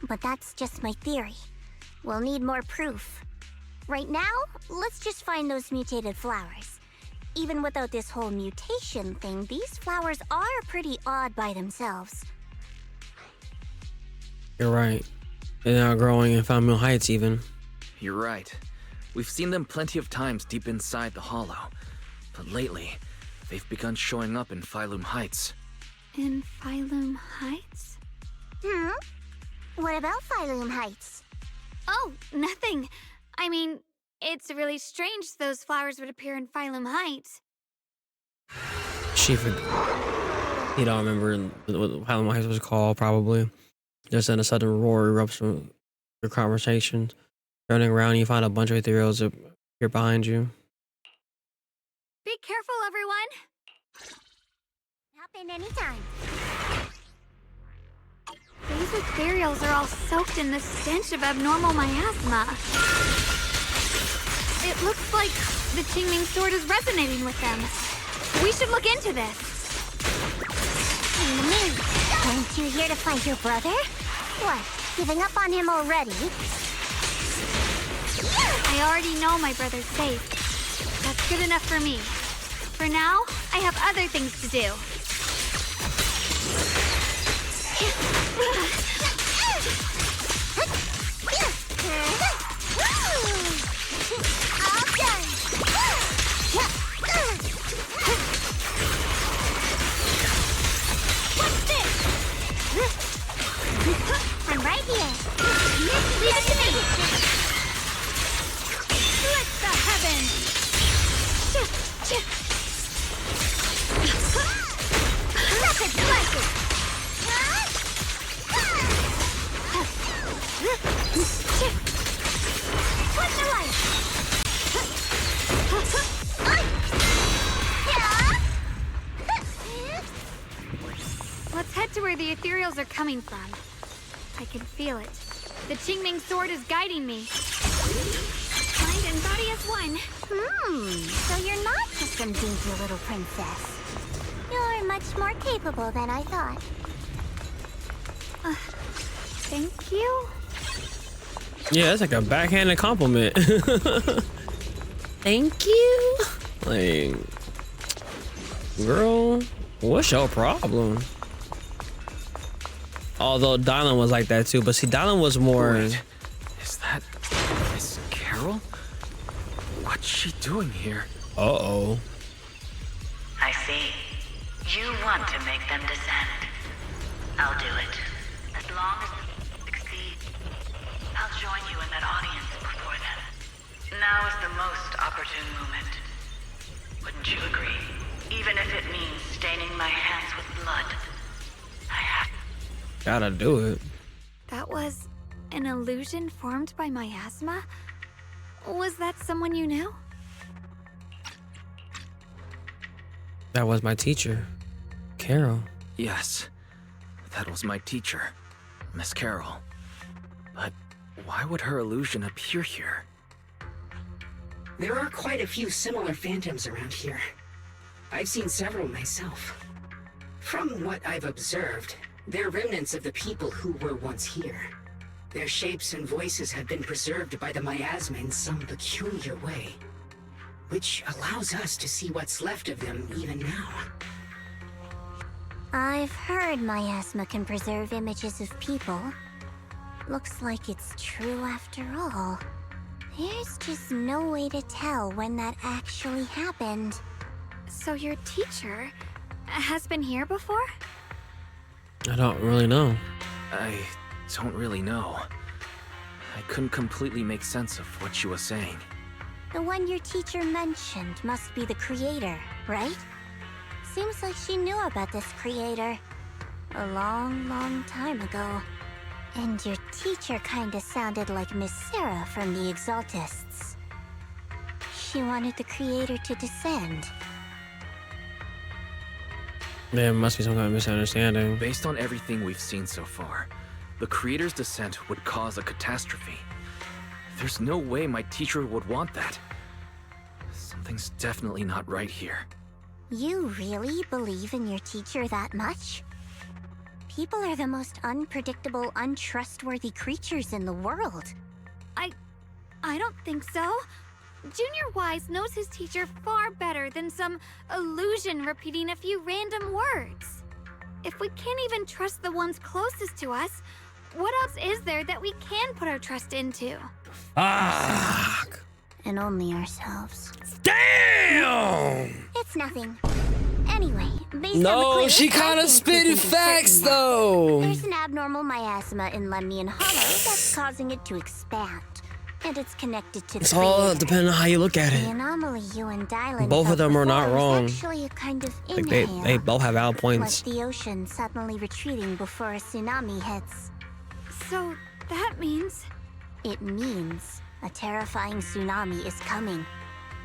S4: but that's just my theory. We'll need more proof. Right now, let's just find those mutated flowers. Even without this whole mutation thing, these flowers are pretty odd by themselves.
S1: You're right. They're now growing in Family Heights even.
S3: You're right. We've seen them plenty of times deep inside the hollow. But lately, they've begun showing up in Phylum Heights.
S2: In Phylum Heights?
S4: What about Phylum Heights?
S2: Oh, nothing. I mean, it's really strange those flowers would appear in Phylum Heights.
S1: She you don't remember what Phylum Heights was called, probably. Just then a sudden roar erupts from your conversation. Turning around, you find a bunch of ethereals appear behind you.
S2: Be careful, everyone!
S4: Hop in anytime.
S2: These ethereals are all soaked in the stench of abnormal miasma. It looks like the Qingming sword is resonating with them. We should look into this.
S4: Aren't you here to find your brother? What, giving up on him already?
S2: I already know my brother's safe. That's good enough for me. For now, I have other things to do.
S4: All done! What's this? I'm right here. Leave it to me.
S2: Split the heavens!
S4: Rapid slices! What's the light?
S2: Let's head to where the ethereals are coming from. I can feel it. The Qingming sword is guiding me. Mind and body as one.
S4: So you're not just some dinky little princess. You're much more capable than I thought.
S2: Thank you.
S1: Yeah, it's like a backhanded compliment. Thank you. Like, girl, what's your problem? Although Dylan was like that too, but see, Dylan was more.
S3: Wait, is that Miss Carol? What's she doing here?
S1: Uh-oh.
S11: I see. You want to make them descend. I'll do it. As long as you succeed, I'll join you in that audience before them. Now is the most opportune moment. Wouldn't you agree? Even if it means staining my hands with blood. I have.
S1: Gotta do it.
S2: That was an illusion formed by miasma? Was that someone you knew?
S1: That was my teacher, Carol.
S3: Yes, that was my teacher, Miss Carol. But why would her illusion appear here?
S10: There are quite a few similar phantoms around here. I've seen several myself. From what I've observed, they're remnants of the people who were once here. Their shapes and voices have been preserved by the miasma in some peculiar way, which allows us to see what's left of them even now.
S4: I've heard miasma can preserve images of people. Looks like it's true after all. There's just no way to tell when that actually happened.
S2: So your teacher has been here before?
S1: I don't really know.
S3: I don't really know. I couldn't completely make sense of what she was saying.
S4: The one your teacher mentioned must be the creator, right? Seems like she knew about this creator a long, long time ago. And your teacher kinda sounded like Miss Sarah from the Exaltists. She wanted the creator to descend.
S1: There must be some kind of misunderstanding.
S3: Based on everything we've seen so far, the creator's descent would cause a catastrophe. There's no way my teacher would want that. Something's definitely not right here.
S4: You really believe in your teacher that much? People are the most unpredictable, untrustworthy creatures in the world.
S2: I don't think so. Junior Wise knows his teacher far better than some illusion repeating a few random words. If we can't even trust the ones closest to us, what else is there that we can put our trust into?
S1: Fuck.
S4: And only ourselves.
S1: Damn!
S4: It's nothing. Anyway, based on the
S1: No,
S4: clues,
S1: she
S4: I
S1: kind of
S4: think we
S1: spitted
S4: can be
S1: facts
S4: certain that
S1: though.
S4: There's an abnormal miasma in Lemnian Hollow that's causing it to expand. And it's connected to the
S1: It's all
S4: creator.
S1: depending on how you look at
S4: The
S1: it.
S4: anomaly you and Dylan
S1: Both of
S4: felt
S1: them are not
S4: before was
S1: wrong.
S4: actually a kind of
S1: Like
S4: inhale,
S1: they both have valid points.
S4: like the ocean suddenly retreating before a tsunami hits.
S2: So that means...
S4: It means a terrifying tsunami is coming.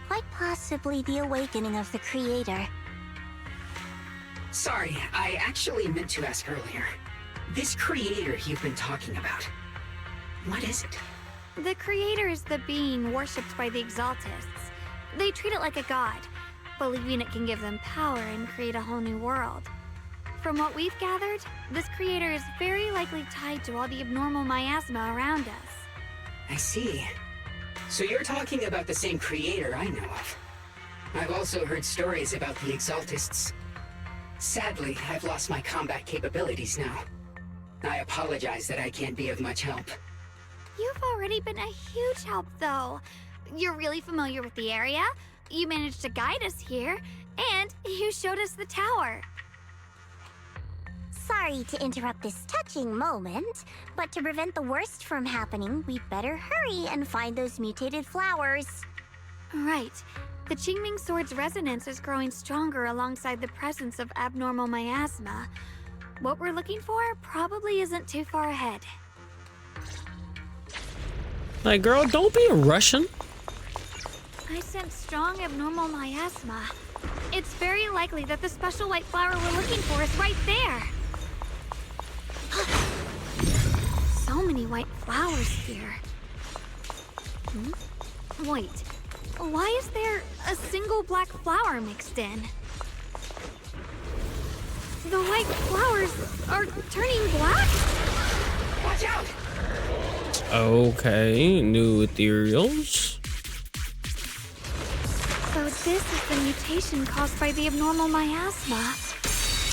S4: Quite possibly the awakening of the creator.
S10: Sorry, I actually meant to ask earlier. This creator you've been talking about, what is it?
S2: The creator is the being worshipped by the Exaltists. They treat it like a god, believing it can give them power and create a whole new world. From what we've gathered, this creator is very likely tied to all the abnormal miasma around us.
S10: I see. So you're talking about the same creator I know of. I've also heard stories about the Exaltists. Sadly, I've lost my combat capabilities now. I apologize that I can't be of much help.
S2: You've already been a huge help, though. You're really familiar with the area, you managed to guide us here, and you showed us the tower.
S4: Sorry to interrupt this touching moment, but to prevent the worst from happening, we'd better hurry and find those mutated flowers.
S2: Right. The Qingming Sword's resonance is growing stronger alongside the presence of abnormal miasma. What we're looking for probably isn't too far ahead.
S1: Like, girl, don't be a Russian.
S2: I sense strong abnormal miasma. It's very likely that the special white flower we're looking for is right there. So many white flowers here. Wait, why is there a single black flower mixed in? The white flowers are turning black?
S10: Watch out!
S1: Okay, new ethereals.
S2: So this is the mutation caused by the abnormal miasma.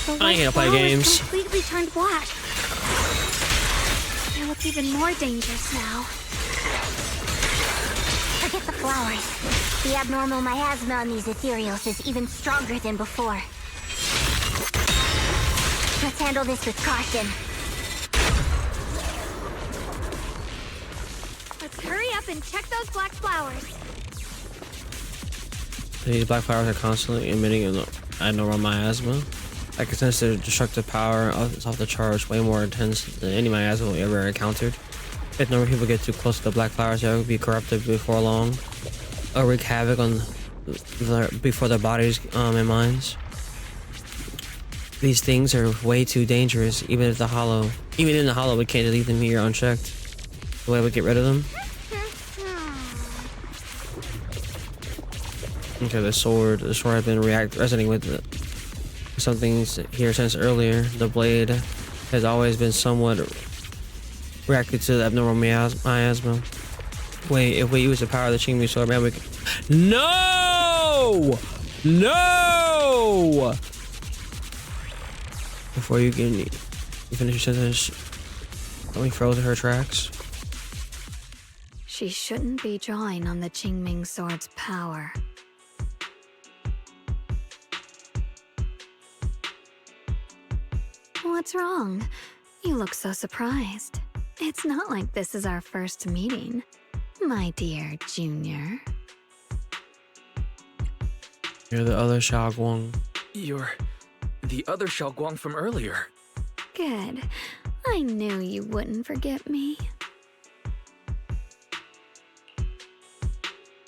S2: The
S1: I ain't gonna play
S2: flowers
S1: games.
S2: completely turned black. They look even more dangerous now.
S4: Forget the flowers. The abnormal miasma on these ethereals is even stronger than before. Let's handle this with caution.
S2: Let's hurry up and check those black flowers.
S1: These black flowers are constantly emitting an abnormal miasma. I can sense their destructive power is off the charts, way more intense than any miasma we ever encountered. If normal people get too close to the black flowers, they'll be corrupted before long, or wreak havoc on before their bodies and minds. These things are way too dangerous, even in the hollow, we can't leave them here unchecked. The way we get rid of them. Okay, the sword has been resonating with some things here since earlier. The blade has always been somewhat reacted to the abnormal miasma. Wait, if we use the power of the Qingming Sword, man, we can... No! No! Before you can finish your sentence, we froze her tracks.
S2: She shouldn't be drawing on the Qingming Sword's power. What's wrong? You look so surprised. It's not like this is our first meeting, my dear Junior.
S1: You're the other Shunguang.
S3: You're the other Shunguang from earlier.
S2: Good. I knew you wouldn't forget me.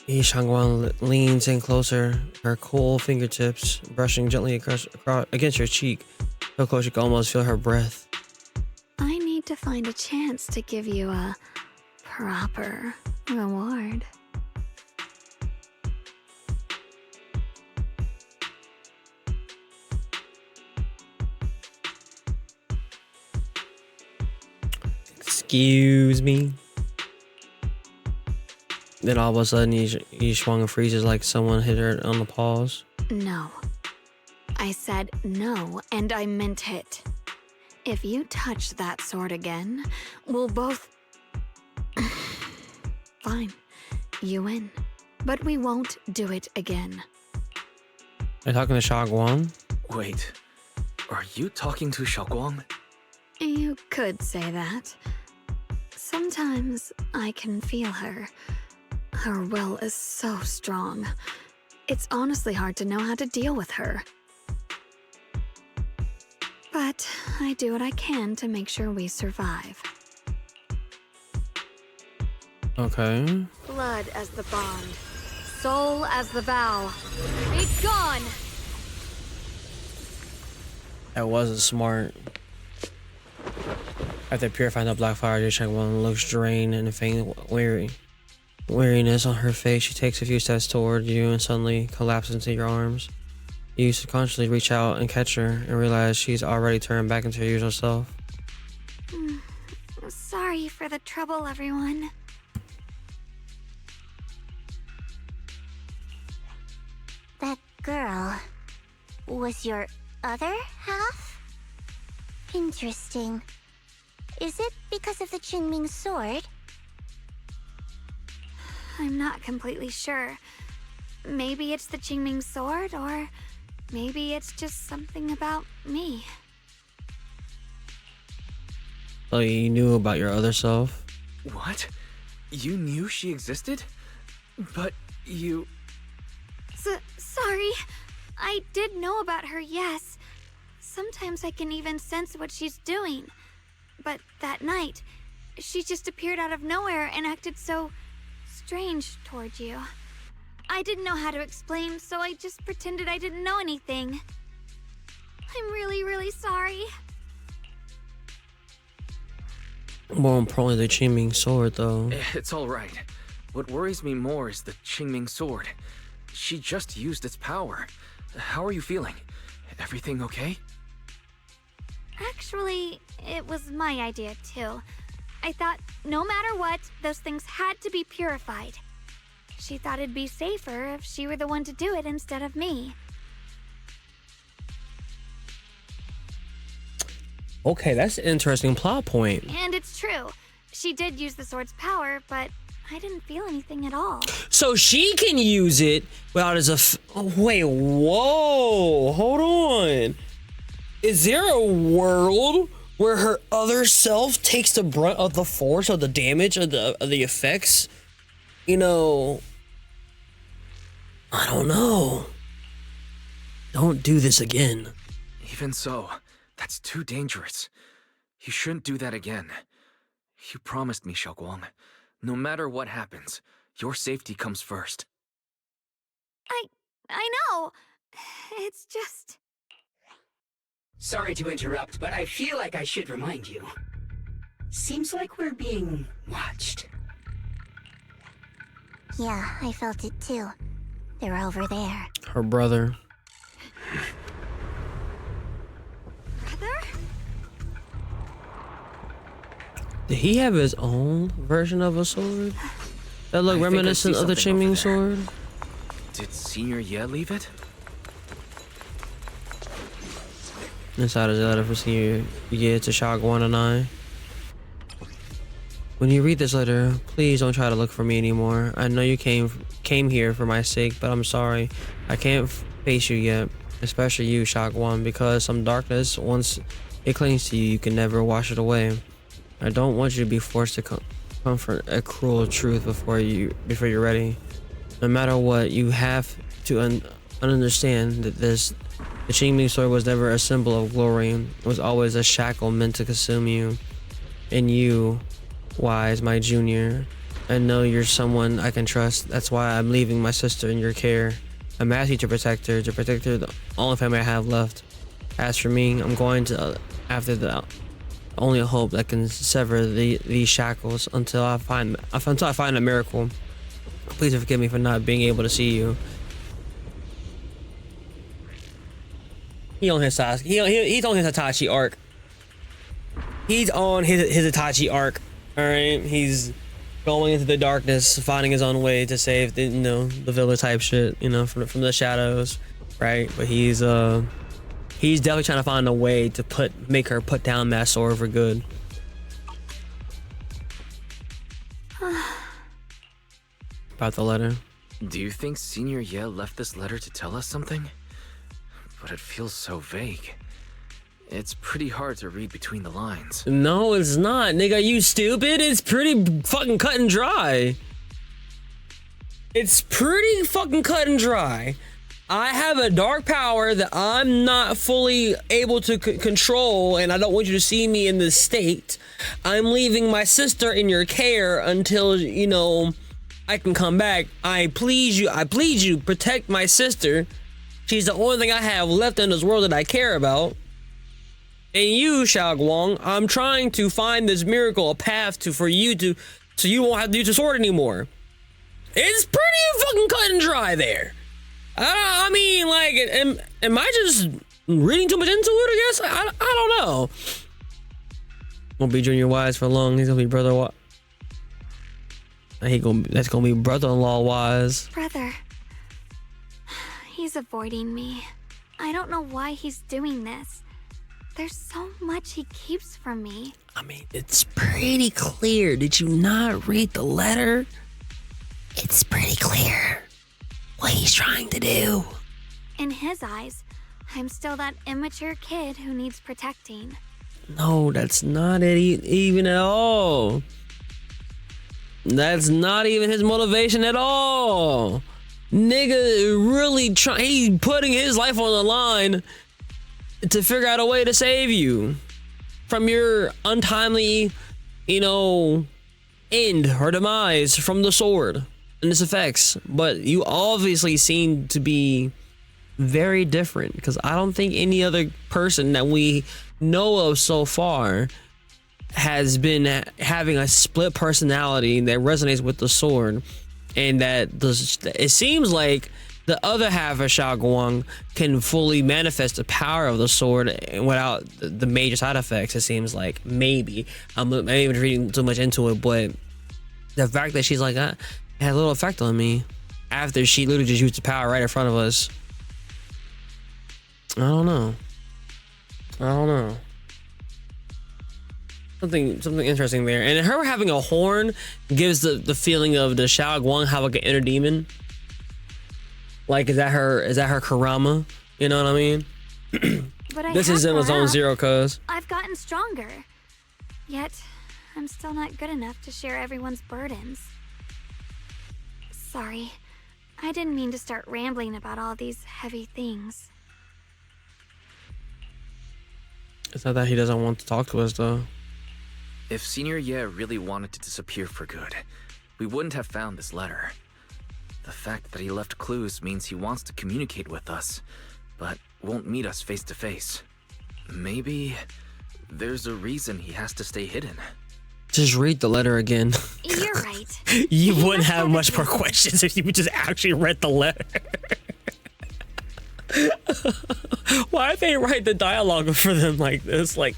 S1: Shunguang leans in closer, her cool fingertips brushing gently across against your cheek. So close you can almost feel her breath.
S2: I need to find a chance to give you a proper reward.
S1: Excuse me. Then all of a sudden he swung and freezes like someone hit her on the paws.
S2: No. I said no, and I meant it. If you touch that sword again, we'll both... Fine. You win. But we won't do it again.
S1: Are you talking to Shunguang?
S3: Wait, are you talking to Shunguang?
S2: You could say that. Sometimes I can feel her. Her will is so strong. It's honestly hard to know how to deal with her. But I do what I can to make sure we survive.
S1: Okay.
S2: Blood as the bond. Soul as the vow. Be gone!
S1: That wasn't smart. After purifying the black fire, Shunguang looks drained and faint, weariness on her face. She takes a few steps toward you and suddenly collapses into your arms. You subconsciously reach out and catch her and realize she's already turned back into her usual self.
S2: Sorry for the trouble, everyone.
S4: That girl was your other half? Interesting. Is it because of the Qingming sword?
S2: I'm not completely sure. Maybe it's the Qingming sword, or maybe it's just something about me.
S1: So you knew about your other self?
S3: What? You knew she existed? But you...
S2: Sorry. I did know about her, yes. Sometimes I can even sense what she's doing. But that night, she just appeared out of nowhere and acted so strange toward you. I didn't know how to explain, so I just pretended I didn't know anything. I'm really, really sorry.
S1: More importantly, the Qingming sword, though.
S3: It's all right. What worries me more is the Qingming sword. She just used its power. How are you feeling? Everything okay?
S2: Actually, it was my idea, too. I thought, no matter what, those things had to be purified. She thought it'd be safer if she were the one to do it instead of me.
S1: Okay, that's an interesting plot point.
S2: And it's true. She did use the sword's power, but I didn't feel anything at all.
S1: So she can use it without wait, whoa, hold on. Is there a world where her other self takes the brunt of the force of the damage of the effects? You know, I don't know. Don't do this again.
S3: Even so, that's too dangerous. You shouldn't do that again. You promised me, Shunguang. No matter what happens, your safety comes first.
S2: I know. It's just...
S10: Sorry to interrupt, but I feel like I should remind you. Seems like we're being watched.
S4: Yeah, I felt it too. They're over there.
S1: Her brother.
S2: Brother?
S1: Did he have his own version of a sword that looked reminiscent of the Qingming sword?
S3: Did Senior Ye leave it?
S1: Inside is a letter for Senior Ye to Shunguang and I. When you read this letter, please don't try to look for me anymore. I know you came here for my sake, but I'm sorry. I can't face you yet, especially you, Shunguang, because some darkness, once it clings to you, you can never wash it away. I don't want you to be forced to comfort a cruel truth before you're ready. No matter what, you have to understand that the Qingming sword was never a symbol of glory. It was always a shackle meant to consume you. And you, Wise, my junior, I know you're someone I can trust. That's why I'm leaving my sister in your care. I'm asking you to protect her, the only family I have left. As for me, I'm going to after the only hope that can sever these shackles until I find a miracle. Please forgive me for not being able to see you. He's on his Itachi arc. He's on his Itachi arc. All right, he's going into the darkness, finding his own way to save the, the villa type shit, from the shadows, right? But he's definitely trying to find a way to make her put down that sword for good. About the letter.
S3: Do you think Senior Ye left this letter to tell us something? But it feels so vague. It's pretty hard to read between the lines.
S1: No, it's not, nigga. Are you stupid? It's pretty fucking cut and dry. It's pretty fucking cut and dry. I have a dark power that I'm not fully able to control, and I don't want you to see me in this state. I'm leaving my sister in your care until, I can come back. I plead you, protect my sister. She's the only thing I have left in this world that I care about. And you, Shunguang, I'm trying to find this miracle, a path so you won't have to use the sword anymore. It's pretty fucking cut and dry there. I mean, like, am I just reading too much into it, I guess? I don't know. Won't be Junior Wise for long. He's gonna be Brother Wise. That's gonna be brother-in-law Wise.
S2: Brother. He's avoiding me. I don't know why he's doing this. There's so much he keeps from me.
S1: I mean, it's pretty clear. Did you not read the letter? It's pretty clear what he's trying to do.
S2: In his eyes, I'm still that immature kid who needs protecting.
S1: No, that's not it even at all. That's not even his motivation at all. Nigga really he's putting his life on the line to figure out a way to save you from your untimely, end or demise from the sword and its effects. But you obviously seem to be very different, because I don't think any other person that we know of so far has been having a split personality that resonates with the sword, and that it seems like the other half of Shunguang can fully manifest the power of the sword without the major side effects. It seems like maybe I'm even reading too much into it, but the fact that she's like that had little effect on me after she literally just used the power right in front of us. I don't know. Something interesting there. And her having a horn gives the feeling of the Shunguang have like an inner demon. Like, is that her Karama? You know what I mean?
S2: But
S1: this is Zenless Zone Zero, cuz.
S2: I've gotten stronger. Yet, I'm still not good enough to share everyone's burdens. Sorry. I didn't mean to start rambling about all these heavy things.
S1: It's not that he doesn't want to talk to us, though.
S3: If Senior Ye really wanted to disappear for good, we wouldn't have found this letter. The fact that he left clues means he wants to communicate with us, but won't meet us face to face. Maybe there's a reason he has to stay hidden.
S1: Just read the letter again.
S2: You're right.
S1: You wouldn't have much more questions if you just actually read the letter. Why they write the dialogue for them like this? Like,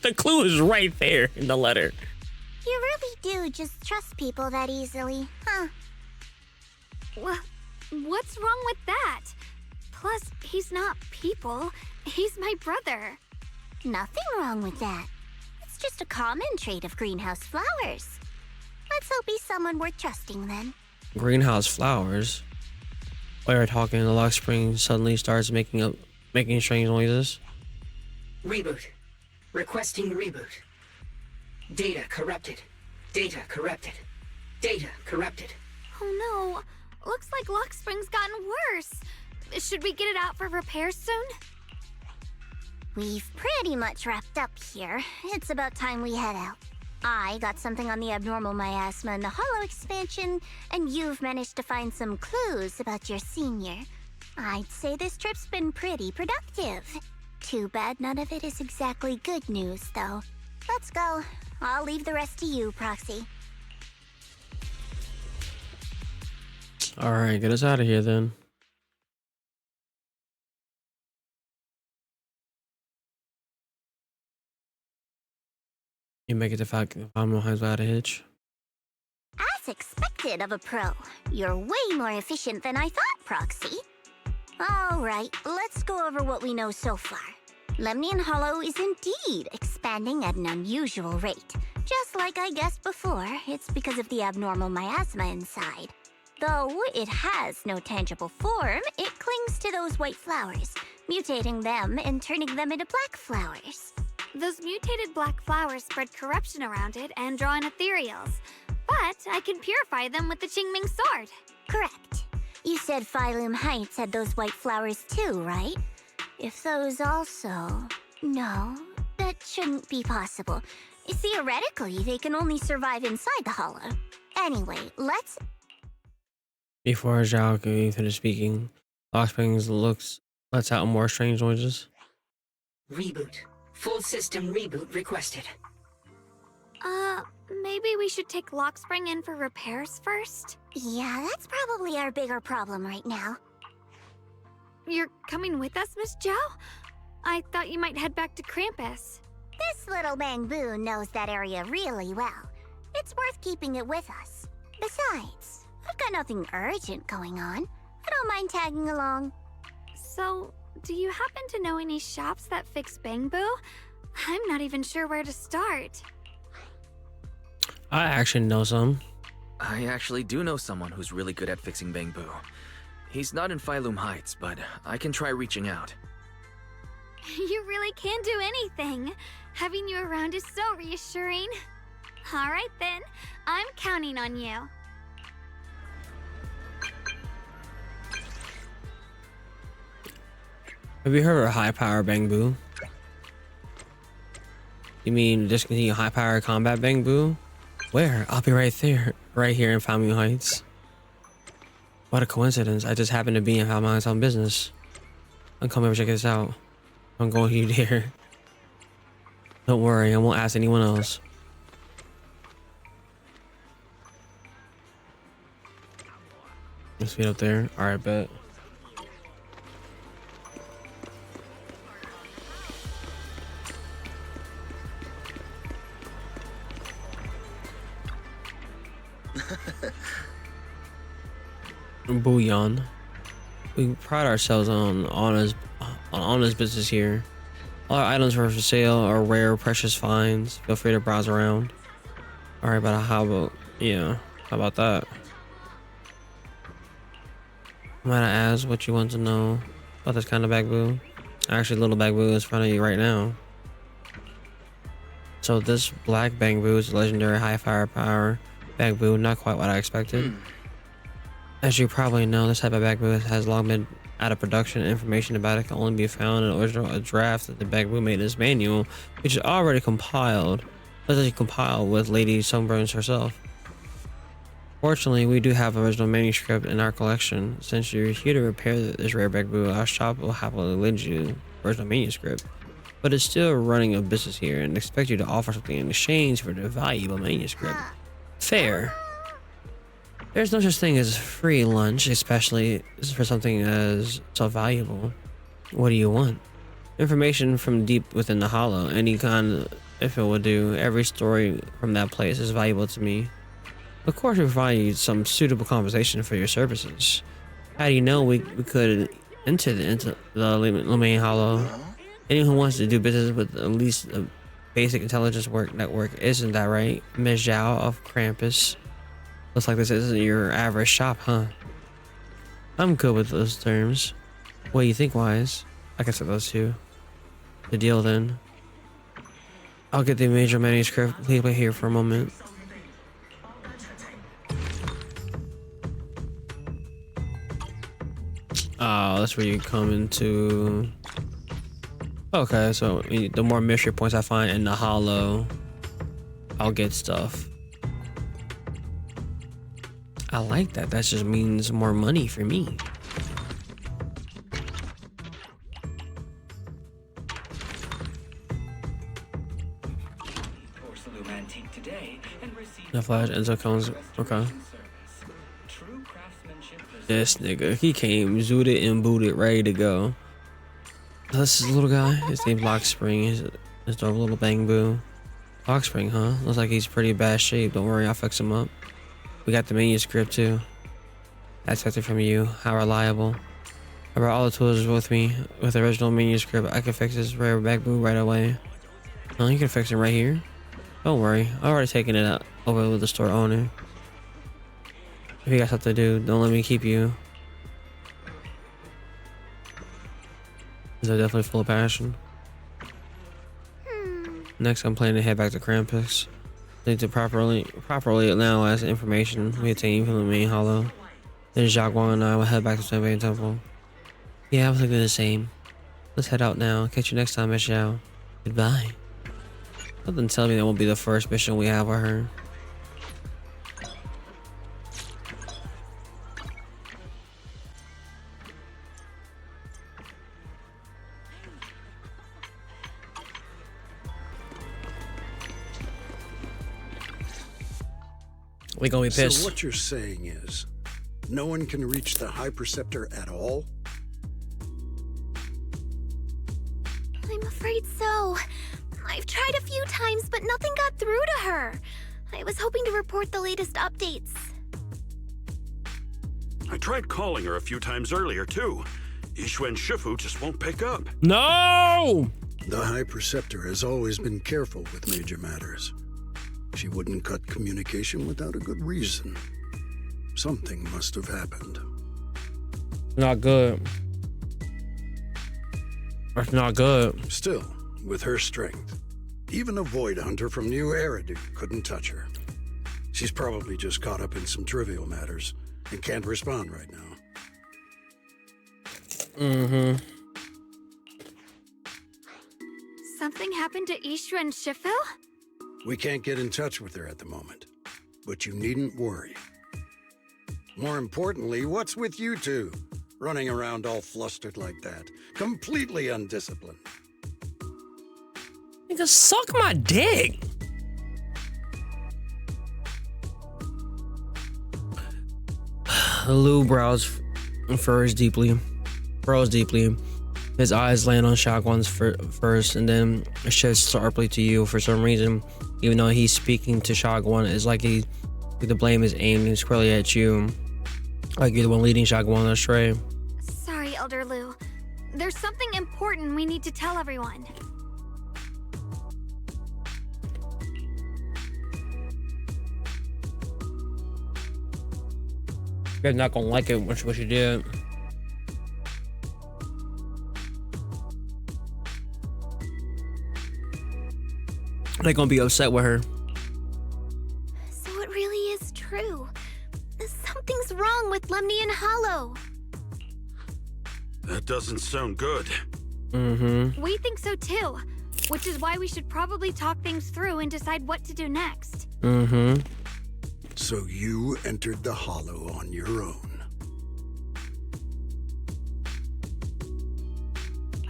S1: the clue is right there in the letter.
S4: You really do just trust people that easily, huh?
S2: What's wrong with that? Plus, he's not people. He's my brother.
S4: Nothing wrong with that. It's just a common trait of greenhouse flowers. Let's hope he's someone worth trusting then.
S1: Greenhouse flowers? While you're talking, the lock spring suddenly starts making strange noises.
S10: Reboot. Requesting reboot. Data corrupted. Data corrupted. Data corrupted.
S2: Oh no. Looks like lock spring's gotten worse. Should we get it out for repairs soon?
S4: We've pretty much wrapped up here. It's about time we head out. I got something on the abnormal miasma and the hollow expansion, and you've managed to find some clues about your senior. I'd say this trip's been pretty productive. Too bad none of it is exactly good news, though. Let's go. I'll leave the rest to you, Proxy.
S1: Alright, get us out of here then. You make it to five more hands without a hitch.
S4: As expected of a pro, you're way more efficient than I thought, Proxy. Alright, let's go over what we know so far. Lemnian Hollow is indeed expanding at an unusual rate. Just like I guessed before, it's because of the abnormal miasma inside. Though it has no tangible form, it clings to those white flowers, mutating them and turning them into black flowers.
S2: Those mutated black flowers spread corruption around it and draw in ethereals. But I can purify them with the Qingming sword.
S4: Correct. You said Phylum Heights had those white flowers too, right? If those also... No, that shouldn't be possible. Theoretically, they can only survive inside the hollow. Anyway, let's...
S1: Before Zhao can finish speaking, Offsprings lets out more strange noises.
S10: Reboot. Full system reboot requested.
S2: Maybe we should take Lockspring in for repairs first?
S4: Yeah, that's probably our bigger problem right now.
S2: You're coming with us, Miss Zhao? I thought you might head back to Krampus.
S4: This little Bangbu knows that area really well. It's worth keeping it with us. Besides, I've got nothing urgent going on. I don't mind tagging along.
S2: So, do you happen to know any shops that fix Bangbu? I'm not even sure where to start.
S1: I actually know some.
S3: I actually do know someone who's really good at fixing Bangbu. He's not in Phylum Heights, but I can try reaching out.
S2: You really can do anything. Having you around is so reassuring. All right then, I'm counting on you.
S1: Have you heard of high power Bangbu? You mean discontinue high power combat Bangbu? Where? I'll be right there. Right here in Phylum Heights. What a coincidence. I just happened to be in Phylum Heights on business. I'll come over and check this out. I'm going to you there. Don't worry, I won't ask anyone else. Let's meet up there. Alright, bet. Bouillon. We pride ourselves on honest business here. All our items are for sale or rare, precious finds. Feel free to browse around. Alright, but how about that? Might I ask what you want to know about this kind of Bangbu? Actually, little Bangbu is in front of you right now. So this black Bangbu is a legendary high firepower Bangbu, not quite what I expected. As you probably know, this type of Bangbu has long been out of production. Information about it can only be found in a draft that the Bangbu made in his manual, which is already compiled. Let's say compiled with Lady Sunburns herself. Fortunately, we do have original manuscript in our collection. Since you're here to repair this rare Bangbu, our shop will happily lend you original manuscript. But it's still running a business here and expect you to offer something in exchange for the valuable manuscript. Fair. There's no such thing as free lunch, especially for something as so valuable. What do you want? Information from deep within the hollow, any kind, if it will do. Every story from that place is valuable to me. Of course, we provide you some suitable compensation for your services. How do you know we could enter the Lemnian Hollow? Anyone who wants to do business with at least a basic intelligence network, isn't that right, Ms. Zhao of Krampus? Looks like this isn't your average shop, huh? I'm good with those terms. What do you think, Wise? I can set those two. The deal then. I'll get the major manuscript. Please wait here for a moment. Oh, that's where you come into. Okay, so the more mystery points I find in the hollow, I'll get stuff. I like that. That just means more money for me. The flash Enzo comes. Okay. This nigga, he came zooted and booted, ready to go. This is a little guy. His name's Lockspring. His little Bangbu. Box spring, huh? Looks like he's pretty bad shape. Don't worry, I'll fix him up. We got the manuscript too. I expected from you. How reliable. I brought all the tools with me. With the original manuscript, I can fix his rare back boot right away. Oh, you can fix it right here. Don't worry, I've already taken it out over with the store owner. If you got something to do, don't let me keep you. They're definitely full of passion. Next, I'm planning to head back to Krampus. I need to properly analyze the information we obtained from the main hollow. Then Shunguang and I will head back to Zenless Temple. Yeah, I was thinking the same. Let's head out now. Catch you next time, Miss Xiao. Goodbye. Something tells me that won't be the first mission we have with her. We gonna be pissed.
S5: So what you're saying is, no one can reach the High Preceptor at all?
S9: I'm afraid so. I've tried a few times, but nothing got through to her. I was hoping to report the latest updates.
S8: I tried calling her a few times earlier, too. Yishuan Shifu just won't pick up.
S1: No!
S5: The High Preceptor has always been careful with major matters. She wouldn't cut communication without a good reason. Something must have happened.
S1: Not good. That's not good.
S5: Still, with her strength, even a Void Hunter from New Eridu couldn't touch her. She's probably just caught up in some trivial matters and can't respond right now.
S2: Something happened to Ishu and Shifu?
S5: We can't get in touch with her at the moment, but you needn't worry. More importantly, what's with you two? Running around all flustered like that, completely undisciplined.
S1: Nigga, suck my dick. Lou brows furrows deeply. His eyes land on Shunguang's first, and then shifts sharply to you for some reason. Even though he's speaking to Shunguang, it's like the blame is aimed squarely at you. Like you're the one leading Shunguang astray.
S2: Sorry, Elder Lu. There's something important we need to tell everyone.
S1: You're not gonna like it what you did. They're gonna be upset with her.
S9: So it really is true. Something's wrong with Lemnian Hollow.
S8: That doesn't sound good.
S2: We think so too, which is why we should probably talk things through and decide what to do next.
S5: So you entered the Hollow on your own.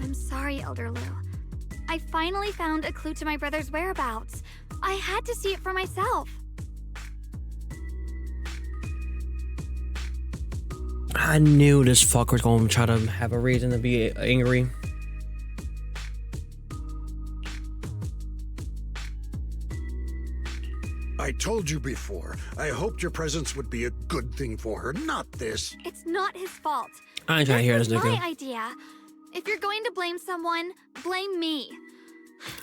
S2: I'm sorry, Elder Lu. I finally found a clue to my brother's whereabouts. I had to see it for myself.
S1: I knew this fucker was gonna try to have a reason to be angry.
S5: I told you before, I hoped your presence would be a good thing for her, not this.
S2: It's not his fault.
S1: I ain't trying to hear this
S2: was
S1: nigga.
S2: my idea. If you're going to blame someone, blame me.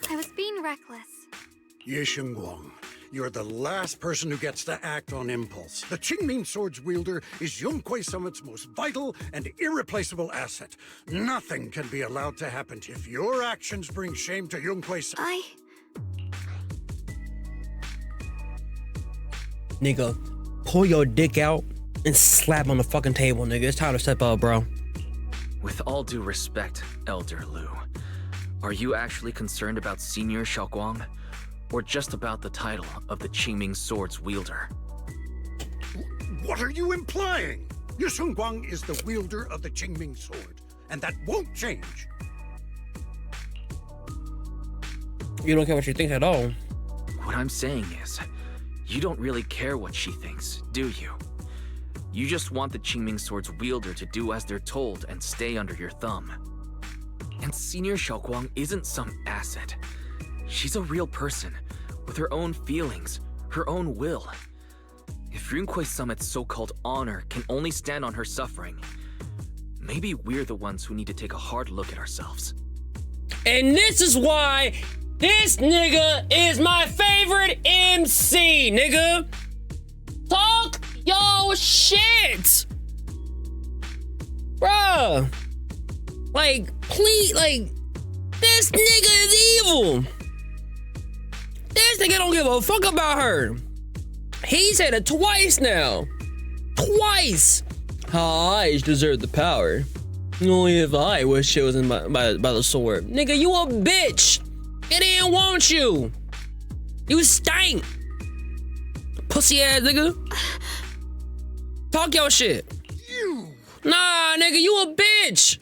S2: I was being reckless.
S5: Ye Shunguang, you're the last person who gets to act on impulse. The Qingming Sword's wielder is Yunquay Summit's most vital and irreplaceable asset. Nothing can be allowed to happen if your actions bring shame to Yunquay Summit.
S1: Nigga, pull your dick out and slap on the fucking table, nigga. It's time to step up, bro.
S3: With all due respect, Elder Lu, are you actually concerned about Senior Shunguang, or just about the title of the Qingming Sword's wielder?
S5: What are you implying? Ye Shunguang is the wielder of the Qingming Sword, and that won't change.
S1: You don't care what she thinks at all.
S3: What I'm saying is, you don't really care what she thinks, do you? You just want the Qingming Sword's wielder to do as they're told and stay under your thumb. And Senior Shunguang isn't some asset. She's a real person, with her own feelings, her own will. If Yunquei Summit's so-called honor can only stand on her suffering, maybe we're the ones who need to take a hard look at ourselves.
S1: And this is why this nigga is my favorite MC, nigga. Talk your shit. Bruh. Like, please, like, this nigga is evil. This nigga don't give a fuck about her. He said it twice now. Twice. I deserve the power. Only if I was chosen by the sword. Nigga, you a bitch. It didn't want you. You stank. Pussy ass nigga. Talk your shit. Nah, nigga, you a bitch.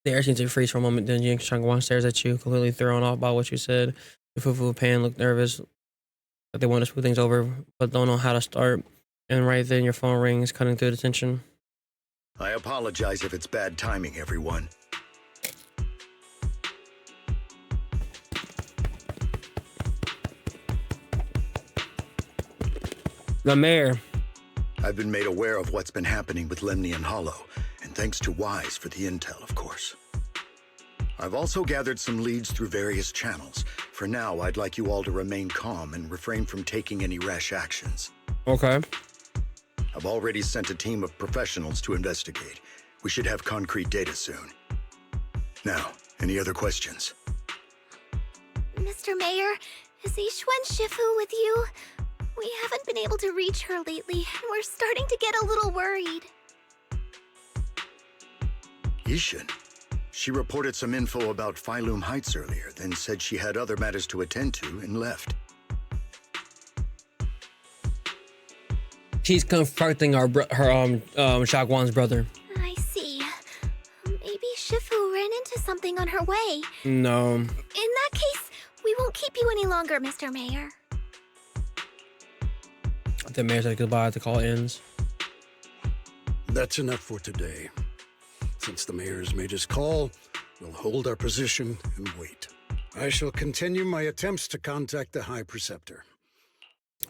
S1: The air seems to freeze for a moment, then Shunguang stares at you, completely thrown off by what you said. The Fufu Pan looked nervous, like they want to smooth things over, but don't know how to start. And right then, your phone rings, cutting through the tension.
S12: I apologize if it's bad timing, everyone.
S1: The mayor.
S12: I've been made aware of what's been happening with Lemnian Hollow, and thanks to Wise for the intel, of course. I've also gathered some leads through various channels. For now, I'd like you all to remain calm and refrain from taking any rash actions.
S1: Okay.
S12: I've already sent a team of professionals to investigate. We should have concrete data soon. Now, any other questions?
S9: Mr. Mayor, is Yixuan Shifu with you? We haven't been able to reach her lately, and we're starting to get a little worried.
S12: Yixuan? She reported some info about Phylum Heights earlier, then said she had other matters to attend to and left.
S1: She's confronting her Shagwan's brother.
S9: I see. Maybe Shifu ran into something on her way.
S1: No.
S9: In that case, we won't keep you any longer, Mr. Mayor.
S1: The mayor said goodbye. The call ends.
S5: That's enough for today. Since the mayor's made his call, we'll hold our position and wait. I shall continue my attempts to contact the High Preceptor.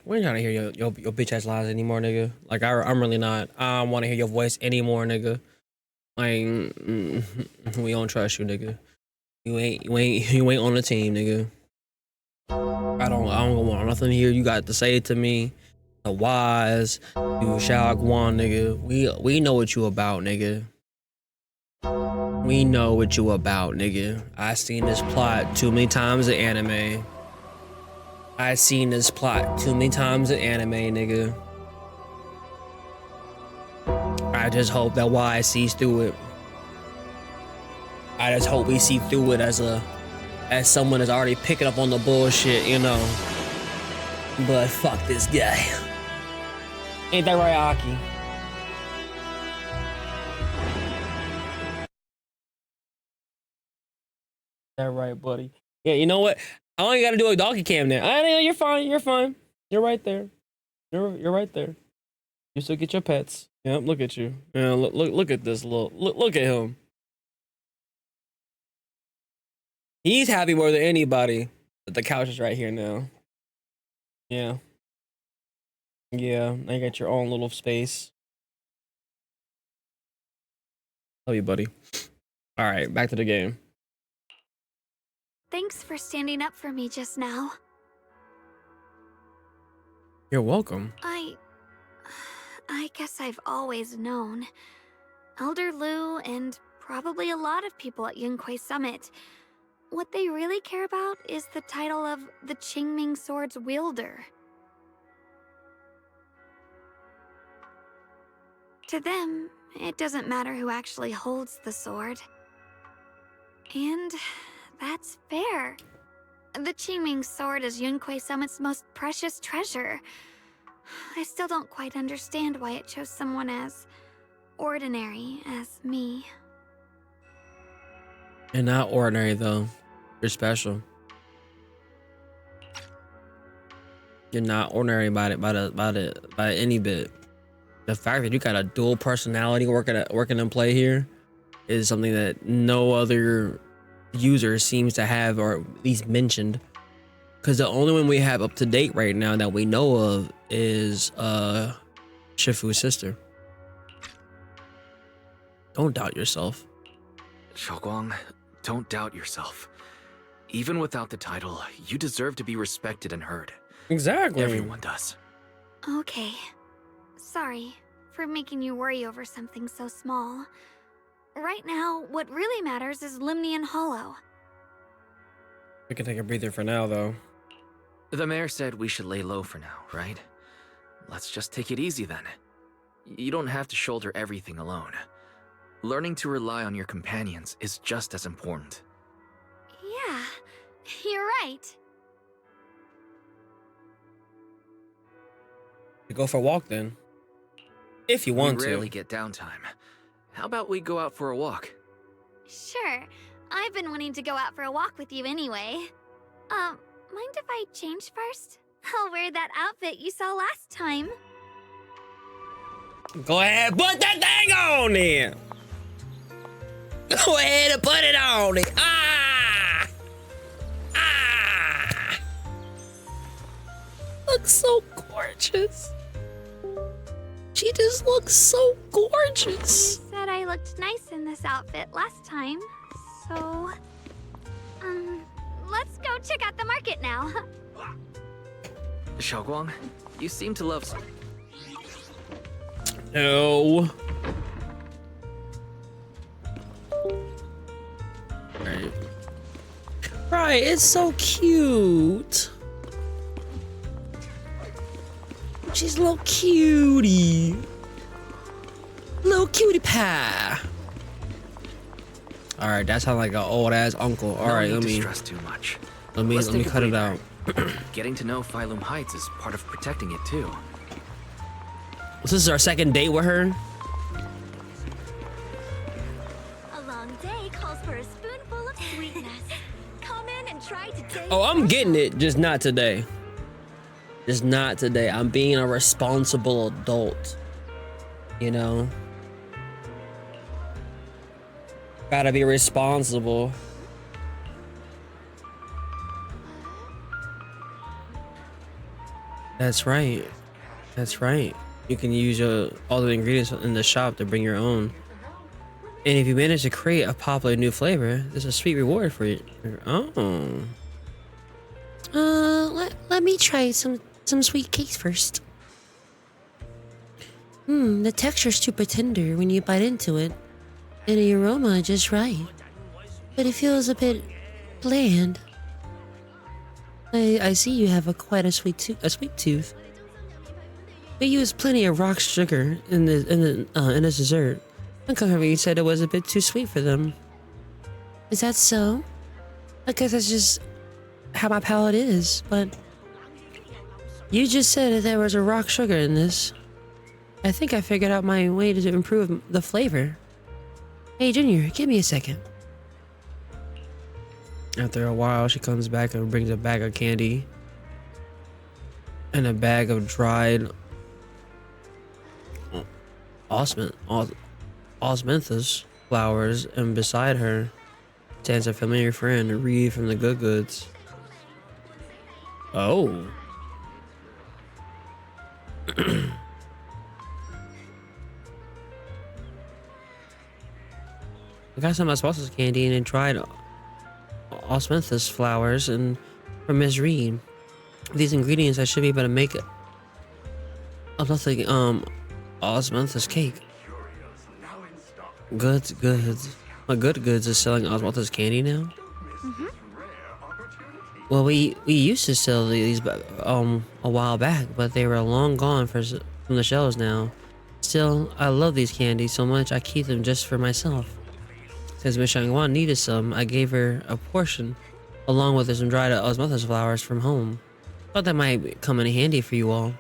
S1: We ain't trying to hear your bitch ass lies anymore, nigga. Like, I'm really not. I don't want to hear your voice anymore, nigga. Like, we don't trust you, nigga. You ain't on the team, nigga. I don't want nothing to hear you got to say to me. The Wise, you Shagwan, nigga. We know what you about, nigga. We know what you about, nigga. I seen this plot too many times in anime. I seen this plot too many times in anime, nigga. I just hope that Wise sees through it. I just hope we see through it as someone that's already picking up on the bullshit, you know. But fuck this guy. Ain't that right, Aki? That right, buddy. Yeah, you know what? I only got to do a donkey cam now. You're fine. You're fine. You're right there. You're right there. You still get your pets. Yep, look at you. Yeah, look at this look at him. He's happy more than anybody. But the couch is right here now. Yeah. Yeah, now you got your own little space. Love you, buddy. All right, back to the game.
S2: Thanks for standing up for me just now.
S1: You're welcome.
S2: I guess I've always known. Elder Lu and probably a lot of people at Yunquei Summit, what they really care about is the title of the Qingming Sword's wielder. To them, it doesn't matter who actually holds the sword. And that's fair. The Qingming Sword is Yunquei Summit's most precious treasure. I still don't quite understand why it chose someone as ordinary as me.
S1: You're not ordinary, though. You're special. You're not ordinary by any bit. The fact that you got a dual personality working in play here is something that no other user seems to have, or at least mentioned. Because the only one we have up to date right now that we know of is Shifu's sister. Don't doubt yourself.
S3: Shunguang, don't doubt yourself. Even without the title, you deserve to be respected and heard.
S1: Exactly.
S3: Everyone does.
S2: Okay. Sorry for making you worry over something so small. Right now, what really matters is Limnian Hollow.
S1: We can take a breather for now, though.
S3: The mayor said we should lay low for now, right? Let's just take it easy then. You don't have to shoulder everything alone. Learning to rely on your companions is just as important.
S2: Yeah, you're right.
S1: We go for a walk then. If you want to.
S3: We rarely get downtime. How about we go out for a walk?
S2: Sure. I've been wanting to go out for a walk with you anyway. Mind if I change first? I'll wear that outfit you saw last time.
S1: Go ahead, put that thing on there. Go ahead and put it on there. Ah! Ah! Looks so gorgeous. She just looks so gorgeous.
S2: You said I looked nice in this outfit last time, so... let's go check out the market now.
S3: Shunguang, you seem to love...
S1: No. Right, it's so cute. She's a little cutie. Little cutie pie. All right, that sounds like an old ass uncle. All right, let me
S3: stress too much.
S1: Let me cut it out.
S3: Getting to know Phylum Heights is part of protecting it too.
S1: This is our second date with her.
S9: A long day calls for a spoonful of sweetness. Come in and try today.
S1: Oh, I'm getting it, just not today. Just not today. I'm being a responsible adult. You know? Gotta be responsible. That's right. That's right. You can use all the ingredients in the shop to bring your own. And if you manage to create a popular new flavor, there's a sweet reward for it. Oh. Let me try some sweet cakes first. The texture's super tender when you bite into it, and the aroma just right. But it feels a bit bland. I see you have quite a sweet tooth. They use plenty of rock sugar in the dessert. However, you said it was a bit too sweet for them. Is that so? I guess that's just how my palate is, but you just said that there was a rock sugar in this. I think I figured out my way to improve the flavor. Hey, Junior, give me a second. After a while, she comes back and brings a bag of candy and a bag of dried osmanthus flowers, and beside her stands a familiar friend, Reed from the Good Goods. Oh. I got some osmosis candy and dried osmanthus flowers and from Miss Reed. With these ingredients, I should be able to make osmanthus cake. Goods. My Good Goods is selling osmanthus candy now. Well, we used to sell these a while back, but they were long gone from the shelves now. Still, I love these candies so much I keep them just for myself. Since Miss Shunguang needed some, I gave her a portion, along with some dried osmanthus flowers from home. Thought that might come in handy for you all.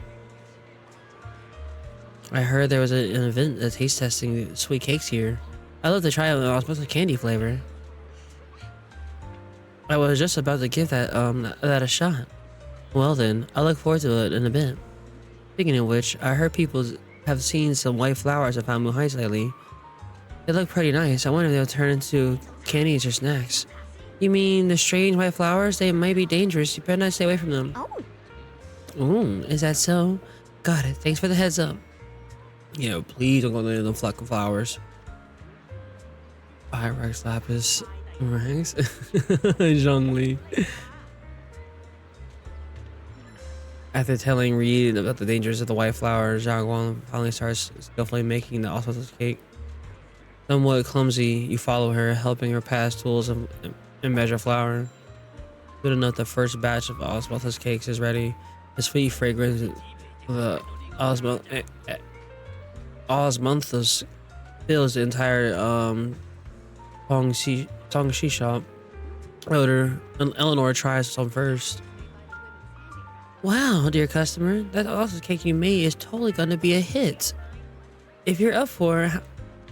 S1: I heard there was an event of taste testing sweet cakes here. I'd love to try an osmanthus candy flavor. I was just about to give that a shot. Well then, I look forward to it in a bit. Speaking of which, I heard people have seen some white flowers at MambaUchiha lately. They look pretty nice. I wonder if they'll turn into candies or snacks. You mean the strange white flowers? They might be dangerous. You better not stay away from them.
S2: Oh.
S1: Ooh, is that so? Got it. Thanks for the heads up. Yeah, please don't go near them fucking flowers. Pyrex lapis ranks. Zhongli. After telling Reed about the dangers of the white flower, Zhang finally starts skillfully making the osmosis cake. Somewhat clumsy, you follow her, helping her pass tools and measure flour. Good enough, the first batch of osmosis cakes is ready. The sweet fragrance of the osmosis fills the entire Tongxi shop. Eleanor tries some first. Wow, dear customer, that osmosis cake you made is totally gonna be a hit. If you're up for it,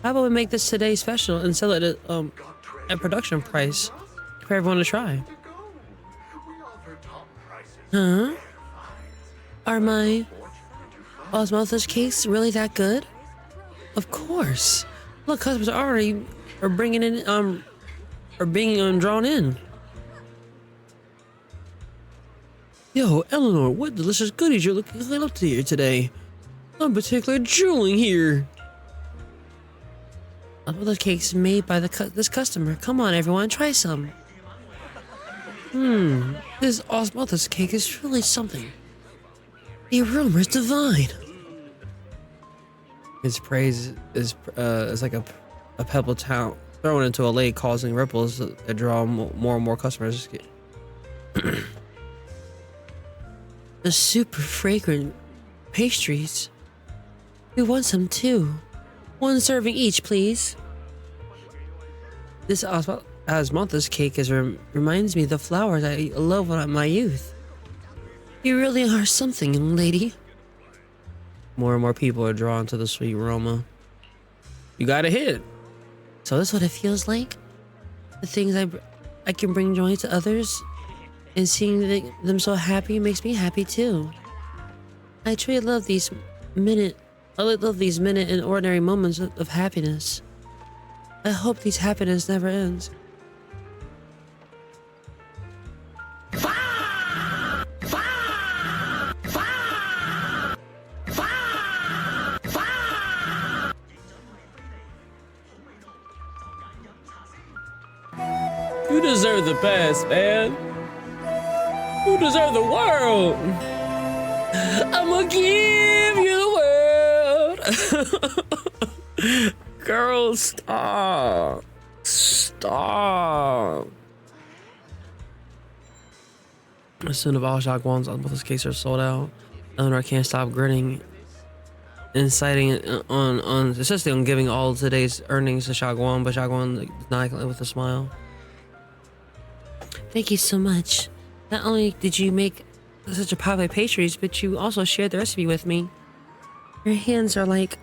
S1: how about we make this today special and sell it at production price for everyone to try? Huh? Are my osmosis cakes really that good? Of course. Look, customers already are bringing in are being drawn in. Yo, Eleanor, what delicious goodies you're looking up to here today? I'm particularly drooling here. Osmosis cakes made by this customer. Come on, everyone, try some. This osmosis cake is really something. The aroma is divine. His praise is like a pebble town thrown into a lake, causing ripples that draw more and more customers. The super fragrant pastries. We want some too. 1 serving each, please. This osmosis cake reminds me of the flowers I loved in my youth. You really are something, young lady. More and more people are drawn to the sweet aroma. You got a hit. So that's what it feels like? The things I can bring joy to others, and seeing them so happy makes me happy too. I truly love these minute and ordinary moments of happiness. I hope these happiness never ends. You deserve the best, man. You deserve the world. I'ma give you the world. Girl, stop. Stop. As soon as all Shunguang's osmosis cakes are sold out, Eleanor can't stop grinning, inciting insisting on giving all today's earnings to Shunguang, but Shunguang denied it with a smile. Thank you so much. Not only did you make such a popular pastries, but you also shared the recipe with me. Your hands are like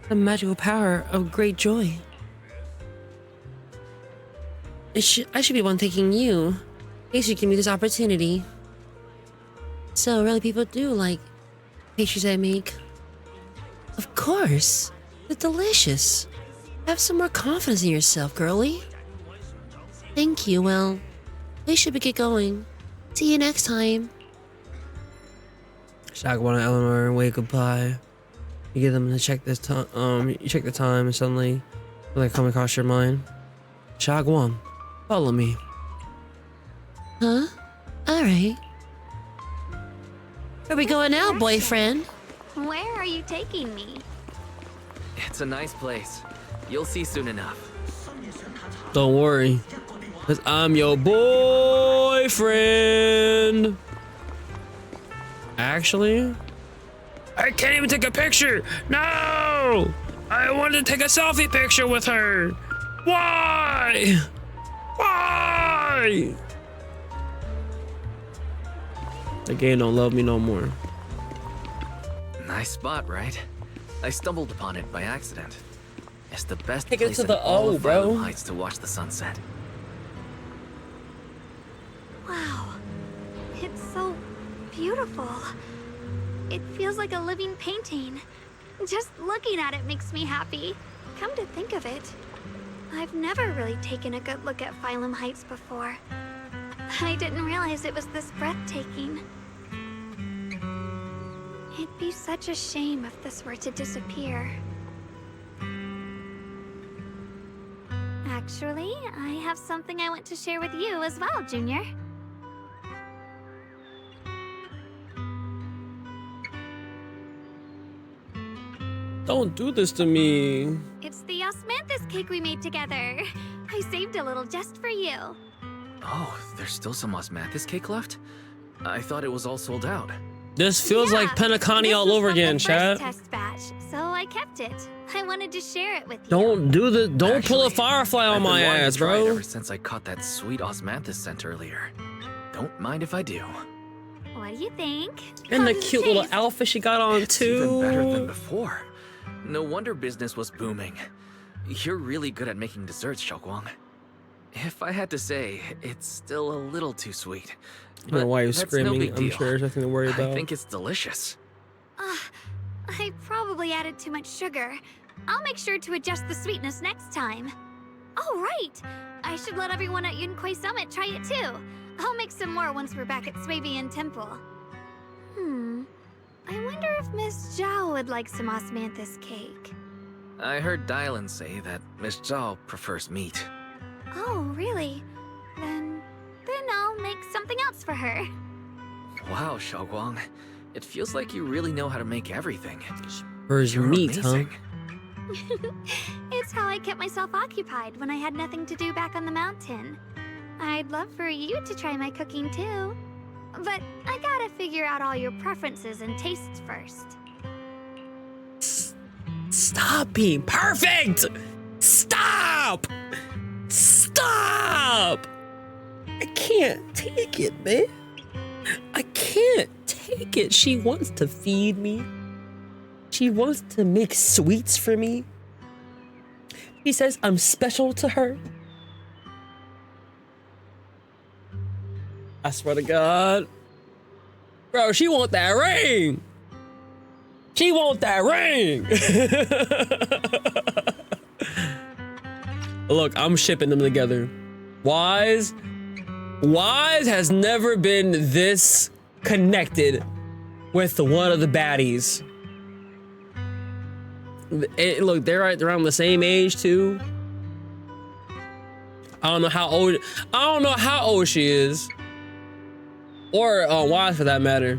S1: the magical power of great joy. I should be the one thanking you. You should give me this opportunity. So, really, people do like pastries I make? Of course. They're delicious. Have some more confidence in yourself, girlie. Thank you. Well, we should get going. See you next time. Shunguang and Eleanor wave goodbye. You get them to check this time. You check the time, and suddenly, something come across your mind. Shunguang, follow me. Huh? All right. Where are we going now, boyfriend?
S2: Where are you taking me?
S3: It's a nice place. You'll see soon enough.
S1: Don't worry, cause I'm your boyfriend. Actually, I can't even take a picture. No! I wanted to take a selfie picture with her. Why? Why? The game don't love me no more.
S3: Nice spot, right? I stumbled upon it by accident. It's the best
S1: Take it
S3: place
S1: to
S3: in
S1: the
S3: all
S1: O,
S3: of
S1: bro.
S3: Harlem Heights to watch the sunset.
S2: Wow. It's so beautiful. It feels like a living painting. Just looking at it makes me happy. Come to think of it, I've never really taken a good look at Phylum Heights before. I didn't realize it was this breathtaking. It'd be such a shame if this were to disappear. Actually, I have something I want to share with you as well, Junior.
S1: Don't do this to me.
S2: It's the osmanthus cake we made together. I saved a little just for you.
S3: Oh, there's still some osmanthus cake left? I thought it was all sold out.
S1: This feels like Penacony all over again, chat.
S2: Test batch, so I kept it. I wanted to share it with you.
S1: Don't pull a firefly on my ass, bro.
S3: Ever since I caught that sweet osmanthus scent earlier. Don't mind if I do.
S2: What do you think?
S1: And the cute little outfit she got on too.
S3: Even better than before. No wonder business was booming. You're really good at making desserts, Shunguang. If I had to say, it's still a little too sweet.
S1: I don't know why you're screaming.
S3: No,
S1: I'm sure there's nothing to worry about.
S3: I think it's delicious.
S2: I probably added too much sugar. I'll make sure to adjust the sweetness next time. Oh, right! I should let everyone at Yunkui Summit try it too. I'll make some more once we're back at Swabian Temple. I wonder if Miss Zhao would like some osmanthus cake.
S3: I heard Dylan say that Miss Zhao prefers meat.
S2: Oh, really? Then I'll make something else for her.
S3: Wow, Shunguang. It feels like you really know how to make everything.
S1: Where's meat,
S3: amazing.
S1: huh?
S2: It's how I kept myself occupied when I had nothing to do back on the mountain. I'd love for you to try my cooking too. But I gotta figure out all your preferences and tastes first.
S1: Stop being perfect! Stop! Stop! I can't take it, man. I can't take it. She wants to feed me. She wants to make sweets for me. She says I'm special to her. I swear to God. Bro, she want that ring. She want that ring. Look, I'm shipping them together. Wise has never been this connected with one of the baddies. Look, they're right around the same age too. I don't know how old she is. Or Wise for that matter.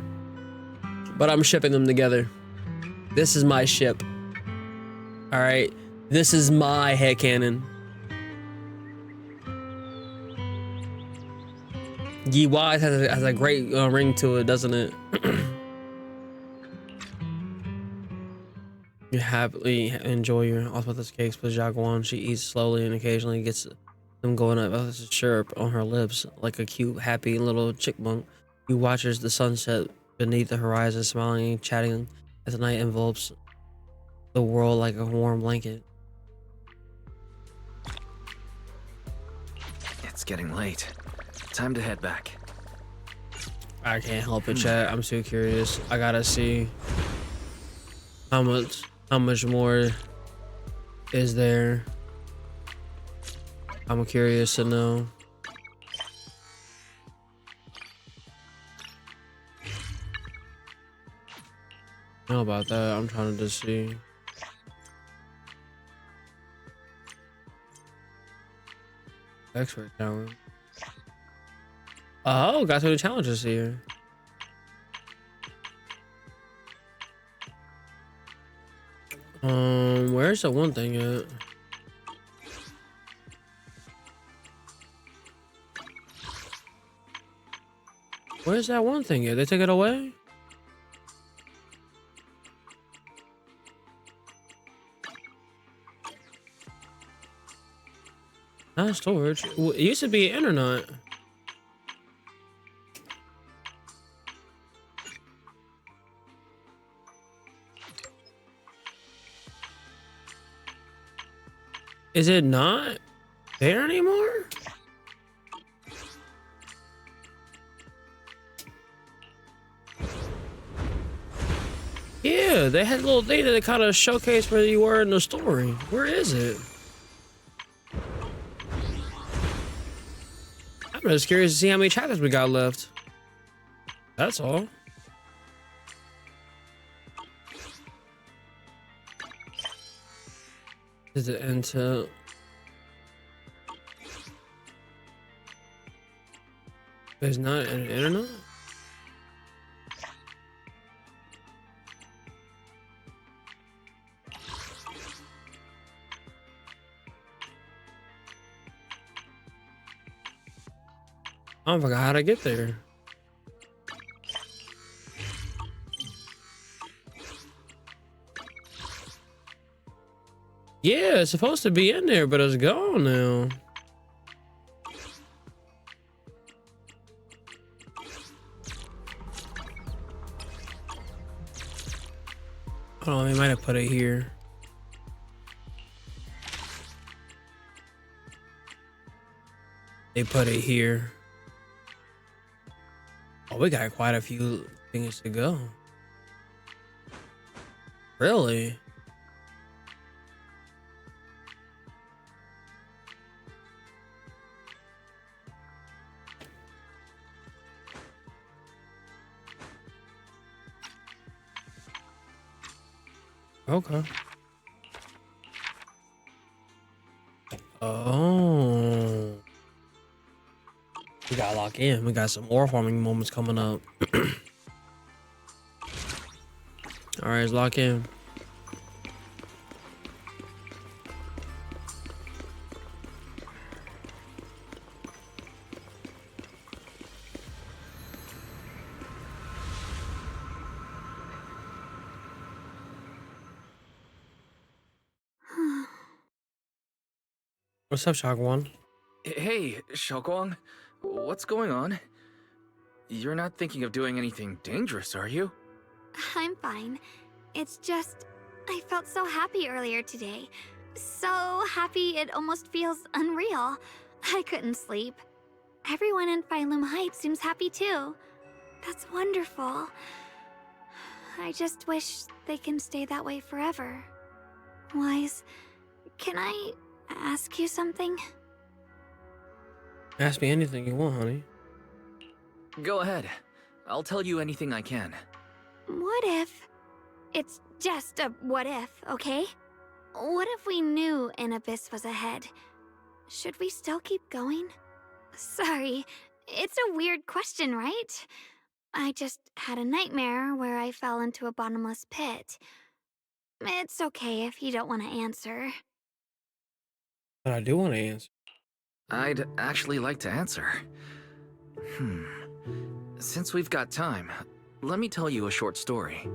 S1: But I'm shipping them together. This is my ship. Alright. This is my headcanon. Yi Wise has a great ring to it, doesn't it? You happily enjoy your osmanthus cakes with Jaguan. She eats slowly and occasionally gets them going up as a chirp on her lips like a cute, happy little chickmunk. You watches the sunset beneath the horizon, smiling and chatting as the night envelops the world like a warm blanket.
S3: It's getting late. Time to head back.
S1: I can't help it, chat. I'm too curious. I gotta see how much more is there. I'm curious to know. I don't know about that. I'm trying to just see. Expert challenge. Oh, got 2 challenges here. Where's the one thing at? Where's that one thing at? They took it away? Not storage. It used to be internet. Is it not there anymore? Yeah, they had little data that kind of showcased where you were in the story. Where is it? I'm just curious to see how many chapters we got left. That's all. Is it into? There's not an internet? I forgot how to get there. Yeah, it's supposed to be in there, but it's gone now. Hold on, they might have put it here. They put it here. Oh, we got quite a few things to go. Really? Okay. Oh. We gotta lock in. We got some more farming moments coming up. All right, let's lock in. What's up, Shagwan?
S3: Hey, Shunguang. What's going on? You're not thinking of doing anything dangerous, are you?
S2: I'm fine. It's just, I felt so happy earlier today. So happy it almost feels unreal. I couldn't sleep. Everyone in Phylum Heights seems happy too. That's wonderful. I just wish they can stay that way forever. Wise, can I ask you something?
S1: Ask me anything you want, honey.
S3: Go ahead. I'll tell you anything I can.
S2: What if... It's just a what if, okay? What if we knew an abyss was ahead? Should we still keep going? Sorry, it's a weird question, right? I just had a nightmare where I fell into a bottomless pit. It's okay if you don't want to answer.
S1: But I do want to answer.
S3: I'd actually like to answer. Since we've got time, let me tell you a short story.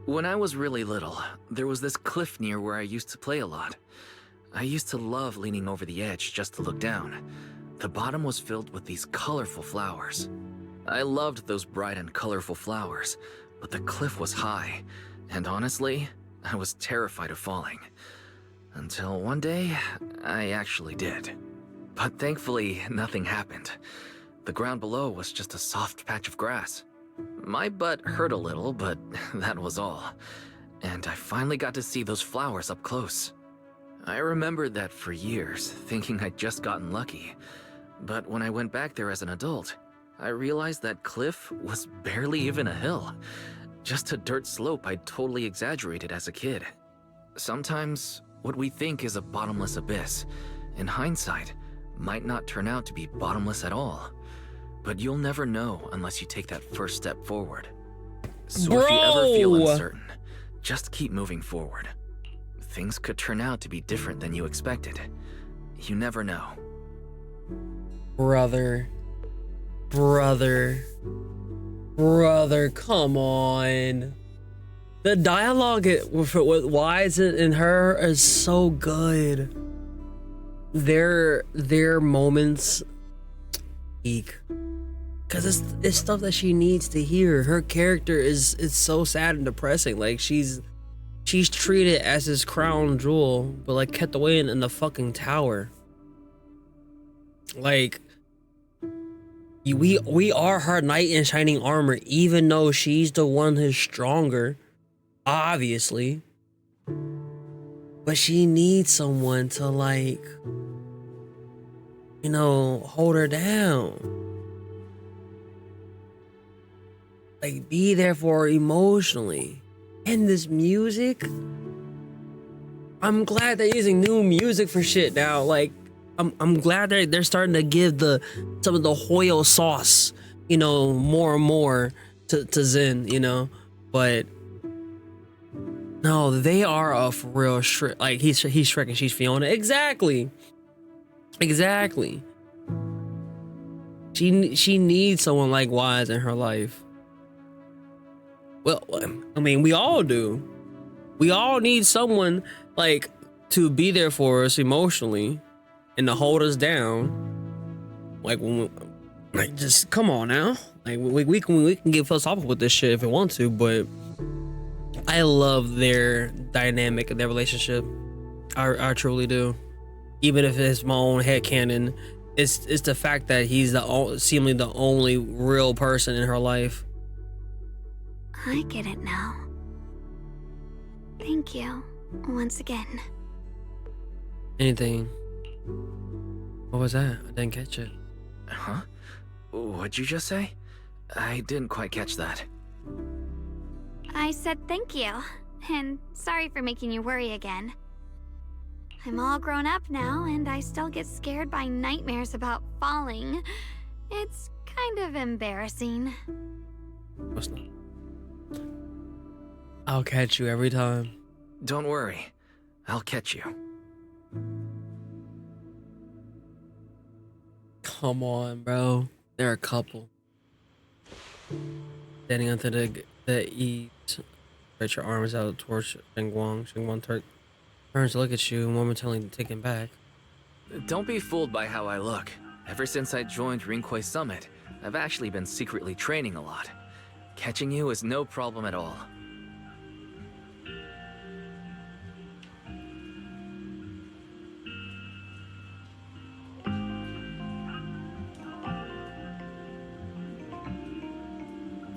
S3: When I was really little, there was this cliff near where I used to play a lot. I used to love leaning over the edge just to look down. The bottom was filled with these colorful flowers. I loved those bright and colorful flowers, but the cliff was high, and honestly, I was terrified of falling. Until one day, I actually did. But thankfully, nothing happened. The ground below was just a soft patch of grass. My butt hurt a little, but that was all. And I finally got to see those flowers up close. I remembered that for years, thinking I'd just gotten lucky. But when I went back there as an adult, I realized that cliff was barely even a hill. Just a dirt slope I'd totally exaggerated as a kid. Sometimes, what we think is a bottomless abyss, in hindsight, might not turn out to be bottomless at all. But you'll never know unless you take that first step forward. So if you ever feel uncertain, just keep moving forward. Things could turn out to be different than you expected. You never know.
S1: Brother, come on. The dialogue with Wise and her is so good. Their moments peak. Cause it's stuff that she needs to hear. Her character is so sad and depressing. Like she's treated as this crown jewel, but like kept away in the fucking tower. Like we are her knight in shining armor, even though she's the one who's stronger, obviously. But she needs someone to like you know, hold her down. Like, be there for her emotionally. And this music, I'm glad they're using new music for shit now. Like, I'm glad they're starting to give some of the Hoyo sauce, you know, more and more to Zen, you know. But no, they are a for real Shrek. Like he's Shrek and she's Fiona. Exactly. She needs someone like Wise in her life. Well, I mean, we all do. We all need someone like to be there for us emotionally and to hold us down. Like like just come on now. Like we can get philosophical with this shit if we want to, but I love their dynamic and their relationship. I truly do. Even if it's my own headcanon, it's the fact that he's seemingly the only real person in her life.
S2: I get it now. Thank you once again.
S1: Anything? What was that? I didn't catch it.
S3: Huh? What'd you just say? I didn't quite catch that.
S2: I said thank you, and sorry for making you worry again. I'm all grown up now, and I still get scared by nightmares about falling. It's kind of embarrassing.
S1: What's not? I'll catch you every time.
S3: Don't worry. I'll catch you.
S1: Come on, bro. They're a couple. Standing under the eaves, stretch your arms out towards Shunguang. Shunguang turns to look at you and momentarily taken back.
S3: Don't be fooled by how I look. Ever since I joined Rinkway Summit, I've actually been secretly training a lot. Catching you is no problem at all.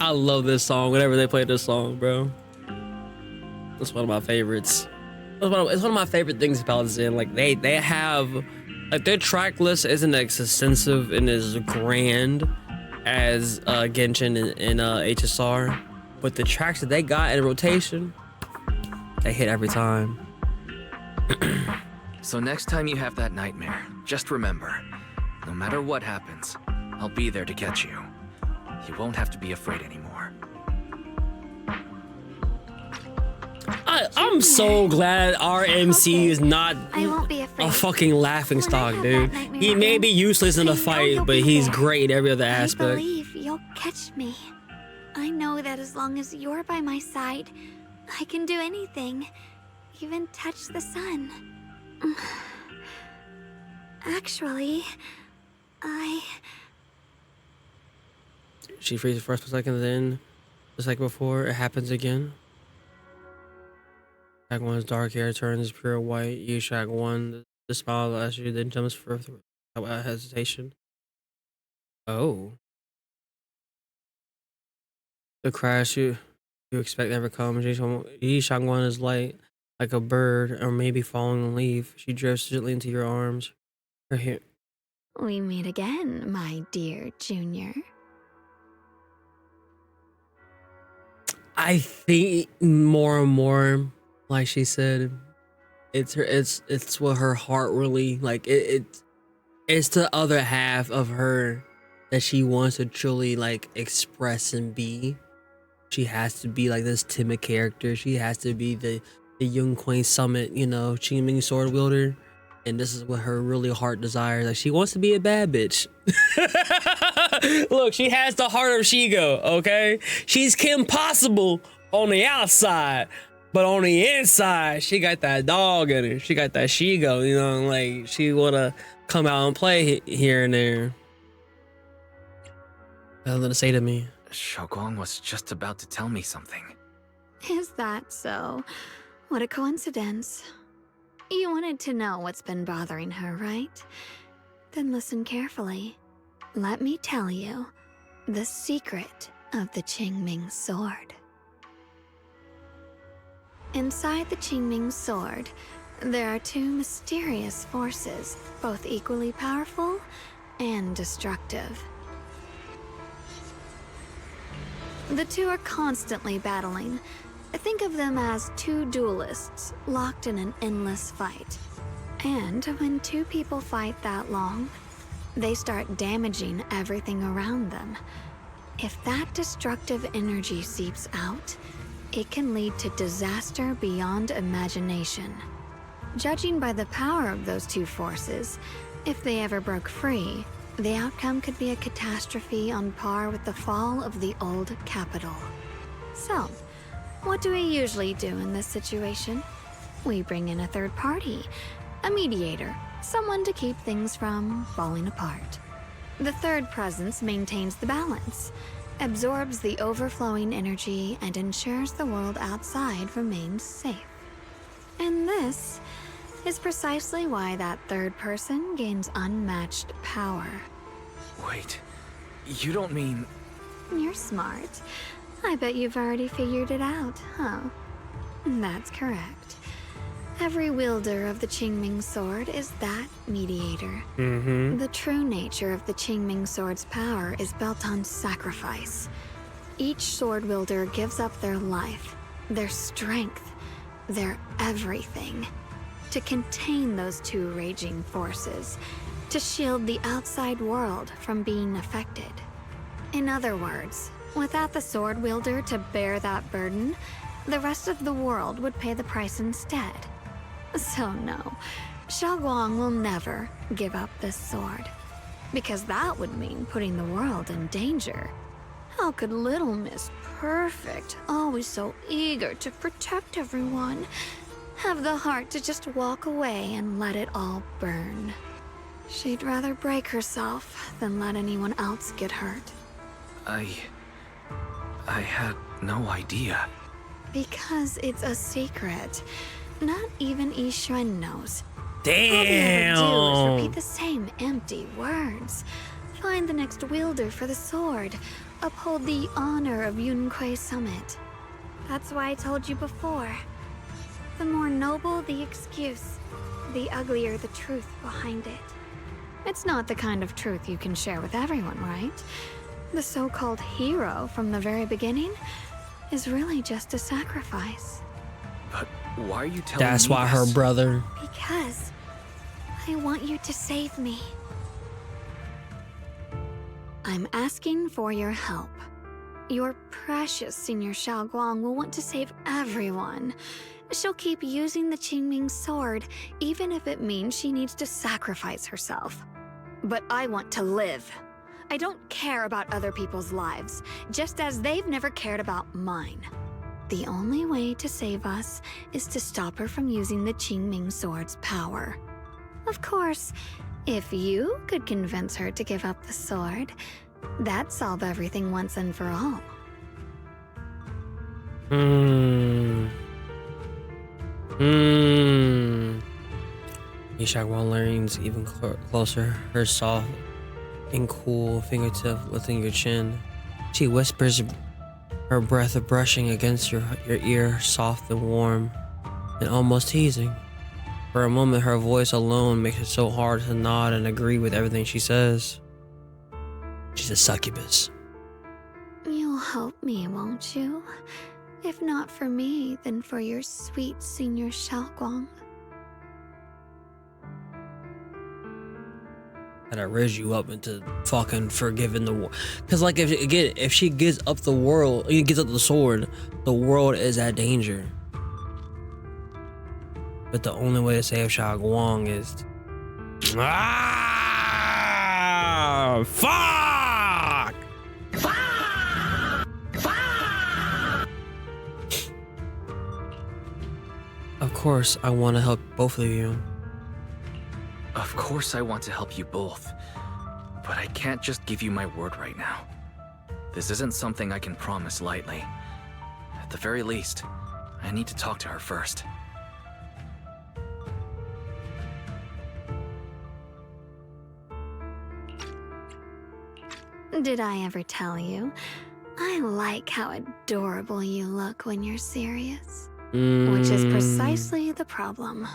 S1: I love this song. Whenever they play this song, bro, it's one of my favorites. It's one of my favorite things about Zen. Like they have, like their track list isn't as extensive and as grand as Genshin and HSR, but the tracks that they got in rotation, they hit every time.
S3: So next time you have that nightmare, just remember, no matter what happens, I'll be there to catch you. You won't have to be afraid anymore.
S1: I'm so glad our MC is not
S2: I won't be afraid.
S1: a fucking laughing stock, dude. He may be useless in a fight, but he's great in every other aspect.
S2: I believe you'll catch me. I know that as long as you're by my side, I can do anything, even touch the sun. Actually,
S1: She freezes first for a second, then, just like before, it happens again. Shunguang's dark hair turns pure white. You Shunguang, the smile as you then jumps for without hesitation. Oh. The crash you expect never comes. Yi Shunguang is light, like a bird, or maybe falling a leaf. She drifts gently into your arms. Her hair.
S2: we meet again, my dear Junior.
S1: I think more and more, like she said, it's what her heart really like. It's the other half of her that she wants to truly like express and be. She has to be like this timid character. She has to be the young Queen Summit, you know, Qingming sword wielder. And this is what her really heart desires. Like she wants to be a bad bitch. Look, she has the heart of Shigo, okay? She's Kim Possible on the outside, but on the inside, she got that dog in her. She got that Shigo, you know, like she wanna come out and play here and there. Nothing to say to me.
S3: Shunguang was just about to tell me something.
S2: Is that so? What a coincidence. You wanted to know what's been bothering her, right? Then listen carefully. Let me tell you the secret of the Qingming sword. Inside the Qingming sword, There are two mysterious forces, both equally powerful and destructive. The two are constantly battling. Think of them as two duelists locked in an endless fight. And when two people fight that long, they start damaging everything around them. If that destructive energy seeps out, it can lead to disaster beyond imagination. Judging by the power of those two forces, if they ever broke free, the outcome could be a catastrophe on par with the fall of the old capital. So, what do we usually do in this situation? We bring in a third party, a mediator, someone to keep things from falling apart. The third presence maintains the balance, absorbs the overflowing energy, and ensures the world outside remains safe. And this is precisely why that third person gains unmatched power.
S3: Wait, you don't mean...
S2: You're smart. I bet you've already figured it out, huh? That's correct. Every wielder of the Qingming sword is that mediator. The true nature of the Qingming sword's power is built on sacrifice. Each sword wielder gives up their life, their strength, their everything, to contain those two raging forces, to shield the outside world from being affected. In other words, without the sword wielder to bear that burden, the rest of the world would pay the price instead. So no, Shunguang will never give up this sword, because that would mean putting the world in danger. How could Little Miss Perfect, always so eager to protect everyone, have the heart to just walk away and let it all burn? She'd rather break herself than let anyone else get hurt.
S3: I had no idea.
S2: Because it's a secret. Not even Yixuan knows.
S1: Damn!
S2: All they ever do is repeat the same empty words. Find the next wielder for the sword. Uphold the honor of Yunquei Summit. That's why I told you before. The more noble the excuse, the uglier the truth behind it. It's not the kind of truth you can share with everyone, right? The so-called hero from the very beginning is really just a sacrifice.
S3: But why are you telling me
S1: That's why
S3: this?
S1: her brother...
S2: Because I want you to save me. I'm asking for your help. Your precious Senior Xiaoguang will want to save everyone. She'll keep using the Qingming sword, even if it means she needs to sacrifice herself. But I want to live. I don't care about other people's lives, just as they've never cared about mine. The only way to save us is to stop her from using the Qingming sword's power. Of course, if you could convince her to give up the sword, that'd solve everything once and for all.
S1: Yishagwan leans even closer, her soft and cool fingertip lifting your chin. She whispers, her breath brushing against your ear, soft and warm, and almost teasing. For a moment, her voice alone makes it so hard to nod and agree with everything she says. She's a succubus.
S2: You'll help me, won't you? If not for me, then for your sweet Senior Xiaoguang.
S1: Gotta raise you up into fucking forgiving the world. Cause like if she gives up the world, gives up the sword, the world is at danger. But the only way to save Shunguang is fuck! Of course, I want to help both of you.
S3: Of course I want to help you both, but I can't just give you my word right now. This isn't something I can promise lightly. At the very least, I need to talk to her first.
S2: Did I ever tell you? I like how adorable you look when you're serious. Which is precisely the problem.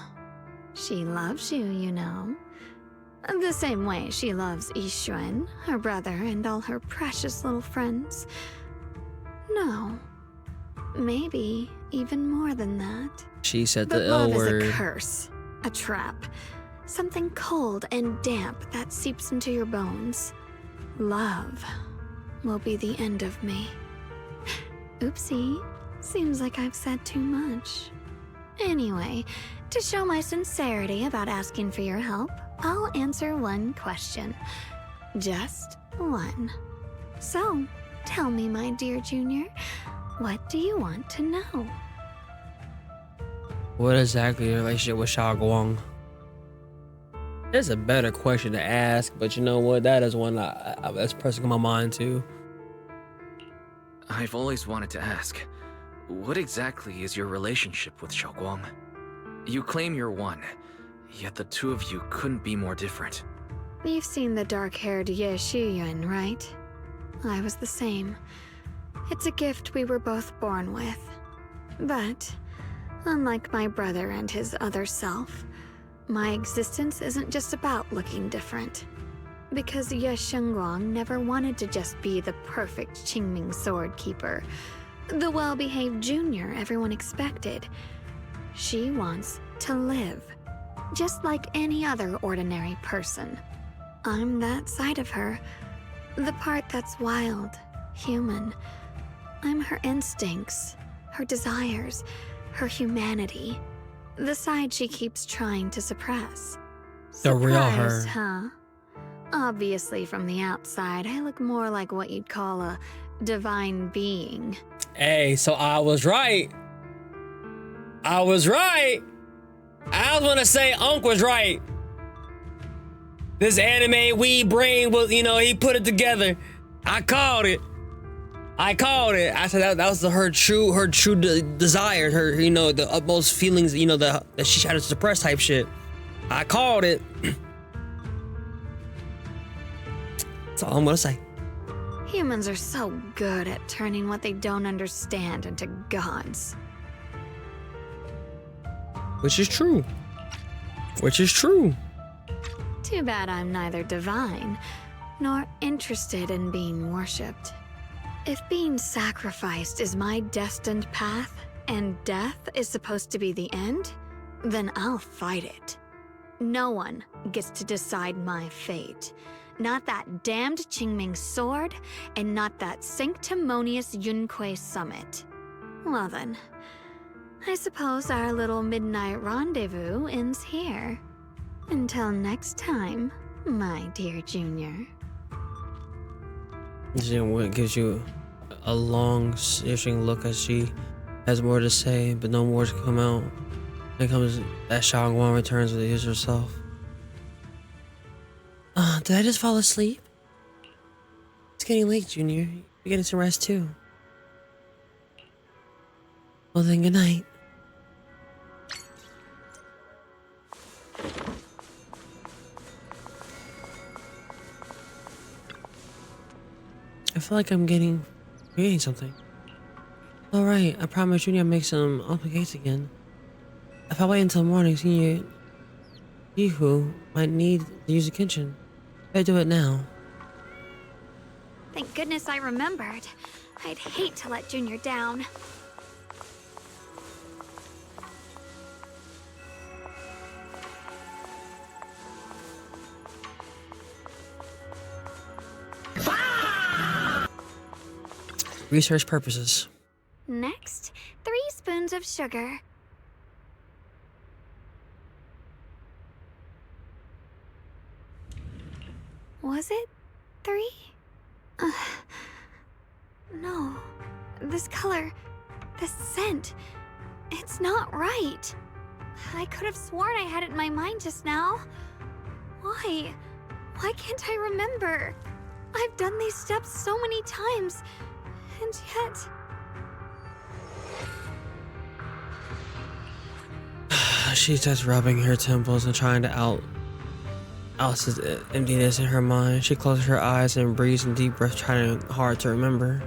S2: She loves you, you know. The same way she loves Yixuan, her brother, and all her precious little friends. No. Maybe even more than that.
S1: She said
S2: But
S1: the L
S2: love
S1: word.
S2: is a curse, a trap. Something cold and damp that seeps into your bones. Love will be the end of me. Oopsie. Seems like I've said too much. Anyway, to show my sincerity about asking for your help, I'll answer one question. Just one. So, tell me, my dear Junior, what do you want to know?
S1: What exactly your relationship with Shunguang? There's a better question to ask, but you know what? That is one that's pressing on my mind too.
S3: I've always wanted to ask, what exactly is your relationship with Shunguang? You claim you're one, yet the two of you couldn't be more different.
S2: You've seen the dark-haired Ye Shiyuan, right? I was the same. It's a gift we were both born with. But, unlike my brother and his other self, my existence isn't just about looking different. Because Ye Shunguang never wanted to just be the perfect Qingming sword keeper, the well-behaved junior everyone expected. She wants to live, just like any other ordinary person. I'm that side of her, the part that's wild, human. I'm her instincts, her desires, her humanity, the side she keeps trying to suppress.
S1: The real her.
S2: Surprised, huh? Obviously, from the outside, I look more like what you'd call a divine being.
S1: Hey, so I was right. I was right. I was gonna say Unc was right. This anime weed brain was, you know, he put it together. I called it. I called it. I said that was her true desire, her, you know, the utmost feelings, you know, that she tried to suppress type shit. I called it. That's all I'm gonna say.
S2: Humans are so good at turning what they don't understand into gods.
S1: Which is true. Which is true.
S2: Too bad I'm neither divine nor interested in being worshipped. If being sacrificed is my destined path and death is supposed to be the end, then I'll fight it. No one gets to decide my fate. Not that damned Qingming sword, and not that sanctimonious Yunque summit. Well then, I suppose our little midnight rendezvous ends here. Until next time, my dear Junior.
S1: Jin gives you a long, searching look as she has more to say, but no more to come out. Then comes that Shunguang returns with his herself. Did I just fall asleep? It's getting late, Junior. You're getting some rest too. Well then, good night. I feel like I'm creating something. Alright, I promise Junior I'll make some open cakes again. If I wait until morning, Senior Yihu might need to use the kitchen. I do it now.
S2: Thank goodness I remembered. I'd hate to let Junior down.
S1: Research purposes.
S2: Next, 3 spoons of sugar. Was it 3? No. This color, this scent, it's not right. I could have sworn I had it in my mind just now. Why? Why can't I remember? I've done these steps so many times, and yet...
S1: She starts rubbing her temples and trying to out the emptiness in her mind. She closes her eyes and breathes in deep breaths, trying hard to remember.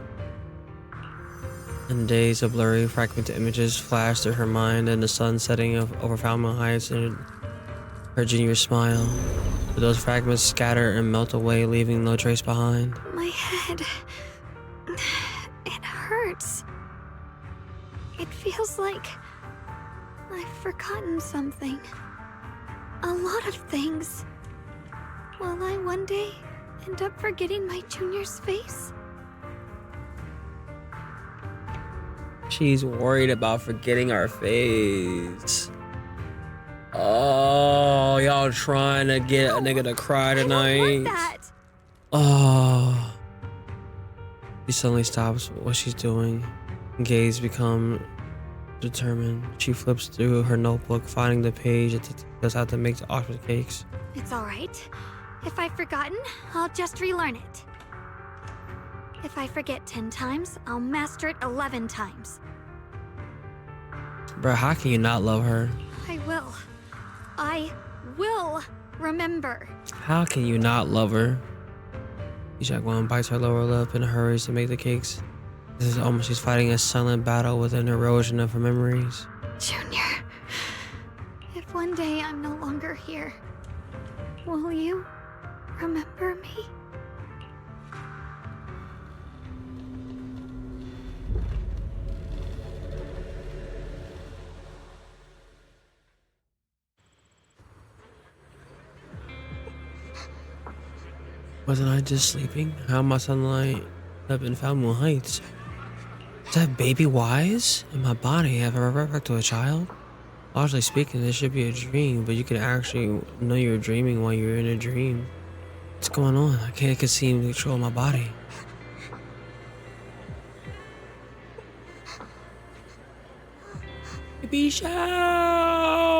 S1: And days of blurry, fragmented images flash through her mind, and the sun setting over Falmouth Heights and Her junior smile. But those fragments scatter and melt away, leaving no trace behind.
S2: My head. It hurts. It feels like I've forgotten something. A lot of things. Will I one day end up forgetting my junior's face?
S1: She's worried about forgetting our face. Oh, y'all trying to get a nigga to cry tonight.
S2: I don't want that.
S1: Oh. She suddenly stops what she's doing. Gaze become determined. She flips through her notebook, finding the page that does how to make the ostrich cakes.
S2: It's all right. If I've forgotten, I'll just relearn it. If I forget 10 times, I'll master it 11 times.
S1: Bro, how can you not love her?
S2: I will remember.
S1: How can you not love her? Shunguang bites her lower lip and hurries to make the cakes. This is almost she's fighting a silent battle with an erosion of her memories.
S2: Junior, if one day I'm no longer here, will you remember me?
S1: Wasn't I just sleeping? How my sunlight up in Falmouth Heights? Is that baby wise? In my body, have I referred back to a child? Largely speaking, this should be a dream, but you can actually know you're dreaming while you're in a dream. What's going on? I can't seem to control my body. Baby Xiao!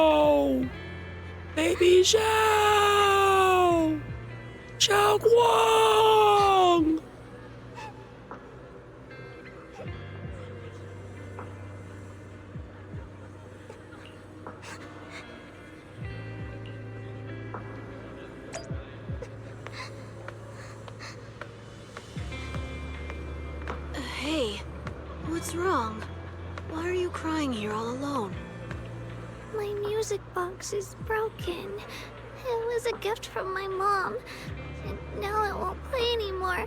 S1: Baby Xiao! Shunguang!
S13: Hey, what's wrong? Why are you crying here all alone?
S2: My music box is broken. It was a gift from my mom. And now it won't play anymore.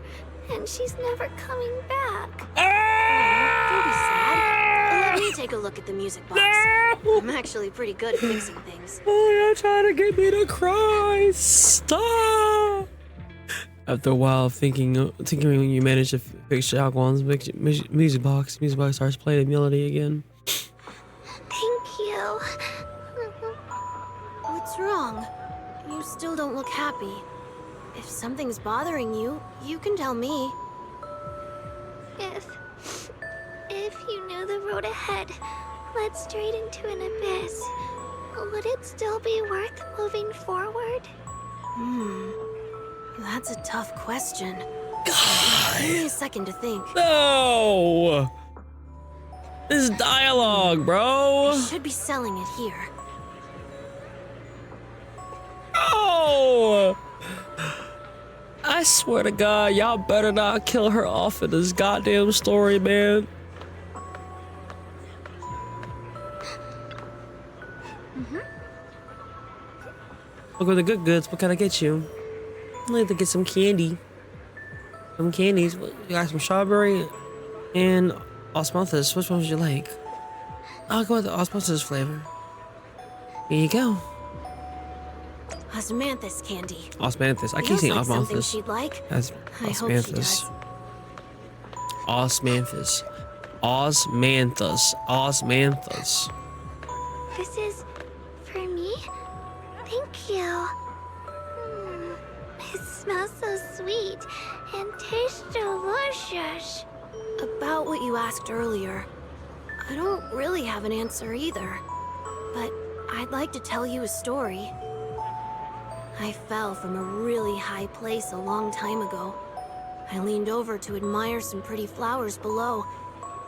S2: And she's never coming back.
S13: Don't be sad. Let me take a look at the music box. I'm actually pretty good at fixing things.
S1: Oh, you're trying to get me to cry. Stop. After a while of thinking when you manage to fix Shunguang's music box starts playing the melody again.
S2: Thank you.
S13: What's wrong? You still don't look happy. If something's bothering you, you can tell me.
S2: If you knew the road ahead led straight into an abyss, would it still be worth moving forward?
S13: That's a tough question. God. Give me a second to think.
S1: No! This is dialogue, bro.
S13: I should be selling it here.
S1: Oh! I swear to God, y'all better not kill her off in this goddamn story, man. Look at the good goods. What can I get you? I'd like to get some candy. Some candies. You got some strawberry and osmosis. Which one would you like? I'll go with the osmosis flavor. Here you go.
S13: Osmanthus candy.
S1: Osmanthus. I keep saying
S13: something
S1: osmosis.
S13: she'd like.
S1: That's
S13: I hope she
S1: osmanthus.
S13: does.
S1: Osmanthus. Osmanthus. Osmanthus.
S2: This is for me? Thank you. It smells so sweet and tastes delicious.
S13: About what you asked earlier, I don't really have an answer either. But I'd like to tell you a story. I fell from a really high place a long time ago. I leaned over to admire some pretty flowers below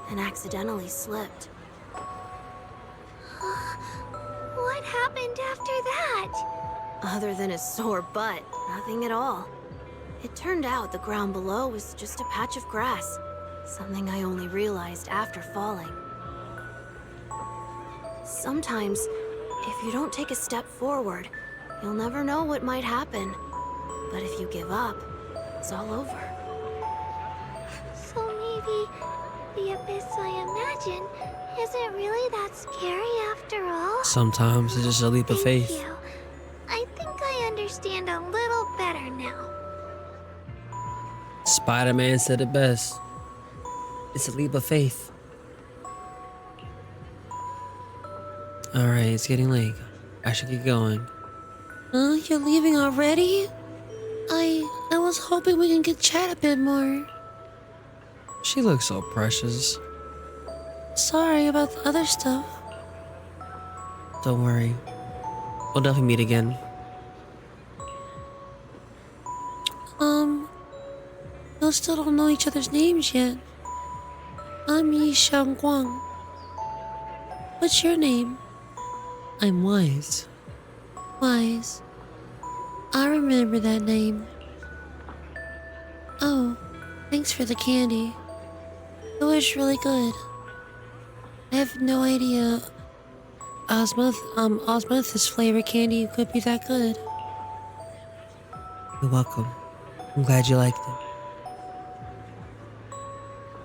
S13: and accidentally slipped.
S2: What happened after that?
S13: Other than a sore butt, nothing at all. It turned out the ground below was just a patch of grass, something I only realized after falling. Sometimes, if you don't take a step forward, You'll never know what might happen. But if you give up, it's all over.
S9: So maybe the abyss I imagine isn't really that scary after all?
S1: Sometimes it's just a leap of faith.
S9: Thank you. I think I understand a little better now.
S1: Spider-Man said it best. It's a leap of faith. Alright, it's getting late. I should get going.
S13: You're leaving already? I was hoping we can chat a bit more.
S1: She looks so precious.
S13: Sorry about the other stuff.
S1: Don't worry. We'll definitely meet again.
S13: We still don't know each other's names yet. I'm Shunguang. What's your name?
S1: I'm Wise.
S13: Wise. I remember that name. Oh, thanks for the candy. It was really good. I have no idea osmosis flavored candy could be that good.
S1: You're welcome. I'm glad you liked it.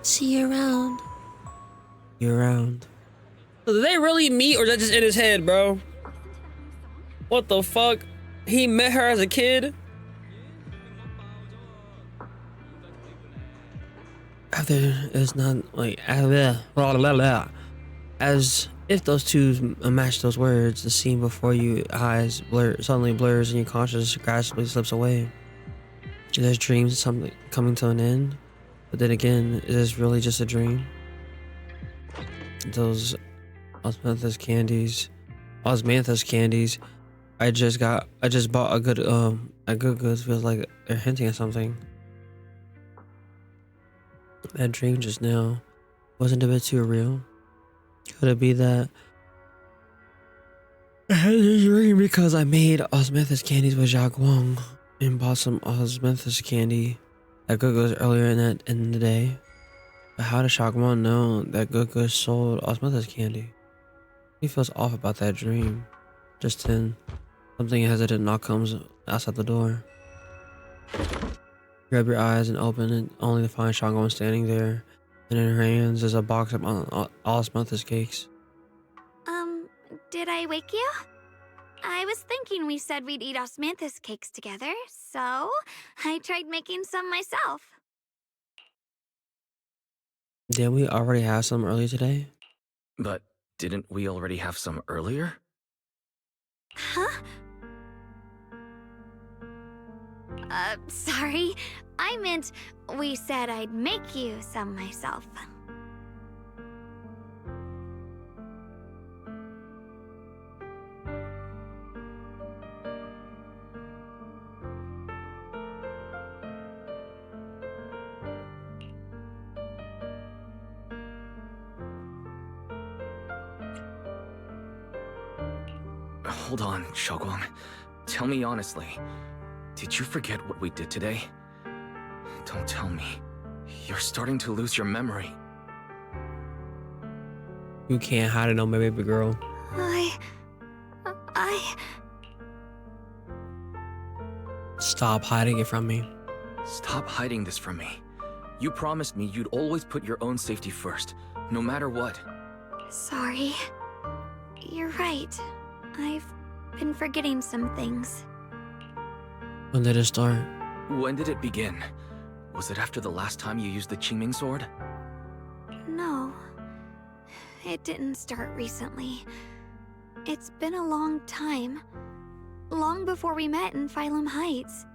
S13: See you around.
S1: You're around. So did they really meet, or is that just in his head, bro? What the fuck? He met her as a kid? After it's not like as if those two match those words, the scene before you eyes suddenly blurs and your consciousness gradually slips away. There's dreams of something coming to an end, but then again, is this really just a dream? Those osmanthus candies. I just bought a good goods. Feels like they're hinting at something. That dream just now wasn't a bit too real. Could it be that I had a dream because I made osmanthus candies with Shunguang and bought some osmanthus candy at Good earlier in the day? But how does Shunguang know that Good sold osmanthus candy? He feels off about that dream. Just then, something hesitant knock comes outside the door. Grab your eyes and open it, only to find Shunguang standing there, and in her hands is a box of osmanthus cakes.
S2: Did I wake you? I was thinking we said we'd eat osmanthus cakes together, so I tried making some myself.
S1: Didn't we already have some earlier today?
S3: But didn't we already have some earlier?
S2: Huh? Sorry. I meant we said I'd make you some myself.
S3: Hold on, Shunguang. Tell me honestly, did you forget what we did today? Don't tell me. You're starting to lose your memory.
S1: You can't hide it on my baby girl. Stop hiding it from me.
S3: Stop hiding this from me. You promised me you'd always put your own safety first, no matter what.
S2: Sorry. You're right. I've been forgetting some things.
S1: When did it start?
S3: When did it begin? Was it after the last time you used the Qingming sword?
S2: No. It didn't start recently. It's been a long time. Long before we met in Phylum Heights.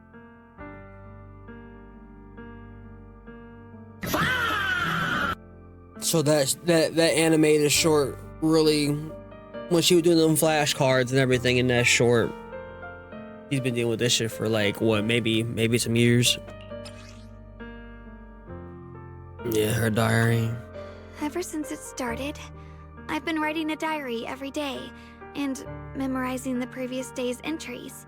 S1: So that animated short really, when she was doing them flashcards and everything in that short, she's been dealing with this shit for like what, maybe some years. Yeah, her diary.
S2: Ever since it started, I've been writing a diary every day and memorizing the previous day's entries,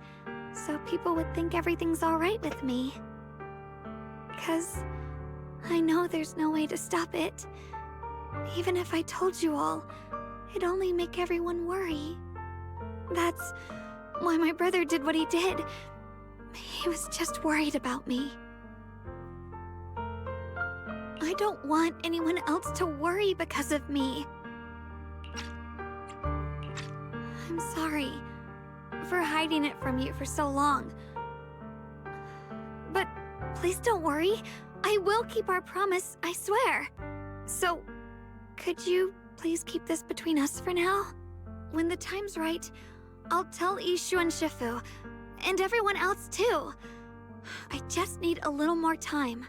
S2: so people would think everything's alright with me. 'Cause I know there's no way to stop it. Even if I told you all, it'd only make everyone worry. That's why my brother did what he did. He was just worried about me. I don't want anyone else to worry because of me. I'm sorry for hiding it from you for so long. But please don't worry. I will keep our promise, I swear. So, could you please keep this between us for now? When the time's right, I'll tell Ishu and Shifu, and everyone else too. I just need a little more time.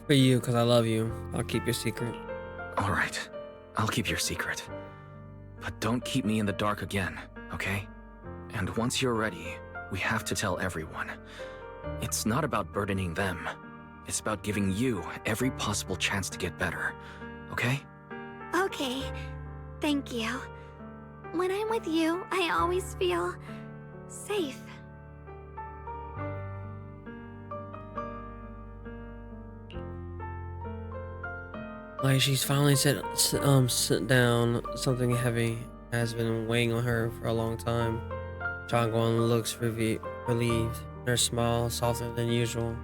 S1: For you, because I love you. I'll keep your secret.
S3: All right, I'll keep your secret. But don't keep me in the dark again, okay? And once you're ready, we have to tell everyone. It's not about burdening them. It's about giving you every possible chance to get better, okay?
S2: Okay, thank you. When I'm with you, I always feel safe.
S1: Like she's finally sit down. Something heavy has been weighing on her for a long time. Shunguang looks relieved. Her smile softer than usual.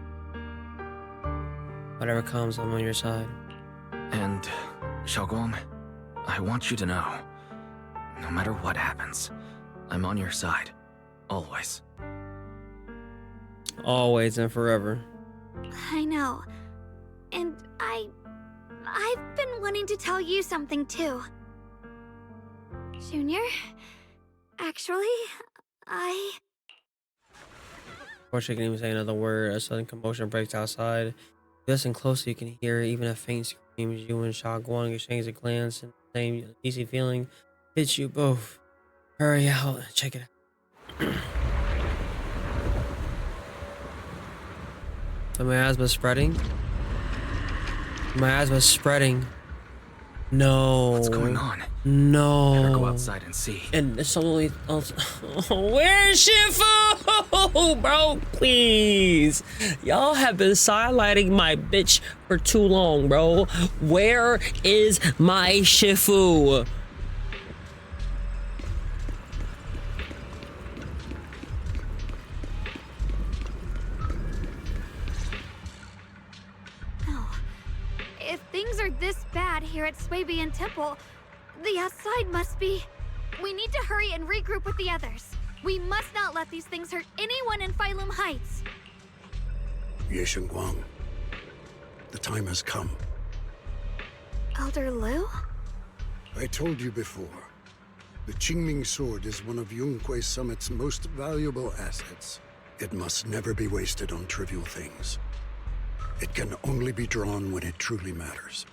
S1: Whatever comes, I'm on your side.
S3: And Shunguang, I want you to know, no matter what happens, I'm on your side, always.
S1: Always and forever.
S2: I know. And I've been wanting to tell you something too. Junior, actually,
S1: Before she can even say another word, a sudden commotion breaks outside. Listen closely, you can hear even a faint scream as you and Shunguang exchange a glance, and the same easy feeling hits you both. Hurry out and check it out. The miasma spreading. Miasma spreading. No.
S3: What's going on?
S1: No.
S3: Better go outside and see.
S1: And there's somebody else. Where's Shifu? Bro, please. Y'all have been sidelighting my bitch for too long, bro. Where is my Shifu?
S2: if things are this bad here at Swabian Temple, the outside must be... We need to hurry and regroup with the others. We must not let these things hurt anyone in Phylum Heights.
S5: Shunguang, the time has come.
S2: Elder Liu?
S5: I told you before, the Qingming sword is one of Yunque Summit's most valuable assets. It must never be wasted on trivial things. It can only be drawn when it truly matters.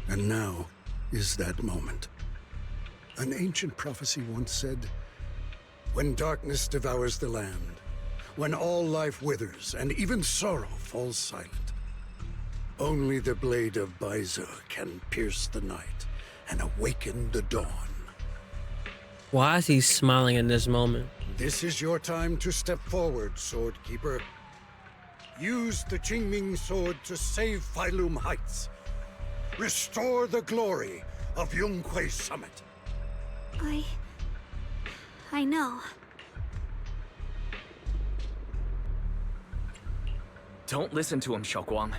S5: And now is that moment. An ancient prophecy once said, when darkness devours the land, when all life withers and even sorrow falls silent, only the blade of Baizu can pierce the night and awaken the dawn.
S1: Why is he smiling in this moment?
S5: This is your time to step forward, Swordkeeper. Use the Qingming sword to save Phylum Heights. Restore the glory of Yunque Summit.
S2: I know.
S3: Don't listen to him, Shunguang.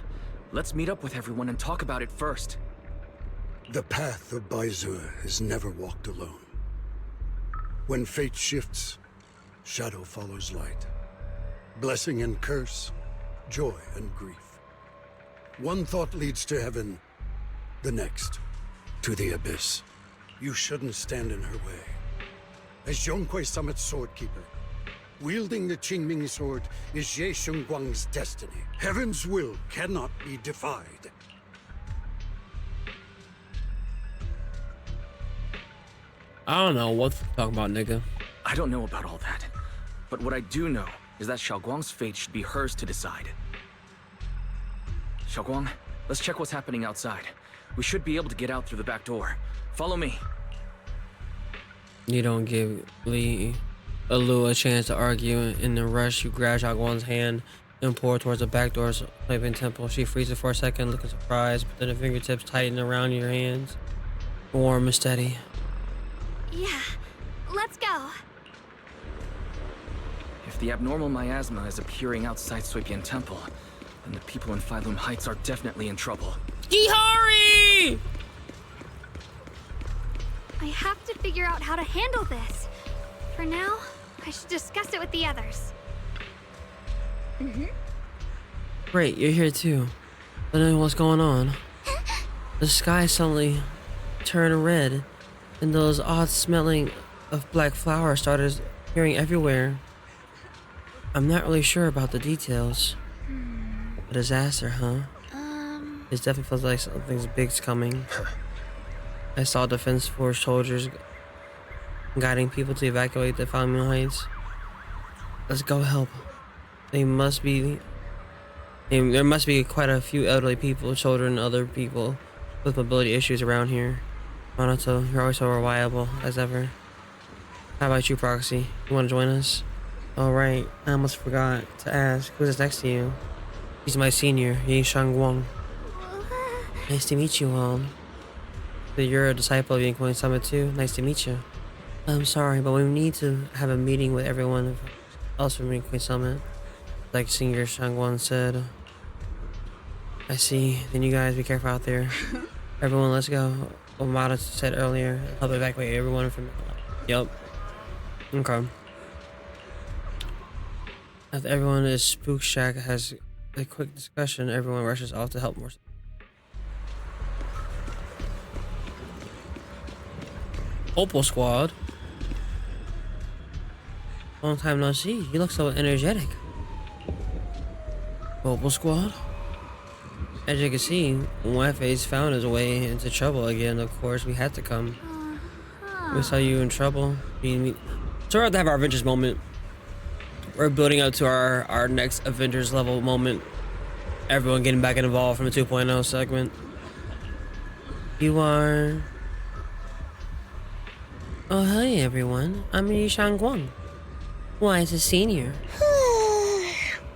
S3: Let's meet up with everyone and talk about it first.
S5: The path of Baizu is never walked alone. When fate shifts, shadow follows light. Blessing and curse, joy and grief. One thought leads to heaven, the next to the abyss. You shouldn't stand in her way. As Yunque Summit's swordkeeper, wielding the Qingming sword is Ye Shunguang's destiny. Heaven's will cannot be defied.
S1: I don't know what to talk about, nigga.
S3: I don't know about all that. But what I do know is that Shunguang's fate should be hers to decide. Shunguang, let's check what's happening outside. We should be able to get out through the back door. Follow me.
S1: You don't give Liu a chance to argue. In the rush, you grab Shunguang's hand and pour towards the back doors of Swabian Temple. She freezes for a second, looking surprised, but then her fingertips tighten around your hands. Warm and steady.
S2: Yeah, let's go.
S3: If the abnormal miasma is appearing outside Suipian Temple, then the people in Phylum Heights are definitely in trouble.
S1: Gihari!
S2: I have to figure out how to handle this. For now, I should discuss it with the others.
S1: Great, you're here too. I don't know what's going on. The sky suddenly turned red, and those odd smelling of black flowers started appearing everywhere. I'm not really sure about the details. A disaster, huh? It definitely feels like something big's coming. I saw Defense Force soldiers guiding people to evacuate the Phylum Heights. Let's go help. There must be quite a few elderly people, children, and other people with mobility issues around here. Monato, you're always so reliable as ever. How about you, Proxy? You want to join us? Alright, I almost forgot to ask, who's next to you? He's my senior, Shunguang. Nice to meet you all. So you're a disciple of Yunquang Summit too? Nice to meet you. I'm sorry, but we need to have a meeting with everyone else from Yunquang Summit. Like Senior Shunguang said. I see. Then you guys be careful out there. Everyone, let's go. What Mata said earlier, help evacuate everyone from... Yup. Okay. After everyone in Spook Shack has a quick discussion, everyone rushes off to help more. Opal Squad. Long time no see. You look so energetic. Opal Squad. As you can see, Wi-Fi's found his way into trouble again. Of course, we had to come. We saw you in trouble. So we're about to have our Avengers moment. We're building up to our next Avengers level moment. Everyone getting back involved from the 2.0 segment. You are... Oh, hey everyone. I'm Shunguang. Why, it's a senior.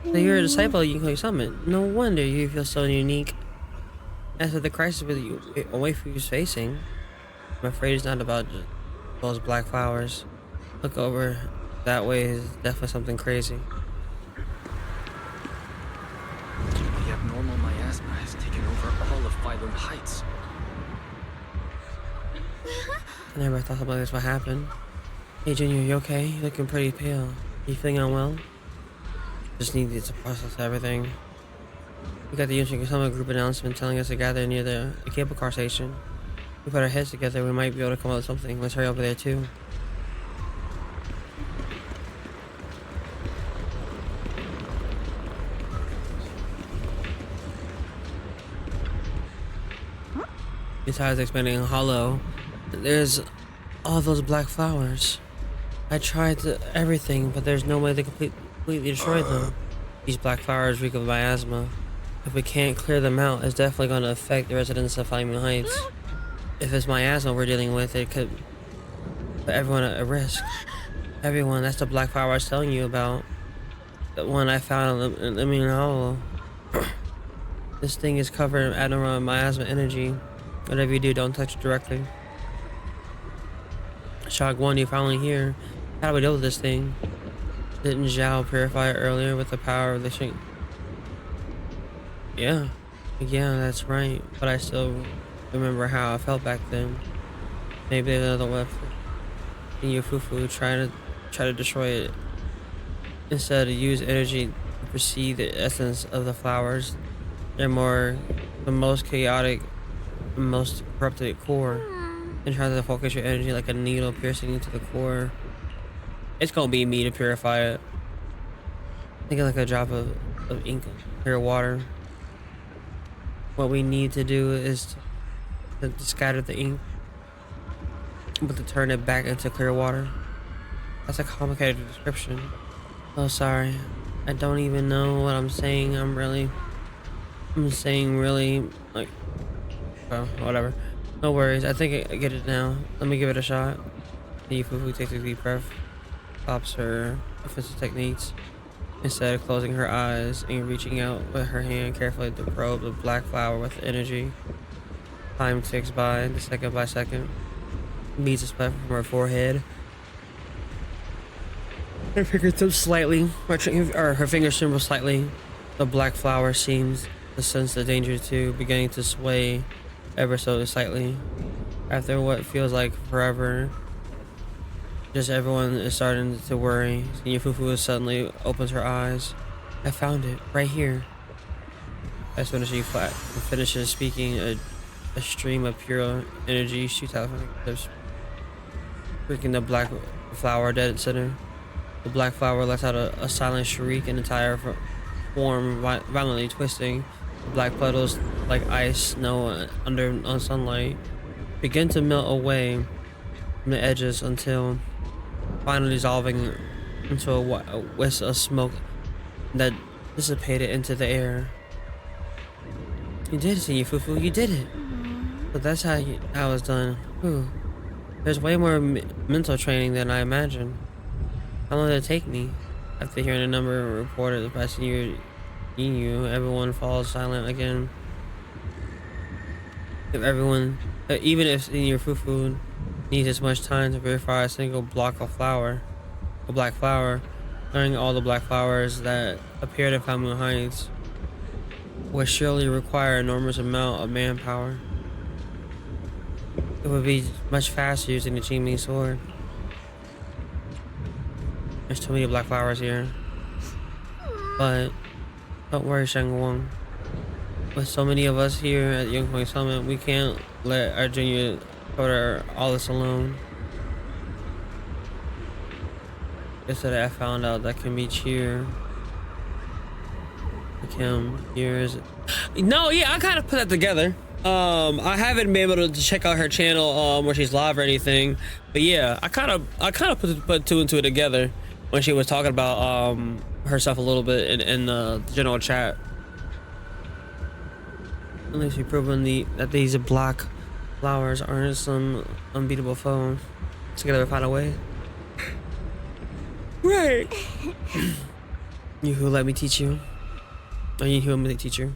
S1: So you're a disciple of Yunquang Summit. No wonder you feel so unique. As for the crisis with you, Waifu's facing, I'm afraid it's not about just those black flowers. Look over that way is definitely something crazy.
S3: The abnormal miasma has taken over all of Phylum Heights.
S1: I never thought something like this would happen. Hey Junior, you okay? You're looking pretty pale. You feeling unwell? Just needed to process everything. We got the Yunquang Summit group announcement telling us to gather near the cable car station. We put our heads together, we might be able to come up with something. Let's hurry over there too. Besides expanding hollow, there's all those black flowers. I tried everything, but there's no way to completely destroy them. These black flowers reek of miasma. If we can't clear them out, it's definitely going to affect the residents of Phylum Heights. If it's miasma we're dealing with, it could put everyone at risk. Everyone, that's the black flower I was telling you about. The one I found in the hollow. This thing is covered in abnormal miasma energy. Whatever you do, don't touch it directly. Shunguang, you're finally here. How do we deal with this thing? Didn't Zhao purify it earlier with the power of the Shing? Yeah, that's right. But I still remember how I felt back then. Maybe there's another weapon. In your fufu, try to destroy it. Instead, use energy to perceive the essence of the flowers. They're the most chaotic, most corrupted core. And try to focus your energy like a needle piercing into the core. It's gonna be me to purify it. Think of like a drop of ink, clear water. What we need to do is to scatter the ink, but to turn it back into clear water. That's a complicated description. Oh, sorry. I don't even know what I'm saying. I'm saying really, like, well, whatever. No worries, I think I get it now. Let me give it a shot. The Fufu takes a deep breath, stops her offensive techniques, instead of closing her eyes and reaching out with her hand carefully to probe the black flower with energy. Time ticks by, second by second. beads of sweat from her forehead. Her fingertips slightly, or her fingers tremble slightly. The black flower seems to sense the danger too, beginning to sway ever so slightly. After what feels like forever, just everyone is starting to worry. Senior Fufu suddenly opens her eyes. I found it, right here. As soon as she finishes speaking, a stream of pure energy shoots out of her fingertips, freaking the black flower dead center. The black flower lets out a silent shriek, and entire form violently twisting. The black petals, like ice snow on sunlight, begin to melt away from the edges until finally dissolving into a wisp of smoke that dissipated into the air. You did it, Senior Fufu. You did it. But that's how it was done. Whew. There's way more mental training than I imagined. How long did it take me? After hearing the number reported by Senior Inu, everyone falls silent again. Even if Senior Fufu needs as much time to verify a single black flower, learning all the black flowers that appeared in Falun Heights would surely require an enormous amount of manpower. It would be much faster using the Qingming sword. There's too many black flowers here. But don't worry, Shunguang. With so many of us here at the Yunquang Summit, we can't let our junior daughter all this alone. Yesterday I found out that can be cheer. Kim, here's no, yeah, I kind of put that together. I haven't been able to check out her channel where she's live or anything, but yeah, I kind of put two and two together when she was talking about herself a little bit in the general chat. At least we've proven that these black flowers aren't some unbeatable foe. Together we find a way. Right. You who let me teach you. Or you who let me teach you.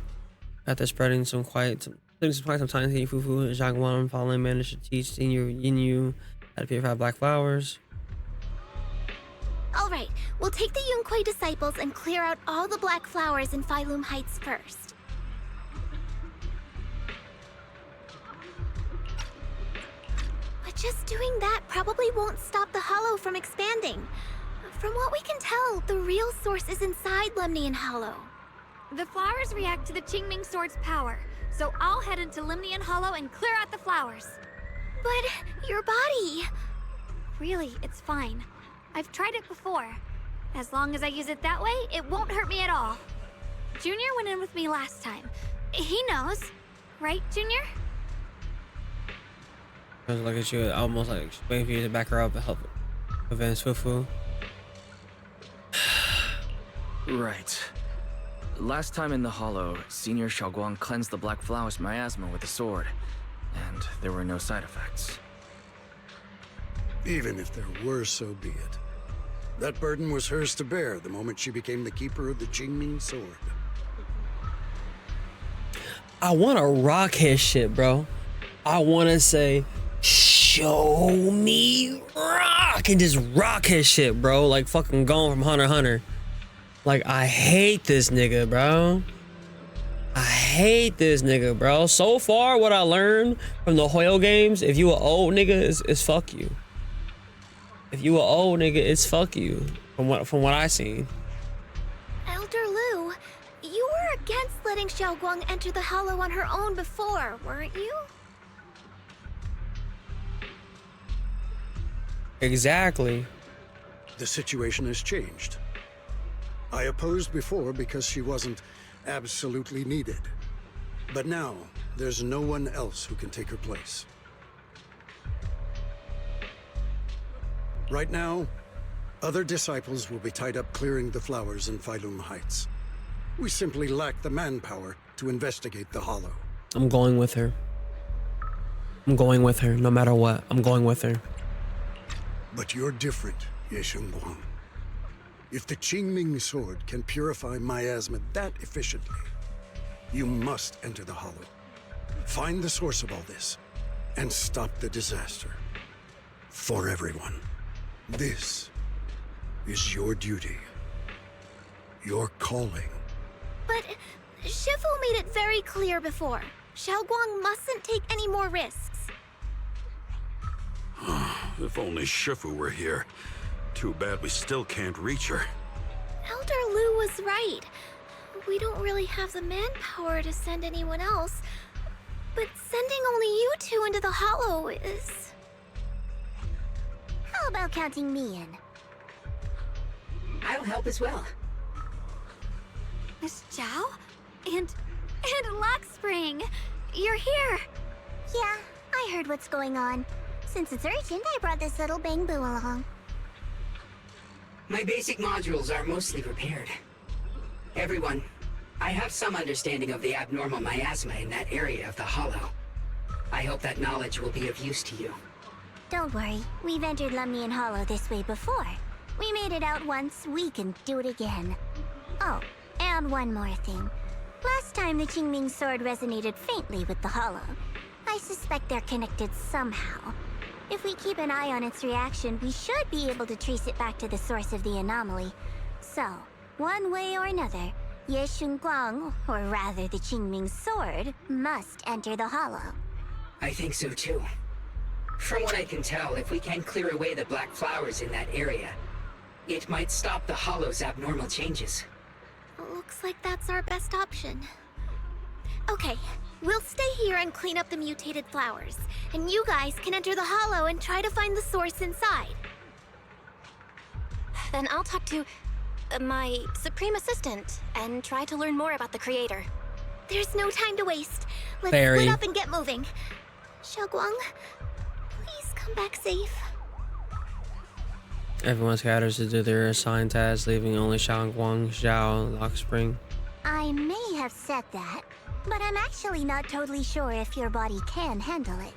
S1: After spending some quite some time, Senior Fufu and Zhangwan finally managed to teach Senior Yinyu how to purify black flowers.
S9: Alright, we'll take the Yunquei disciples and clear out all the black flowers in Falun Heights first. But just doing that probably won't stop the hollow from expanding. From what we can tell, the real source is inside Lemnian Hollow.
S2: The flowers react to the Qingming Sword's power, so I'll head into Lemnian Hollow and clear out the flowers.
S9: But your body...
S2: Really, it's fine. I've tried it before. As long as I use it that way, it won't hurt me at all. Junior went in with me last time. He knows. Right, Junior?
S1: I was looking at you, almost like waiting for you to back her up and help prevent Fufu.
S3: Right. Last time in the Hollow, Senior Shunguang cleansed the black flowers miasma with a sword, and there were no side effects.
S5: Even if there were, so be it. That burden was hers to bear the moment she became the keeper of the Qingming sword.
S1: I want to rock his shit, bro. I want to say, show me rock, and just rock his shit, bro. Like fucking Gone from Hunter x Hunter. Like, I hate this nigga, bro. I hate this nigga, bro. So far, what I learned from the Hoyo games, if you an old nigga, it's fuck you. If you an old nigga, it's fuck you. From what I seen.
S9: Elder Lu, you were against letting Xiaoguang enter the Hollow on her own before, weren't you?
S1: Exactly.
S5: The situation has changed. I opposed before because she wasn't absolutely needed. But now, there's no one else who can take her place. Right now, other disciples will be tied up clearing the flowers in Falun Heights. We simply lack the manpower to investigate the Hollow.
S1: I'm going with her. I'm going with her, no matter what. I'm going with her.
S5: But you're different, Ye Shunguang. If the Qingming sword can purify miasma that efficiently, you must enter the Hollow. Find the source of all this, and stop the disaster. for everyone. This is your duty. Your calling.
S9: But Shifu made it very clear before. Xiaoguang mustn't take any more risks.
S8: If only Shifu were here. Too bad we still can't reach her.
S9: Elder Lu was right. We don't really have the manpower to send anyone else. But sending only you two into the Hollow is...
S4: How about counting me in?
S10: I'll help as well.
S2: Miss Zhao? And Lockspring! You're here!
S4: Yeah, I heard what's going on. Since it's urgent, I brought this little bamboo along.
S10: My basic modules are mostly repaired. Everyone, I have some understanding of the abnormal miasma in that area of the Hollow. I hope that knowledge will be of use to you.
S4: Don't worry, we've entered Lemnian Hollow this way before. We made it out once, we can do it again. Oh, and one more thing. Last time the Qingming sword resonated faintly with the Hollow. I suspect they're connected somehow. If we keep an eye on its reaction, we should be able to trace it back to the source of the anomaly. So, one way or another, Ye Shunguang, or rather the Qingming sword, must enter the Hollow.
S10: I think so too. From what I can tell, if we can clear away the black flowers in that area, it might stop the Hollow's abnormal changes.
S9: Looks like that's our best option. Okay, we'll stay here and clean up the mutated flowers. And you guys can enter the Hollow and try to find the source inside.
S13: Then I'll talk to my Supreme Assistant and try to learn more about the Creator.
S9: There's no time to waste. Let's
S1: Fairy.
S9: split up and get moving. Xiaoguang, please come back safe.
S1: Everyone scatters to do their assigned tasks, leaving only Shunguang, Zhao, and Lockspring.
S4: I may have said that, but I'm actually not totally sure if your body can handle it.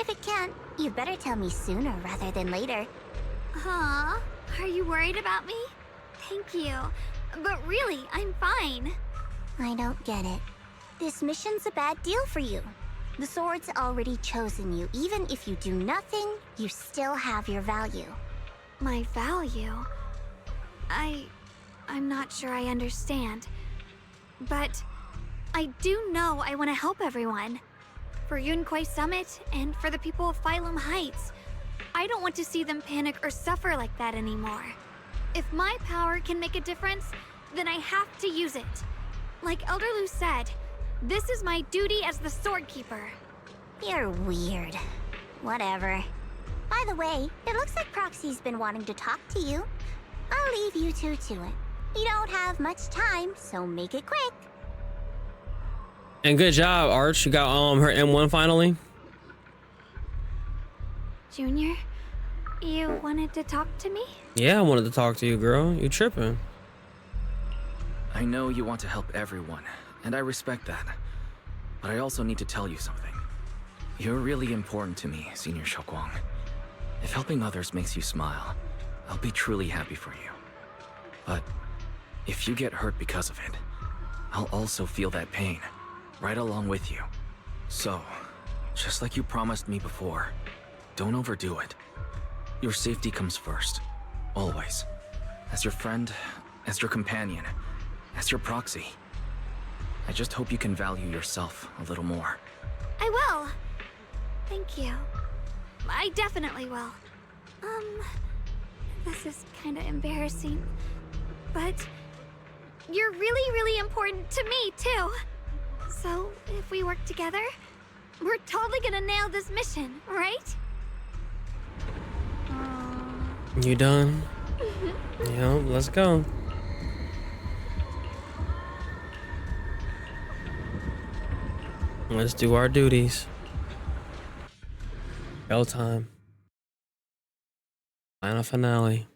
S4: If it can't, you better tell me sooner rather than later.
S2: Huh? Are you worried about me? Thank you. But really, I'm fine.
S4: I don't get it. This mission's a bad deal for you. The sword's already chosen you. Even if you do nothing, you still have your value.
S2: My value? I'm not sure I understand. But I do know I want to help everyone. For Yunquay Summit and for the people of Phylum Heights. I don't want to see them panic or suffer like that anymore. If my power can make a difference, then I have to use it. Like Elder Lu said, this is my duty as the Sword Keeper.
S4: You're weird. Whatever. By the way, it looks like Proxy's been wanting to talk to you. I'll leave you two to it. You don't have much time, so make it quick.
S1: And good job, Arch. You got her M1 finally.
S2: Junior, you wanted to talk to me?
S1: Yeah, I wanted to talk to you, girl. You tripping?
S3: I know you want to help everyone, and I respect that. But I also need to tell you something. You're really important to me, Senior Xiaoguang. If helping others makes you smile, I'll be truly happy for you. But if you get hurt because of it, I'll also feel that pain, right along with you. So, just like you promised me before, don't overdo it. Your safety comes first, always. As your friend, as your companion, as your proxy. I just hope you can value yourself a little more.
S2: I will. Thank you. I definitely will. This is kind of embarrassing. But you're really, really important to me, too. So, if we work together, we're totally gonna nail this mission, right?
S1: You done? Yeah, let's go. Let's do our duties. Go time. Final finale.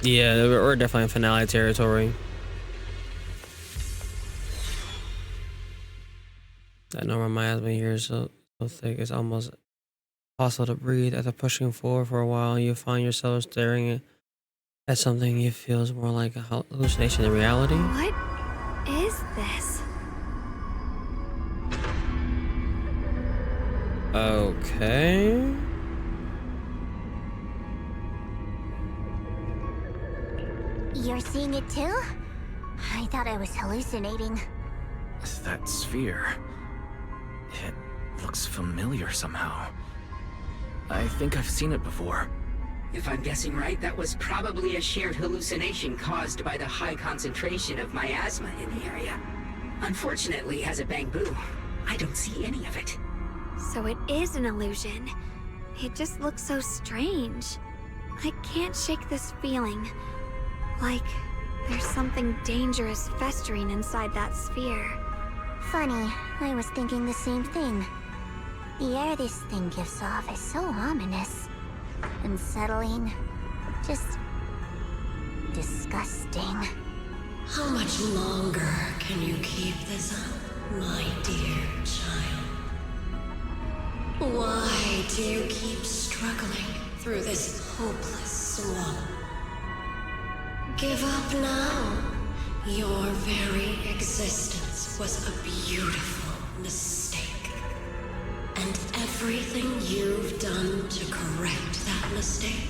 S1: Yeah, we're definitely in finale territory. That normal miasma here is so thick it's almost impossible to breathe. After pushing forward for a while, you find yourself staring at something you feel is more like a hallucination than reality.
S2: What is this?
S1: Okay.
S4: You're seeing it too? I thought I was hallucinating.
S3: That sphere. It looks familiar somehow. I think I've seen it before.
S10: If I'm guessing right, that was probably a shared hallucination caused by the high concentration of miasma in the area. Unfortunately, as a Bangbu, I don't see any of it.
S2: So it is an illusion. It just looks so strange. I can't shake this feeling. Like there's something dangerous festering inside that sphere.
S4: Funny, I was thinking the same thing. The air this thing gives off is so ominous. Unsettling. Just... disgusting.
S14: How much longer can you keep this up, my dear child? Why do you keep struggling through this hopeless swamp? Give up now. Your very existence was a beautiful mistake. And everything you've done to correct that mistake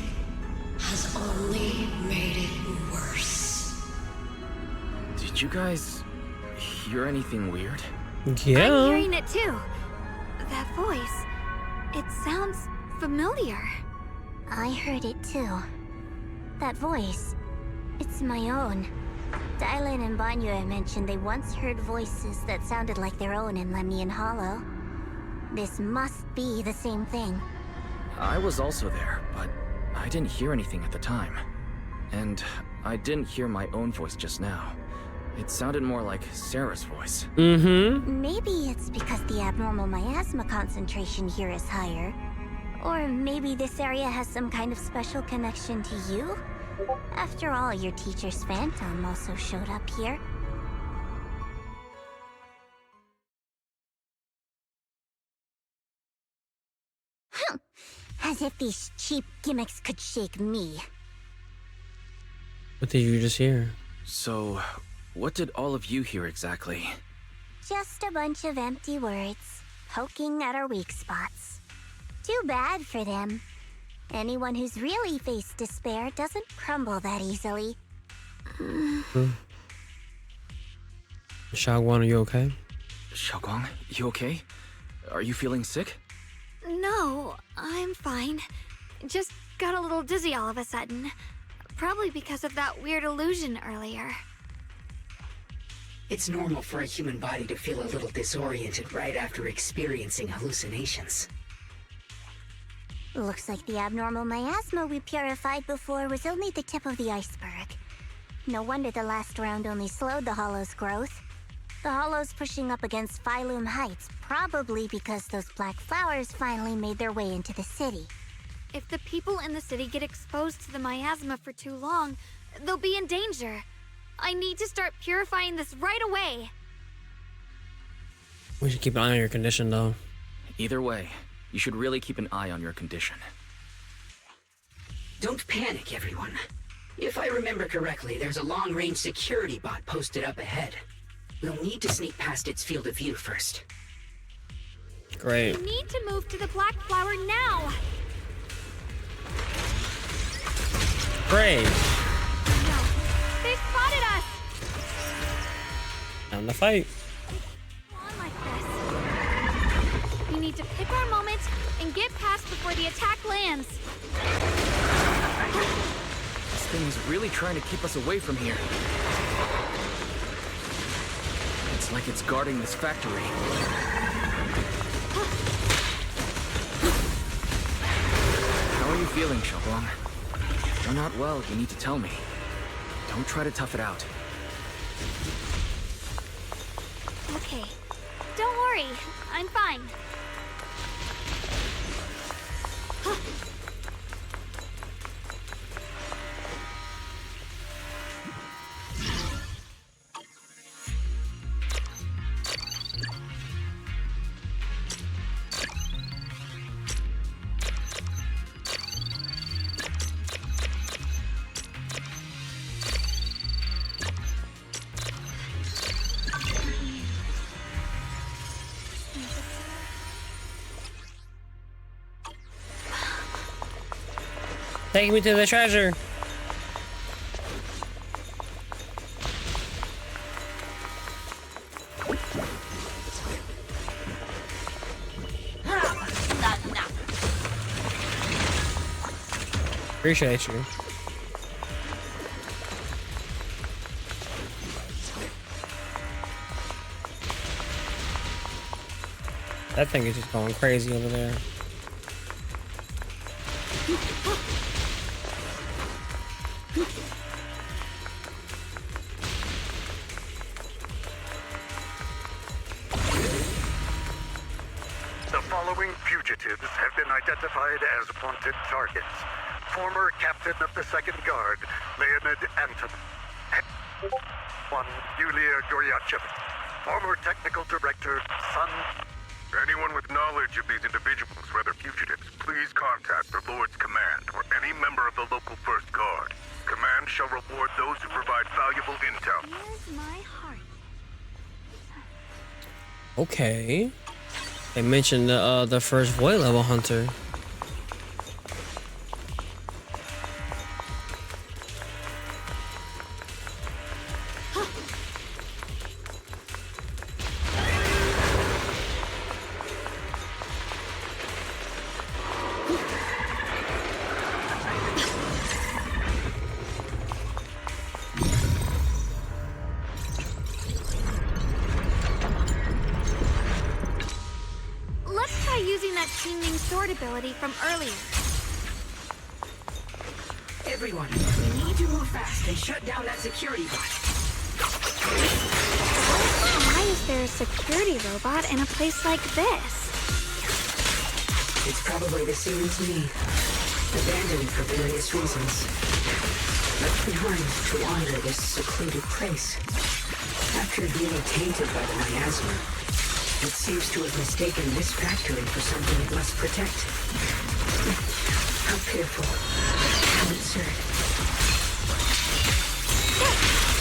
S14: has only made it worse.
S3: Did you guys hear anything weird?
S1: Yeah.
S2: I'm hearing it too. That voice. It sounds familiar.
S4: I heard it too. That voice. It's my own. Dylan and Banyue mentioned they once heard voices that sounded like their own in Lemnian Hollow. This must be the same thing.
S3: I was also there, but I didn't hear anything at the time. And I didn't hear my own voice just now. It sounded more like Sarah's voice.
S1: Mm-hmm.
S4: Maybe it's because the abnormal miasma concentration here is higher. Or maybe this area has some kind of special connection to you? After all, your teacher's phantom also showed up here. As if these cheap gimmicks could shake me.
S1: What did you just hear?
S3: So, what did all of you hear exactly?
S4: Just a bunch of empty words, poking at our weak spots. Too bad for them. Anyone who's really faced despair doesn't crumble that easily.
S1: Shangguang, are you okay?
S3: Shunguang, you okay? Are you feeling sick?
S2: No, I'm fine. Just got a little dizzy all of a sudden. Probably because of that weird illusion earlier.
S10: It's normal for a human body to feel a little disoriented right after experiencing hallucinations.
S4: Looks like the abnormal miasma we purified before was only the tip of the iceberg. No wonder the last round only slowed the Hollow's growth. The Hollow's pushing up against Phylum Heights, probably because those black flowers finally made their way into the city.
S2: If the people in the city get exposed to the miasma for too long, they'll be in danger. I need to start purifying this right away.
S1: We should keep an eye on your condition, though.
S3: Either way, you should really keep an eye on your condition.
S10: Don't panic, everyone. If I remember correctly, there's a long-range security bot posted up ahead. We'll need to sneak past its field of view first.
S1: Great.
S2: We need to move to the black flower now.
S1: Great.
S2: No, they spotted us.
S1: Time to fight.
S2: On like this. We need to pick our moment and get past before the attack lands.
S3: This thing is really trying to keep us away from here. It's like it's guarding this factory. How are you feeling, Shunguang? If you're not well, you need to tell me. Don't try to tough it out.
S2: Okay, don't worry, I'm fine.
S1: Take me to the treasure. Appreciate you. That thing is just going crazy over there.
S15: The following fugitives have been identified as wanted targets. Former Captain of the Second Guard, Leonid Anton. One, Yulia Goryachev. Former Technical Director, Sun.
S16: Anyone with knowledge of these individuals, whether fugitives, please contact the Lord's Command or any member of the local First Guard. Command shall reward those who provide valuable intel.
S2: Here's my heart.
S1: Okay. They mentioned the first void level hunter.
S2: Let's try using that teaming sword ability from earlier.
S10: Everyone, we need to move fast and shut down that security bot.
S2: Why is there a security robot in a place like this?
S10: It's probably the same as me. Abandoned for various reasons. Left behind to wander this secluded place. After being tainted by the miasma, it seems to have mistaken this factory for something it must protect. How pitiful. How absurd.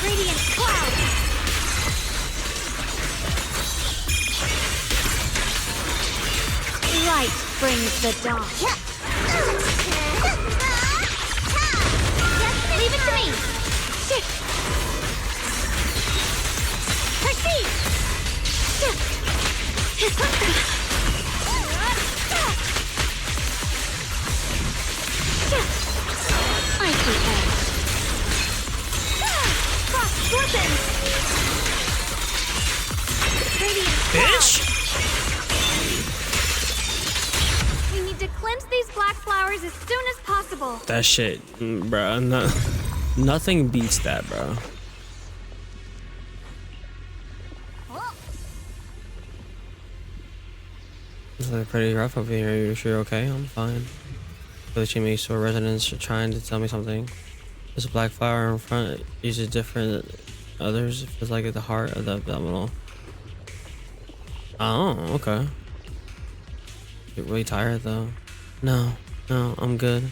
S2: Radiant cloud! Light brings the dawn. Leave it to me! Proceed! Icy edge. Cross weapons! Radiant
S1: Bitch!
S2: We need to cleanse these black flowers as soon as possible.
S1: That shit, bro. Nothing beats that, bro. It's like pretty rough over here. You sure okay? I'm fine. Glitching me, so residents are trying to tell me something. There's a black flower in front. Uses different than others. It feels like at the heart of the abdominal. Oh, okay. Get really tired though. No, I'm good.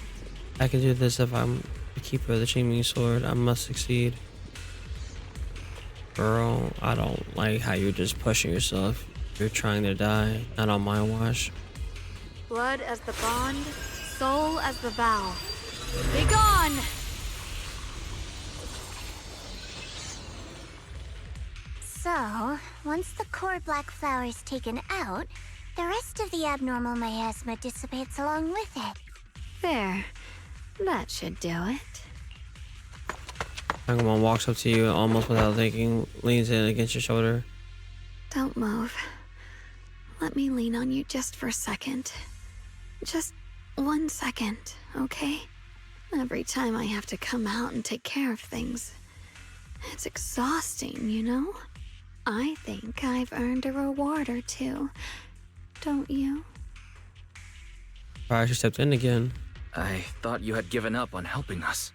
S1: I can do this if I'm the keeper of the Chimney Sword. I must succeed. Girl, I don't like how you're just pushing yourself. You're trying to die, not on my watch.
S2: Blood as the bond, soul as the vow. Be gone!
S4: So, once the core black flower is taken out, the rest of the abnormal miasma dissipates along with it.
S2: There. That should do it.
S1: Shunguang walks up to you almost without thinking, leans in against your shoulder.
S2: Don't move. Let me lean on you just for a second. Just 1 second, okay? Every time I have to come out and take care of things, it's exhausting, you know? I think I've earned a reward or two. Don't you?
S1: Alright, she stepped in again.
S3: I thought you had given up on helping us.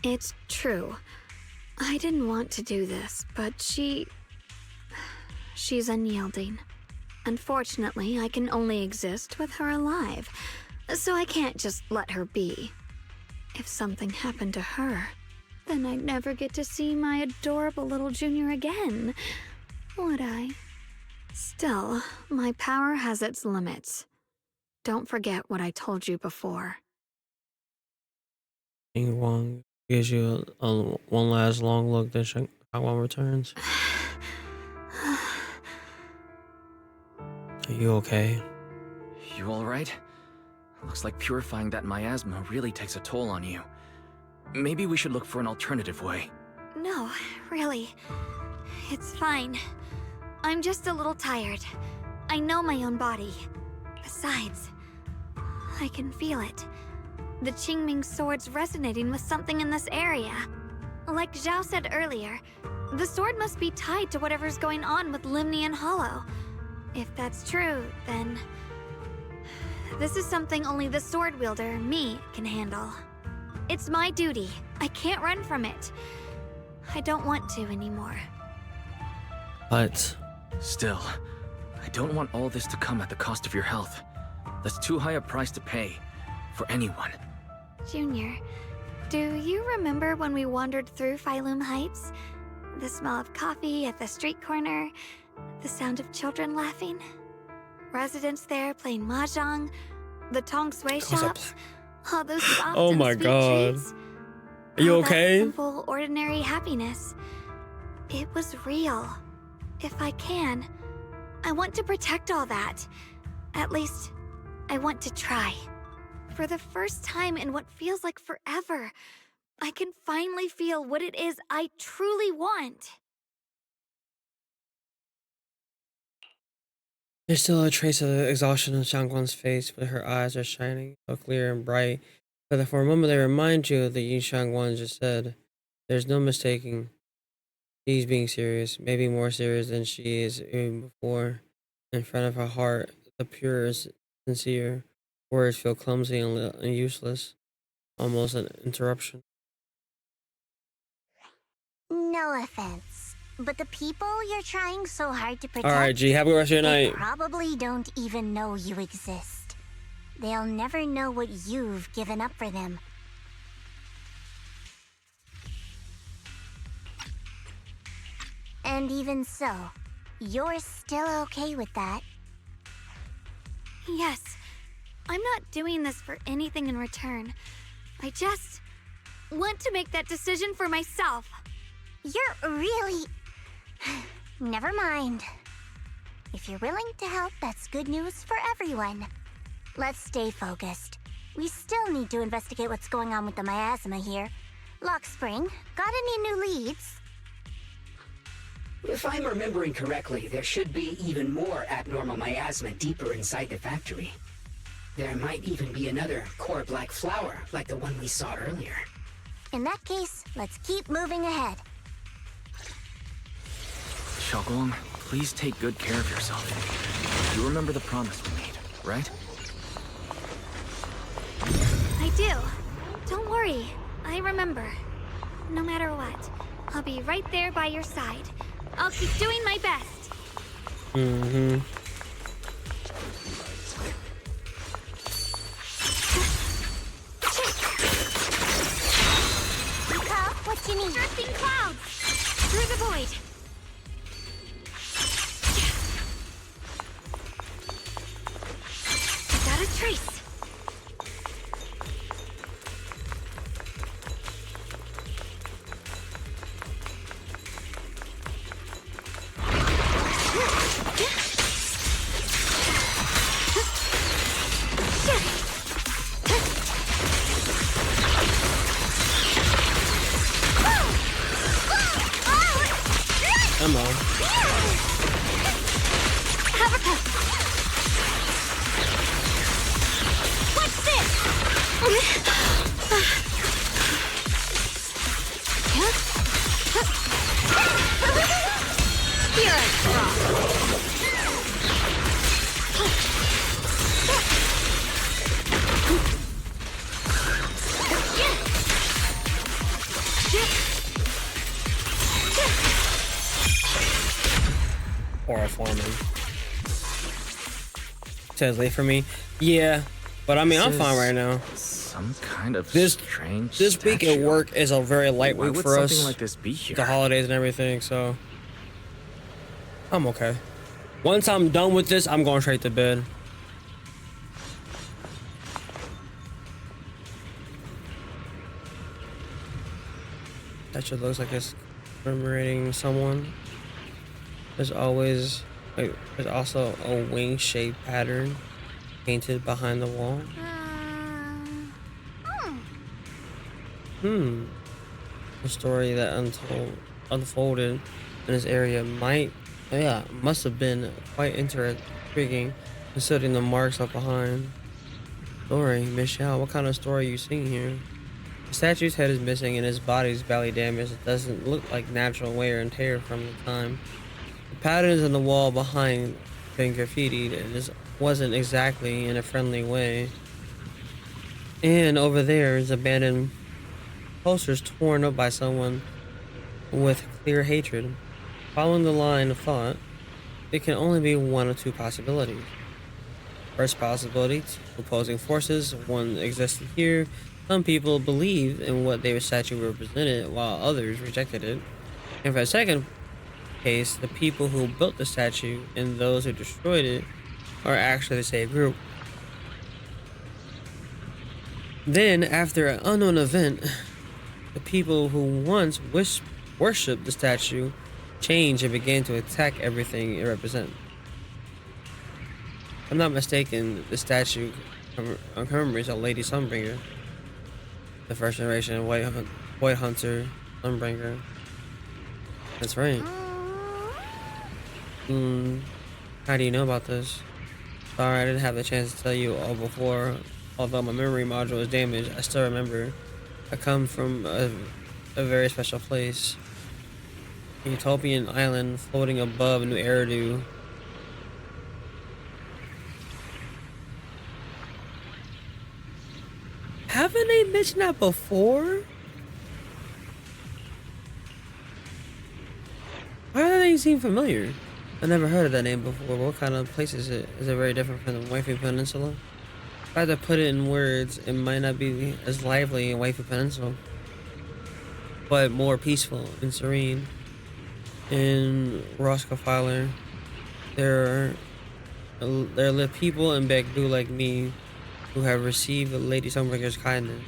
S2: It's true. I didn't want to do this, but she's unyielding. Unfortunately, I can only exist with her alive, so I can't just let her be. If something happened to her, then I'd never get to see my adorable little junior again, would I? Still, my power has its limits. Don't forget what I told you before.
S1: Wang gives you one last long look, then Shunguang returns. Are you okay?
S3: You alright? Looks like purifying that miasma really takes a toll on you. Maybe we should look for an alternative way.
S2: No, really. It's fine. I'm just a little tired. I know my own body. Besides, I can feel it. The Qingming sword's resonating with something in this area. Like Zhao said earlier, the sword must be tied to whatever's going on with Limnian Hollow. If that's true, then this is something only the sword wielder, me, can handle. It's my duty. I can't run from it. I don't want to anymore.
S1: But
S3: still, I don't want all this to come at the cost of your health. That's too high a price to pay for anyone.
S2: Junior, do you remember when we wandered through Phylum Heights? The smell of coffee at the street corner, the sound of children laughing, residents there playing mahjong, the Tong Sui shops, all those soft
S1: oh
S2: and
S1: my
S2: sweet
S1: god.
S2: treats.
S1: Are you
S2: All that
S1: okay?
S2: simple, ordinary happiness. It was real. If I can, I want to protect all that. At least, I want to try. For the first time in what feels like forever, I can finally feel what it is I truly want.
S1: There's still a trace of the exhaustion on Shangguan's face, but her eyes are shining so clear and bright. But for a moment, they remind you that you Shangguan just said. There's no mistaking. She's being serious, maybe more serious than she is even before. In front of her heart, the pure, sincere words feel clumsy and useless, almost an interruption.
S4: No offense, but the people you're trying so hard to protect,
S1: All right, G, have a good rest of your
S4: they
S1: night.
S4: probably don't even know you exist. They'll never know what you've given up for them. And even so, you're still okay with that.
S2: Yes, I'm not doing this for anything in return. I just want to make that decision for myself.
S4: You're really... Never mind. If you're willing to help, that's good news for everyone. Let's stay focused. We still need to investigate what's going on with the miasma here. Lock Spring, got any new leads?
S10: If I'm remembering correctly, there should be even more abnormal miasma deeper inside the factory. There might even be another core black flower, like the one we saw earlier.
S4: In that case, let's keep moving ahead.
S3: Shunguang, please take good care of yourself. You remember the promise we made, right?
S2: I do. Don't worry. I remember. No matter what, I'll be right there by your side. I'll keep doing my best.
S1: Mm-hmm.
S4: Miko, what you need?
S2: Drifting clouds! Through the void. I got a trace.
S1: Come on.
S2: What's this? Here I
S1: Oral farming. Says late for me. Yeah, but I mean, I'm fine right now.
S3: Some kind of strange
S1: this week at work is a very light
S3: Why
S1: week
S3: would
S1: for us.
S3: something like this be here?
S1: The holidays and everything, so I'm okay. Once I'm done with this, I'm going straight to bed. statue looks like it's commemorating someone. There's always there's also a wing-shaped pattern painted behind the wall. The story that unfolded in this area must have been quite intriguing, considering the marks left behind. Story, Michelle, what kind of story are you seeing here? The statue's head is missing and his body is badly damaged. It doesn't look like natural wear and tear from the time. The patterns on the wall behind been graffitied, and this wasn't exactly in a friendly way. And over there is abandoned posters torn up by someone with clear hatred. Following the line of thought, it can only be one of two possibilities. First possibility, opposing forces. One existed here. Some people believed in what their statue represented, while others rejected it. And for the second case, the people who built the statue and those who destroyed it are actually the same group. Then, after an unknown event, the people who once worshipped the statue changed and began to attack everything it represents. If I'm not mistaken, the statue commemorates a Lady Sunbringer, the first generation white hunter Sunbringer. That's right. How do you know about this? Sorry, I didn't have the chance to tell you all before. Although my memory module is damaged, I still remember. I come from a very special place. A utopian island floating above New Eridu. Haven't they mentioned that before? Why do they seem familiar? I never heard of that name before. What kind of place is it? Is it very different from the Waifu Peninsula? If I had to put it in words, it might not be as lively in Waifu Peninsula, but more peaceful and serene. In Roskafire, there live people in Begdu like me who have received the Lady Sunbringer's kindness.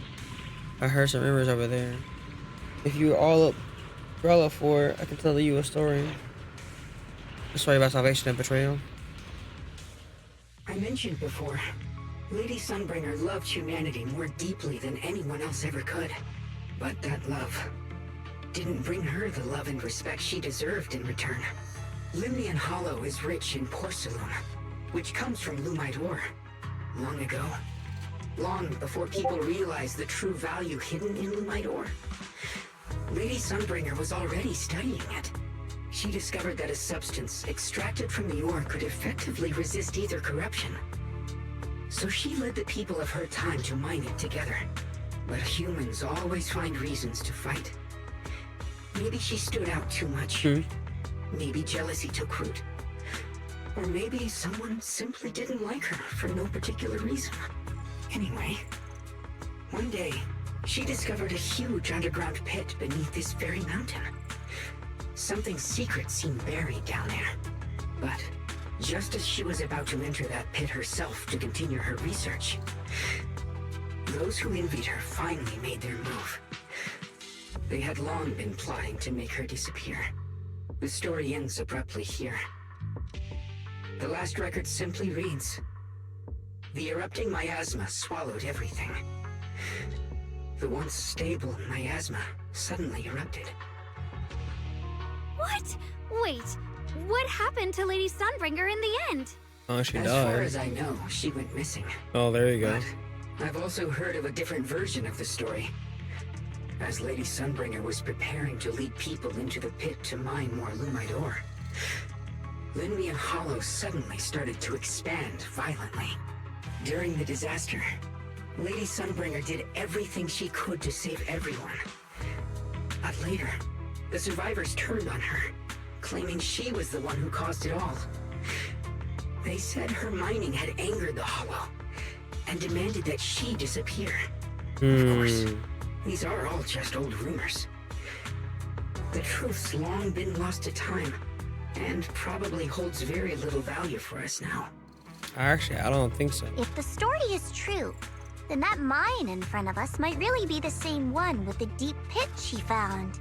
S1: I heard some rumors over there. If you're all up for it, I can tell you a story. A story about salvation and betrayal.
S10: I mentioned before, Lady Sunbringer loved humanity more deeply than anyone else ever could. But that love didn't bring her the love and respect she deserved in return. Limnian Hollow is rich in porcelain, which comes from Lumite ore. Long ago, long before people realized the true value hidden in Lumite ore, Lady Sunbringer was already studying it. She discovered that a substance extracted from the ore could effectively resist either corruption. So she led the people of her time to mine it together. But humans always find reasons to fight. Maybe she stood out too much. Maybe jealousy took root. Or maybe someone simply didn't like her for no particular reason. Anyway, one day, she discovered a huge underground pit beneath this very mountain. Something secret seemed buried down there. But just as she was about to enter that pit herself to continue her research, those who envied her finally made their move. They had long been plotting to make her disappear. The story ends abruptly here. The last record simply reads, "The erupting miasma swallowed everything." The once stable miasma suddenly erupted.
S2: What? Wait, what happened to Lady Sunbringer in the end?
S1: Oh, she died.
S10: As far as I know, she went missing.
S1: Oh, there you go.
S10: But I've also heard of a different version of the story. As Lady Sunbringer was preparing to lead people into the pit to mine more Lumite ore, Limnian Hollow suddenly started to expand violently. During the disaster, Lady Sunbringer did everything she could to save everyone. But later, the survivors turned on her, claiming she was the one who caused it all. They said her mining had angered the Hollow, and demanded that she disappear. Of course, these are all just old rumors. The truth's long been lost to time, and probably holds very little value for us now.
S1: Actually, I don't think so.
S4: If the story is true, then that mine in front of us might really be the same one with the deep pit she found.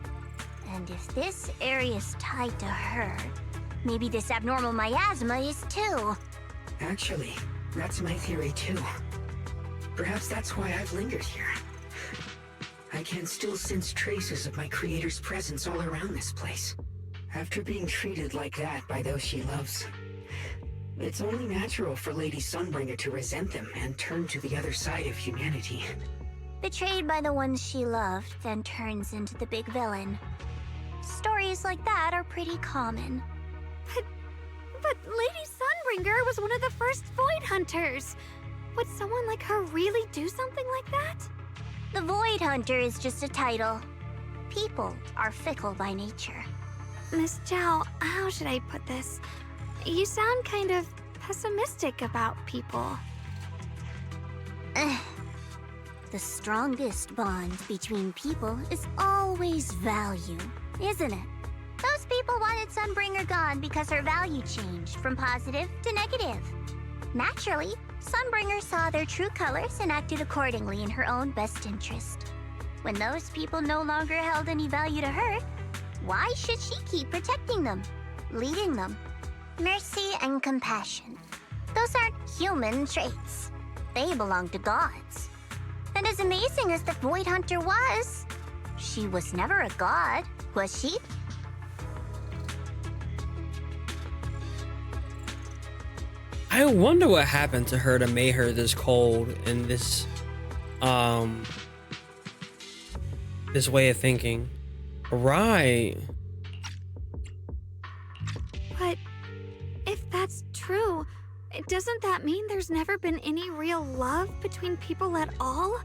S4: And if this area's tied to her, maybe this abnormal miasma is too.
S10: Actually, that's my theory too. Perhaps that's why I've lingered here. I can still sense traces of my creator's presence all around this place. After being treated like that by those she loves, it's only natural for Lady Sunbringer to resent them and turn to the other side of humanity.
S4: Betrayed by the ones she loved, then turns into the big villain. Stories like that are pretty common.
S2: But Lady Sunbringer was one of the first Void Hunters. Would someone like her really do something like that?
S4: The Void Hunter is just a title. People are fickle by nature.
S2: Miss Zhao, how should I put this? You sound kind of pessimistic about people.
S4: The strongest bond between people is always value, isn't it? Those people wanted Sunbringer gone because her value changed from positive to negative. Naturally, Sunbringer saw their true colors and acted accordingly in her own best interest. When those people no longer held any value to her, why should she keep protecting them, leading them? Mercy and compassion. Those aren't human traits. They belong to gods. And as amazing as the Void Hunter was, she was never a god, was she?
S1: I wonder what happened to her to make her this cold and this this way of thinking. Right.
S2: But if that's true, doesn't that mean there's never been any real love between people at all?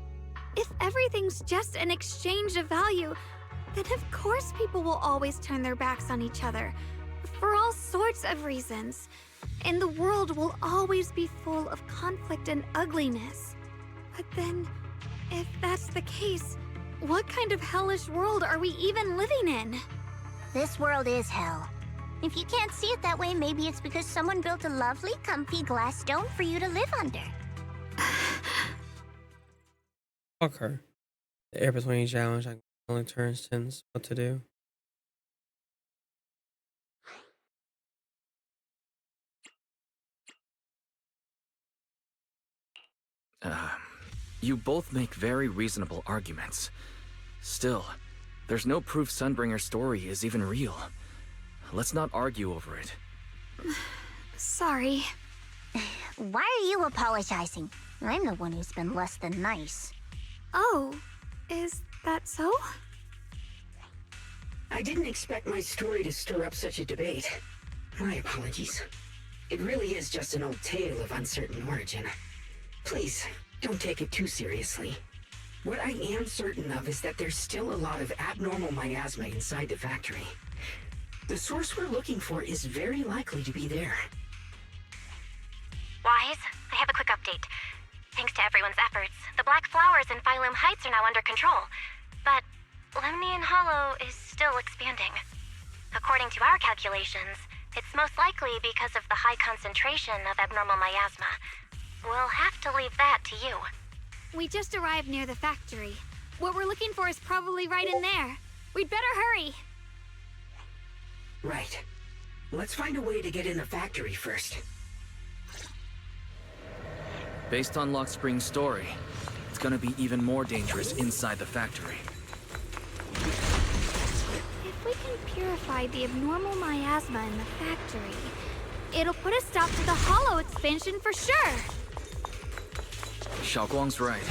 S2: If everything's just an exchange of value, then of course people will always turn their backs on each other, for all sorts of reasons. And the world will always be full of conflict and ugliness. But then, if that's the case, what kind of hellish world are we even living in?
S4: This world is hell. If you can't see it that way, maybe it's because someone built a lovely, comfy glass dome for you to live under.
S1: Fuck her. The air between challenge only turns tense. What to do?
S3: You both make very reasonable arguments. Still, there's no proof Sunbringer's story is even real. Let's not argue over it.
S2: Sorry.
S4: Why are you apologizing? I'm the one who's been less than nice.
S2: Oh, is that so?
S10: I didn't expect my story to stir up such a debate. My apologies. It really is just an old tale of uncertain origin. Please, don't take it too seriously. What I am certain of is that there's still a lot of abnormal miasma inside the factory. The source we're looking for is very likely to be there.
S17: Wise, I have a quick update. Thanks to everyone's efforts, the Black Flowers in Phylum Heights are now under control. But Lemnian Hollow is still expanding. According to our calculations, it's most likely because of the high concentration of abnormal miasma. We'll have to leave that to you.
S2: We just arrived near the factory. What we're looking for is probably right in there. We'd better hurry.
S10: Right. Let's find a way to get in the factory first.
S3: Based on Lock Spring's story, it's gonna be even more dangerous inside the factory.
S2: If we can purify the abnormal miasma in the factory, it'll put a stop to the hollow expansion for sure.
S3: Shunguang's right.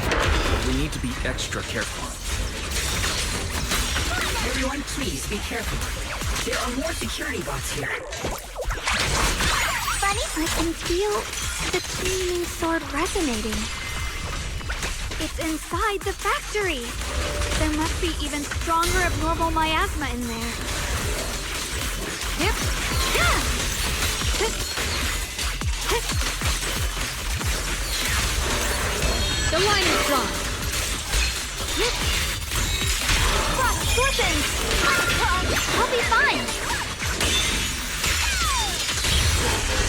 S3: We need to be extra careful.
S10: Everyone, please be careful. There are more security bots here.
S2: Funny, I can feel the gleaming sword resonating. It's inside the factory. There must be even stronger abnormal miasma in there. Yep. Yeah. The line is drawn. Cross, scorpions! I'll be fine.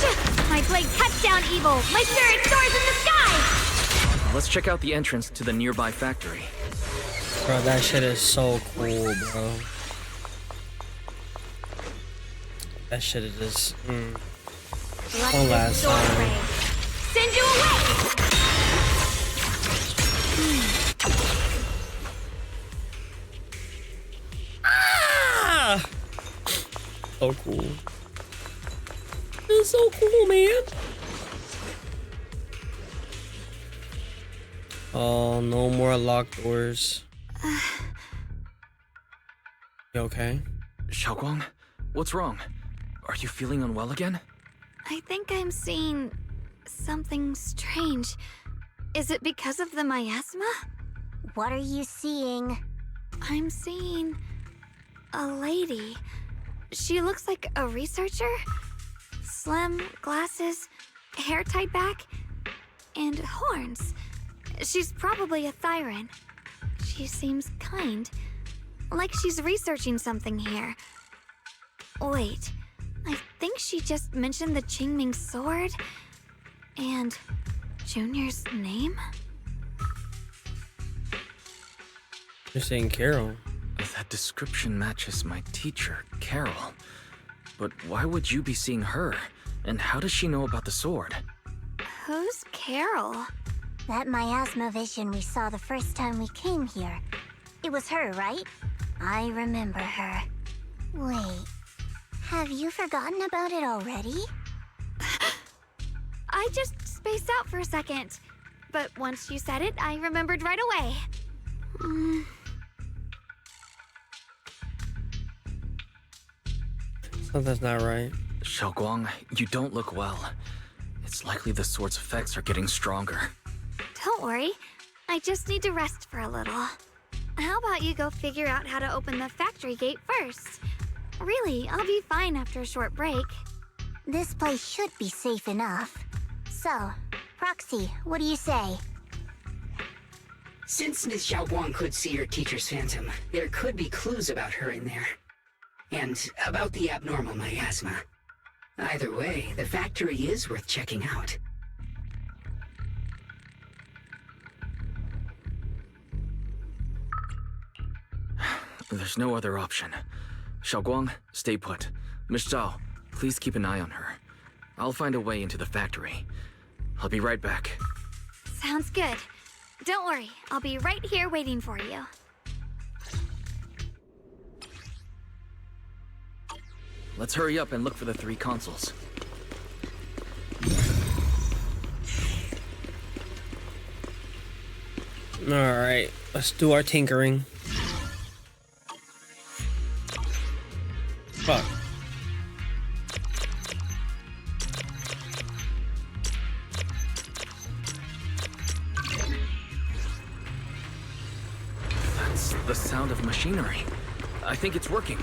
S2: Shit! My blade cuts down evil. My spirit soars in the sky.
S3: Let's check out the entrance to the nearby factory.
S1: Bro, that shit is so cool, bro. That shit is just.
S2: Let
S1: One
S2: this
S1: last
S2: sword
S1: time.
S2: ray send you away!
S1: Ah! So cool. It's so cool, man. Oh, no more locked doors. You okay?
S3: Shunguang, what's wrong? Are you feeling unwell again?
S2: I think I'm seeing something strange. Is it because of the miasma?
S4: What are you seeing?
S2: I'm seeing a lady. She looks like a researcher. Slim, glasses, hair tied back, and horns. She's probably a Thyran. She seems kind, like she's researching something here. Wait, I think she just mentioned the Qingming sword and Junior's name?
S1: You're saying Carol.
S3: That description matches my teacher, Carol. But why would you be seeing her? And how does she know about the sword?
S2: Who's Carol?
S4: That miasma vision we saw the first time we came here. It was her, right? I remember her. Wait, have you forgotten about it already?
S2: I just spaced out for a second. But once you said it, I remembered right away.
S1: Something's not right.
S3: Shunguang, you don't look well. It's likely the sword's effects are getting stronger.
S2: Don't worry. I just need to rest for a little. How about you go figure out how to open the factory gate first? Really, I'll be fine after a short break.
S4: This place should be safe enough. So, Proxy, what do you say?
S10: Since Ms. Xiaoguang could see her teacher's phantom, there could be clues about her in there. And about the abnormal miasma. Either way, the factory is worth checking out.
S3: There's no other option. Shunguang, stay put. Miss Zhao, please keep an eye on her. I'll find a way into the factory. I'll be right back.
S2: Sounds good. Don't worry, I'll be right here waiting for you.
S3: Let's hurry up and look for the 3 consoles.
S1: Alright, let's do our tinkering. Fuck.
S3: That's the sound of machinery. I think it's working.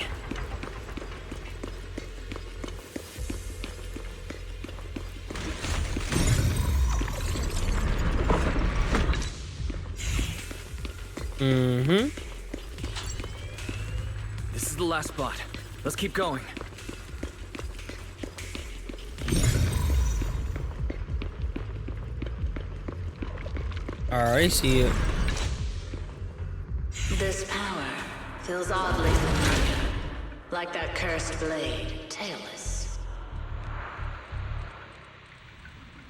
S3: This is the last spot. Let's keep going.
S1: Alright, see you.
S11: This power feels oddly familiar, like that cursed blade, tailless.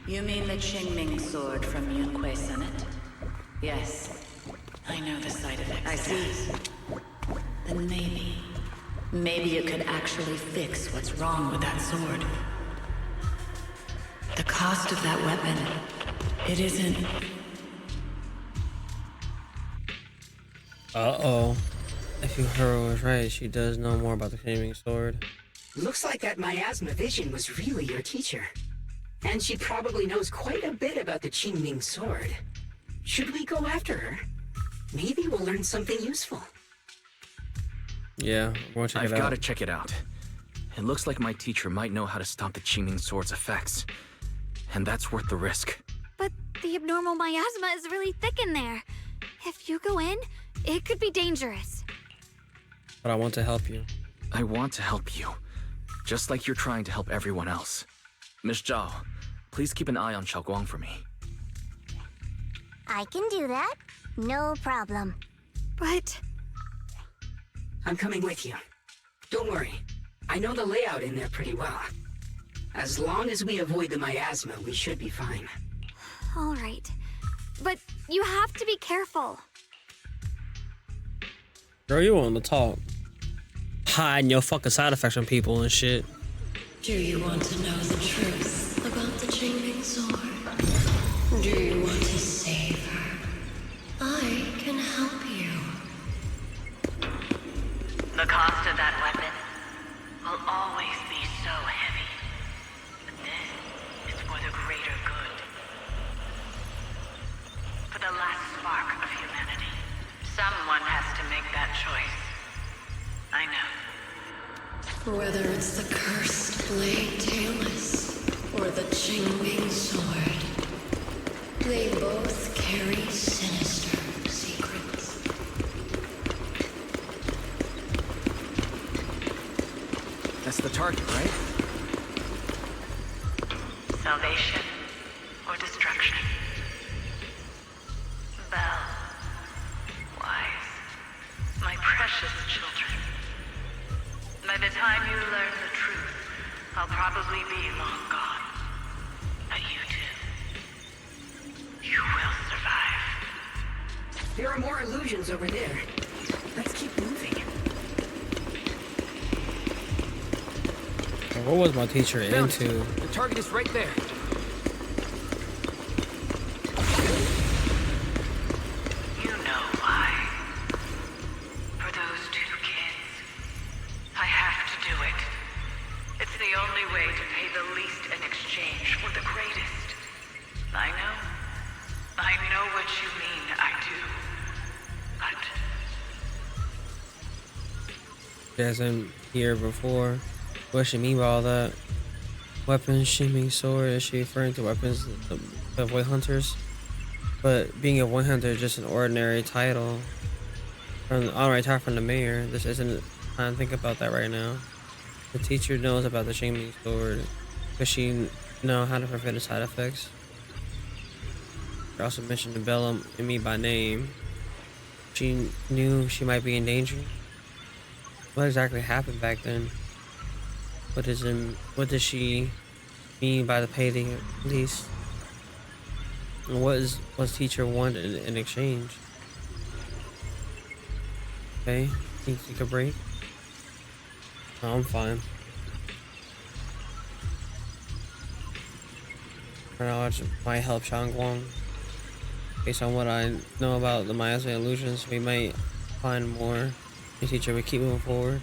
S11: You mean the Qingming sword from Yunque Summit? Yes, I know the side effects. I see. Then maybe you could actually fix what's wrong with that sword. The cost of that weapon, it isn't...
S1: Uh-oh. If you heard was right, she does know more about the Qingming sword.
S10: Looks like that miasma vision was really your teacher. And she probably knows quite a bit about the Qingming sword. Should we go after her? Maybe we'll learn something useful.
S1: Yeah, we'll check it out.
S3: I've got to check it out. It looks like my teacher might know how to stop the Qingming sword's effects. And that's worth the risk.
S2: But the abnormal miasma is really thick in there. If you go in, it could be dangerous.
S1: But I want to help you.
S3: I want to help you. Just like you're trying to help everyone else. Miss Zhao, please keep an eye on Shunguang for me.
S4: I can do that. No problem.
S2: But...
S10: I'm coming with you. Don't worry. I know the layout in there pretty well. As long as we avoid the miasma, we should be fine.
S2: All right. But you have to be careful.
S1: Girl, you want to talk. Hiding your fucking side effects from people and shit.
S14: Do you want to know the truth about the Shunguang sword? Do you want to save her? I can help you.
S11: The cost of that weapon will always be so heavy. But this is for the greater good. For the last spark of humanity. Someone has to make that choice. I know.
S14: Whether it's the cursed blade Tailless or the Shunguang sword, they both carry sinister secrets.
S3: That's the target, right?
S11: Salvation or destruction. Belle, Wise, my precious children. By the time you learn the truth, I'll probably be long gone. But you two, you will survive.
S10: There are more illusions over there. Let's keep moving.
S1: What was my teacher into?
S3: The target is right there.
S11: You know why. For those two kids, I have to do it. It's the only way to pay the least in exchange for the greatest. I know what you mean, I do. But
S1: She hasn't here before. What she mean by all that? Weapons, Shunguang sword. Is she referring to weapons of void hunters? But being a void hunter is just an ordinary title. Alright, title from the mayor. This isn't time to think about that right now. The teacher knows about the Shunguang sword. Does she know how to prevent the side effects? She also mentioned the Bella and me by name. She knew she might be in danger. What exactly happened back then? What does she mean by the pay the least? And what's teacher want in exchange? Okay, think you take a break? No, I'm fine. For knowledge might help Shunguang. Based on what I know about the miasma illusions, we might find more. Hey, teacher, we keep moving forward.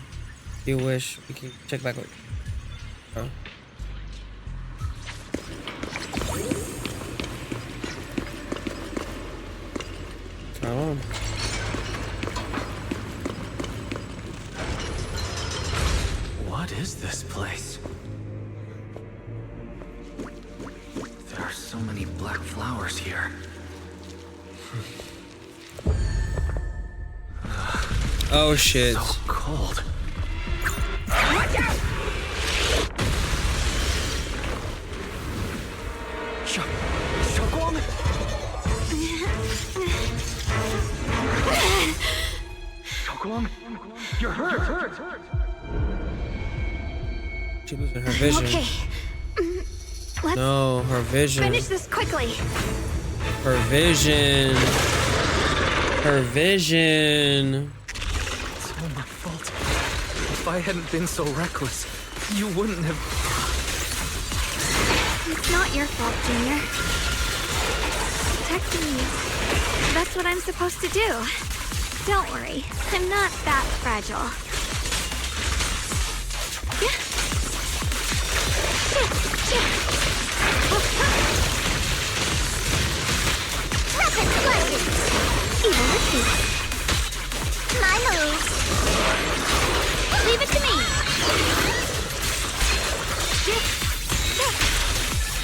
S1: If you wish, we can check back with. Oh. Turn on.
S3: What is this place? There are so many black flowers here.
S1: Oh shit.
S3: So cold.
S10: Watch out!
S3: Shunguang? Shunguang? You're hurt!
S1: She losing her vision.
S2: Okay. Let's
S1: No, her vision.
S2: finish this quickly.
S1: Her vision. Her vision.
S3: It's all my fault. If I hadn't been so reckless, you wouldn't have...
S2: It's not your fault, Junior. Protecting you. That's what I'm supposed to do. Don't worry. I'm not that fragile.
S9: Rapid plunges! Ulysses! My move!
S2: Leave it to me!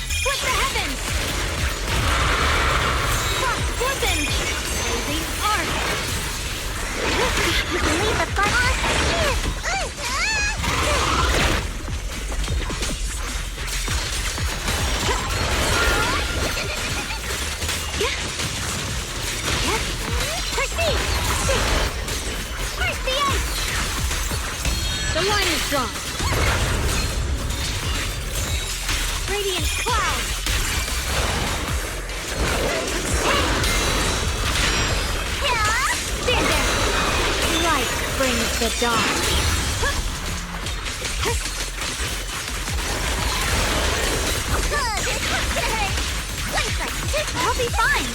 S2: Split the heavens! Cross bosom! Blazing arc!
S9: Leave the fun on us!
S4: radiant cloud! Stand there! Light brings the dawn.
S2: I'll be fine.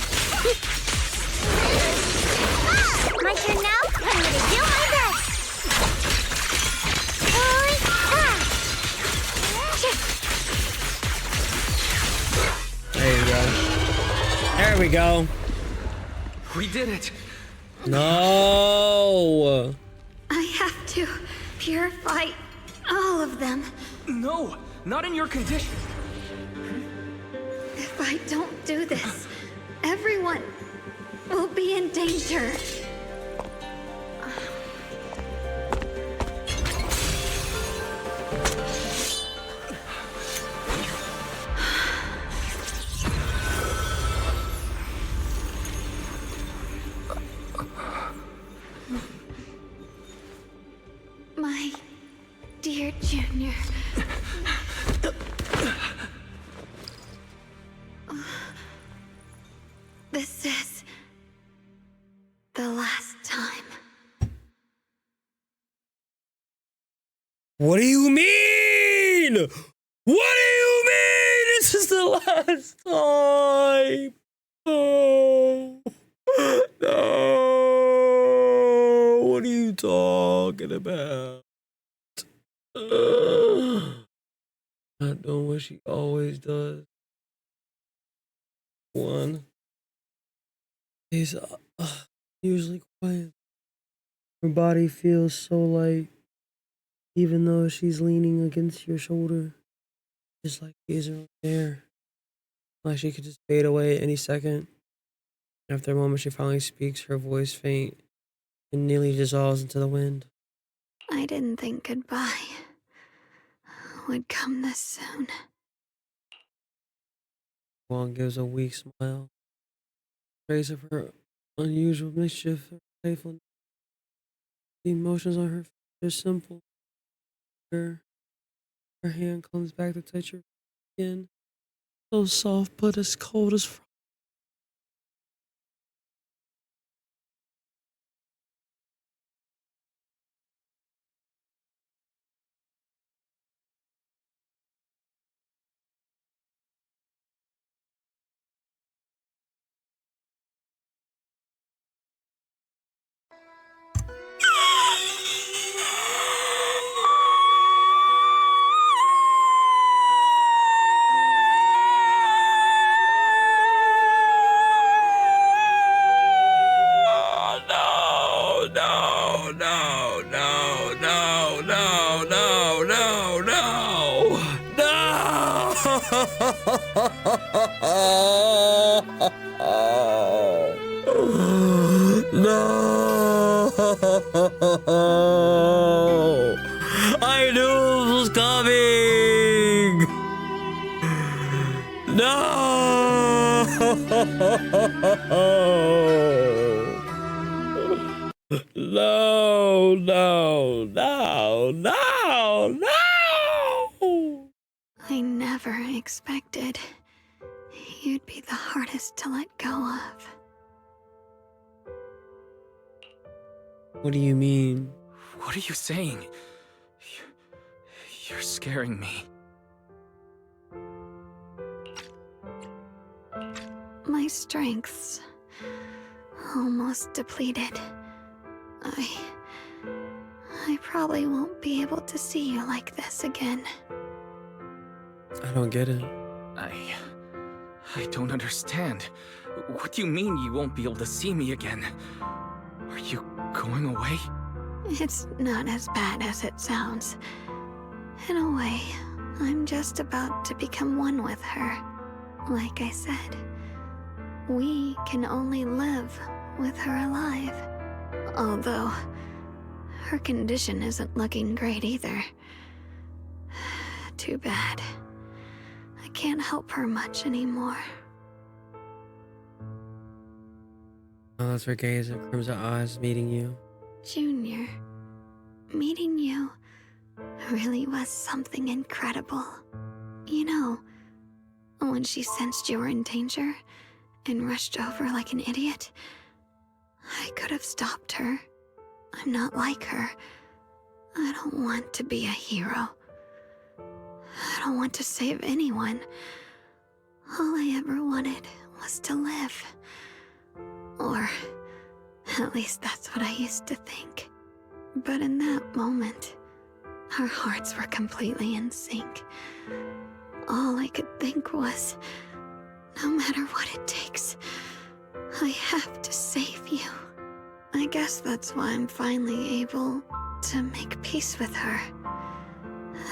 S4: My turn now? I'm gonna do my best.
S1: There you go. There we go.
S3: We did it.
S1: No.
S2: I have to purify all of them.
S3: No, not in your condition.
S2: If I don't do this, everyone will be in danger. My dear Junior. This is the last time.
S1: What do you mean? What do you mean? This is the last time. Oh, no. What are you talking about? Not doing what she always does. One. He's usually quiet. Her body feels so light, even though she's leaning against your shoulder. Just like she isn't there. Like she could just fade away at any second. After a moment, she finally speaks, her voice faint and nearly dissolves into the wind.
S2: I didn't think goodbye would come this soon.
S1: Juan gives a weak smile. Trace of her unusual mischief, her playfulness. The emotions on her face are simple. Her hand comes back to touch her skin. So soft, but as cold as frost. No! I knew it was coming! No! No, no, no, no, no!
S2: I never expected you'd be the hardest to let go of.
S1: What do you mean?
S3: What are you saying? You're scaring me.
S2: My strength's almost depleted. I probably won't be able to see you like this again.
S1: I don't get it.
S3: I don't understand. What do you mean you won't be able to see me again? Are you going away?
S2: It's not as bad as it sounds. In a way, I'm just about to become one with her. Like I said, we can only live with her alive. Although, her condition isn't looking great either. Too bad. I can't help her much anymore.
S1: Oh, that's her gaze and crimson eyes meeting you.
S2: Junior, meeting you really was something incredible. You know, When she sensed you were in danger and rushed over like an idiot, I could have stopped her. I'm not like her. I don't want to be a hero. I don't want to save anyone. All I ever wanted was to live. Or, at least that's what I used to think. But in that moment, our hearts were completely in sync. All I could think was, no matter what it takes, I have to save you. I guess that's why I'm finally able to make peace with her.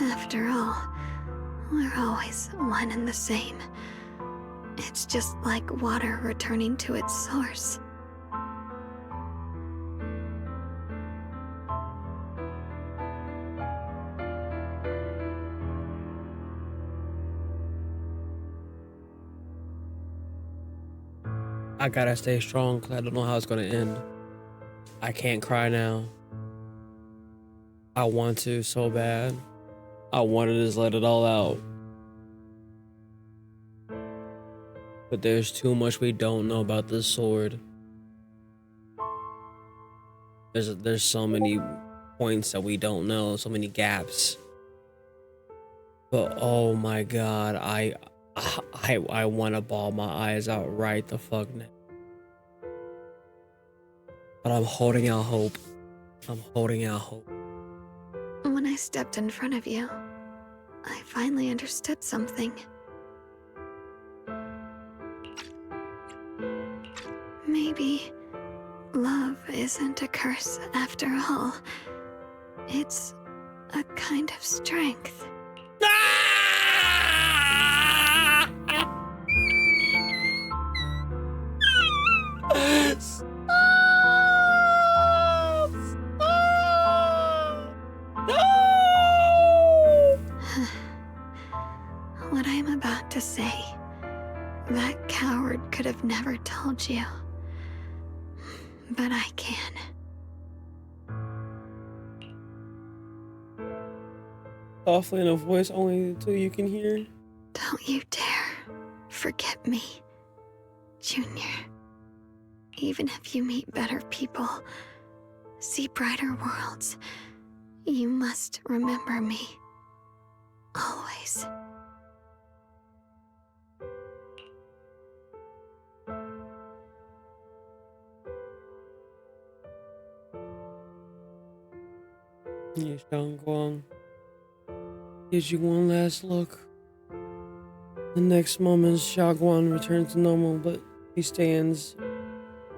S2: After all, we're always one and the same. It's just like water returning to its source.
S1: I gotta stay strong because I don't know how it's gonna end. I can't cry now. I want to so bad. I want to just let it all out. But there's too much we don't know about this sword. There's so many points that we don't know, so many gaps. But oh my god, I want to bawl my eyes out right the fuck now. But I'm holding out hope. I'm holding out hope.
S2: When I stepped in front of you, I finally understood something. Maybe love isn't a curse after all. It's a kind of strength. What I'm about to say, that coward could have never told you. But I can.
S1: Softly in a voice only the two you can hear.
S2: Don't you dare forget me, Junior. Even if you meet better people, see brighter worlds, you must remember me. Always.
S1: Yeah, Shunguang gives you one last look. The next moment, Shunguang returns to normal, but he stands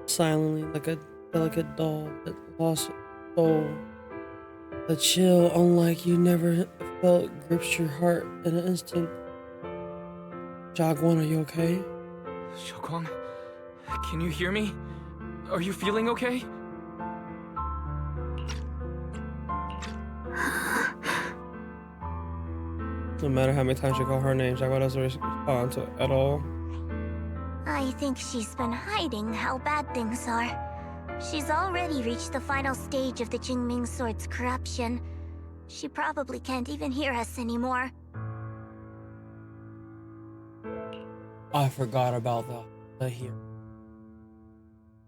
S1: silently like a delicate doll that lost soul. A chill unlike you never felt grips your heart in an instant. Shunguang, are you okay?
S3: Shunguang, can you hear me? Are you feeling okay?
S1: No matter how many times you call her name, Shunguang doesn't respond to it at all.
S9: I think she's been hiding how bad things are. She's already reached the final stage of the Jingming Sword's corruption. She probably can't even hear us anymore.
S1: I forgot about the hearing.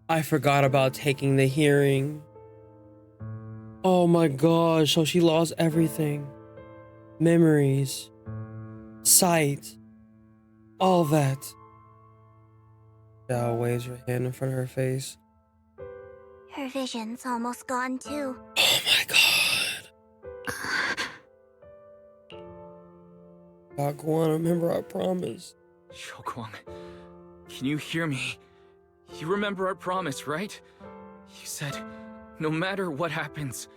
S1: I forgot about taking the hearing. Oh my gosh, so she lost everything. Memories, sight, all that. Xiao waves her hand in front of her face.
S9: Her vision's almost gone too.
S1: Oh my god. Shunguang, remember our promise.
S3: Shunguang, can you hear me? You remember our promise, right? You said, no matter what happens,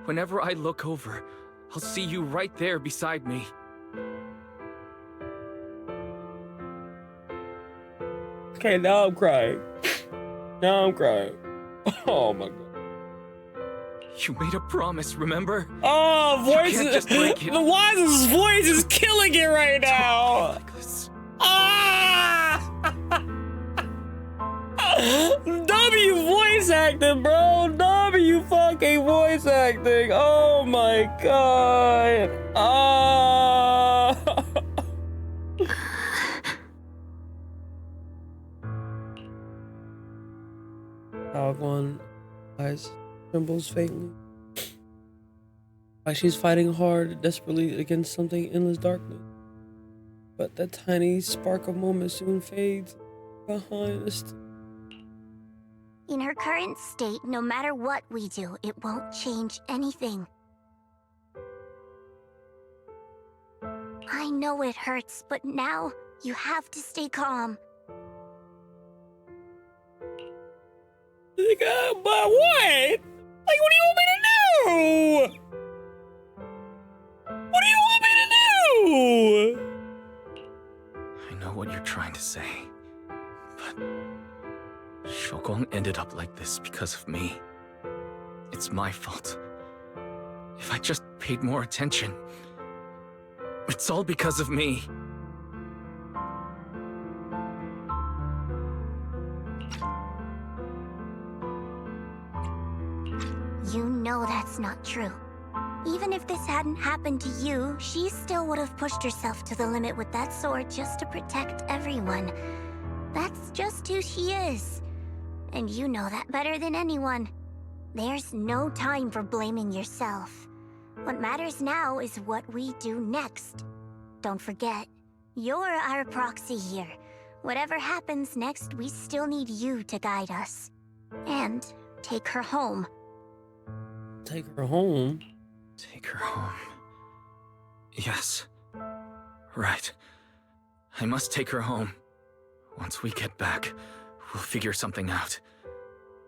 S3: whenever I look over, I'll see you right there beside me.
S1: Okay, now I'm crying. Now I'm crying. Oh my god.
S3: You made a promise, remember?
S1: Oh, voice!
S3: You can't just break it.
S1: The Wise's voice is killing it right now. Ah! W voice acting, bro. W fucking voice acting. Oh my god. Ah. Xiaoguang eyes trembles faintly. Like she's fighting hard, desperately against something endless darkness. But that tiny spark of moment soon fades behind us.
S9: In her current state, no matter what we do, it won't change anything. I know it hurts, but now you have to stay calm.
S1: But what? Like, what do you want me to do? What do you want me to do?
S3: I know what you're trying to say, but Shunguang ended up like this because of me. It's my fault. If I just paid more attention, it's all because of me.
S9: You know that's not true. Even if this hadn't happened to you, she still would have pushed herself to the limit with that sword just to protect everyone. That's just who she is. And you know that better than anyone. There's no time for blaming yourself. What matters now is what we do next. Don't forget, you're our proxy here. Whatever happens next, we still need you to guide us. And take her home.
S1: Take her home?
S3: Take her home. Yes. Right. I must take her home. Once we get back, we'll figure something out.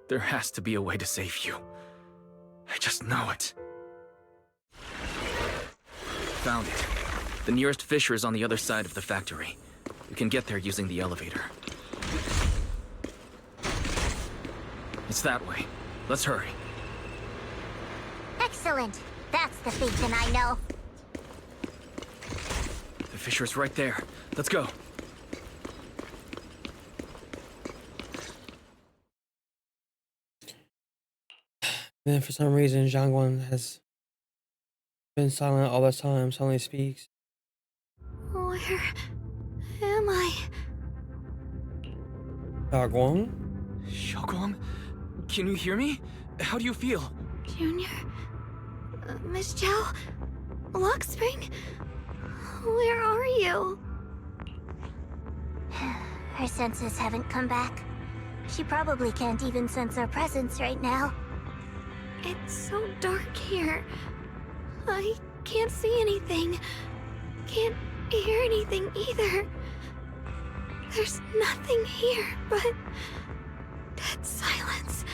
S3: There has to be a way to save you. I just know it. Found it. The nearest fissure is on the other side of the factory. We can get there using the elevator. It's that way. Let's hurry.
S9: Excellent. That's the Phaeton I know.
S3: The fissure's right there. Let's go.
S1: Then for some reason, Zhangguan has been silent all the time, suddenly speaks.
S2: Where am I?
S1: Xiaoguang?
S3: Shunguang? Can you hear me? How do you feel?
S2: Junior? Miss Chow? Lock Spring? Where are you?
S9: Her senses haven't come back. She probably can't even sense our presence right now.
S2: It's so dark here. I can't see anything. Can't hear anything either. There's nothing here but dead silence.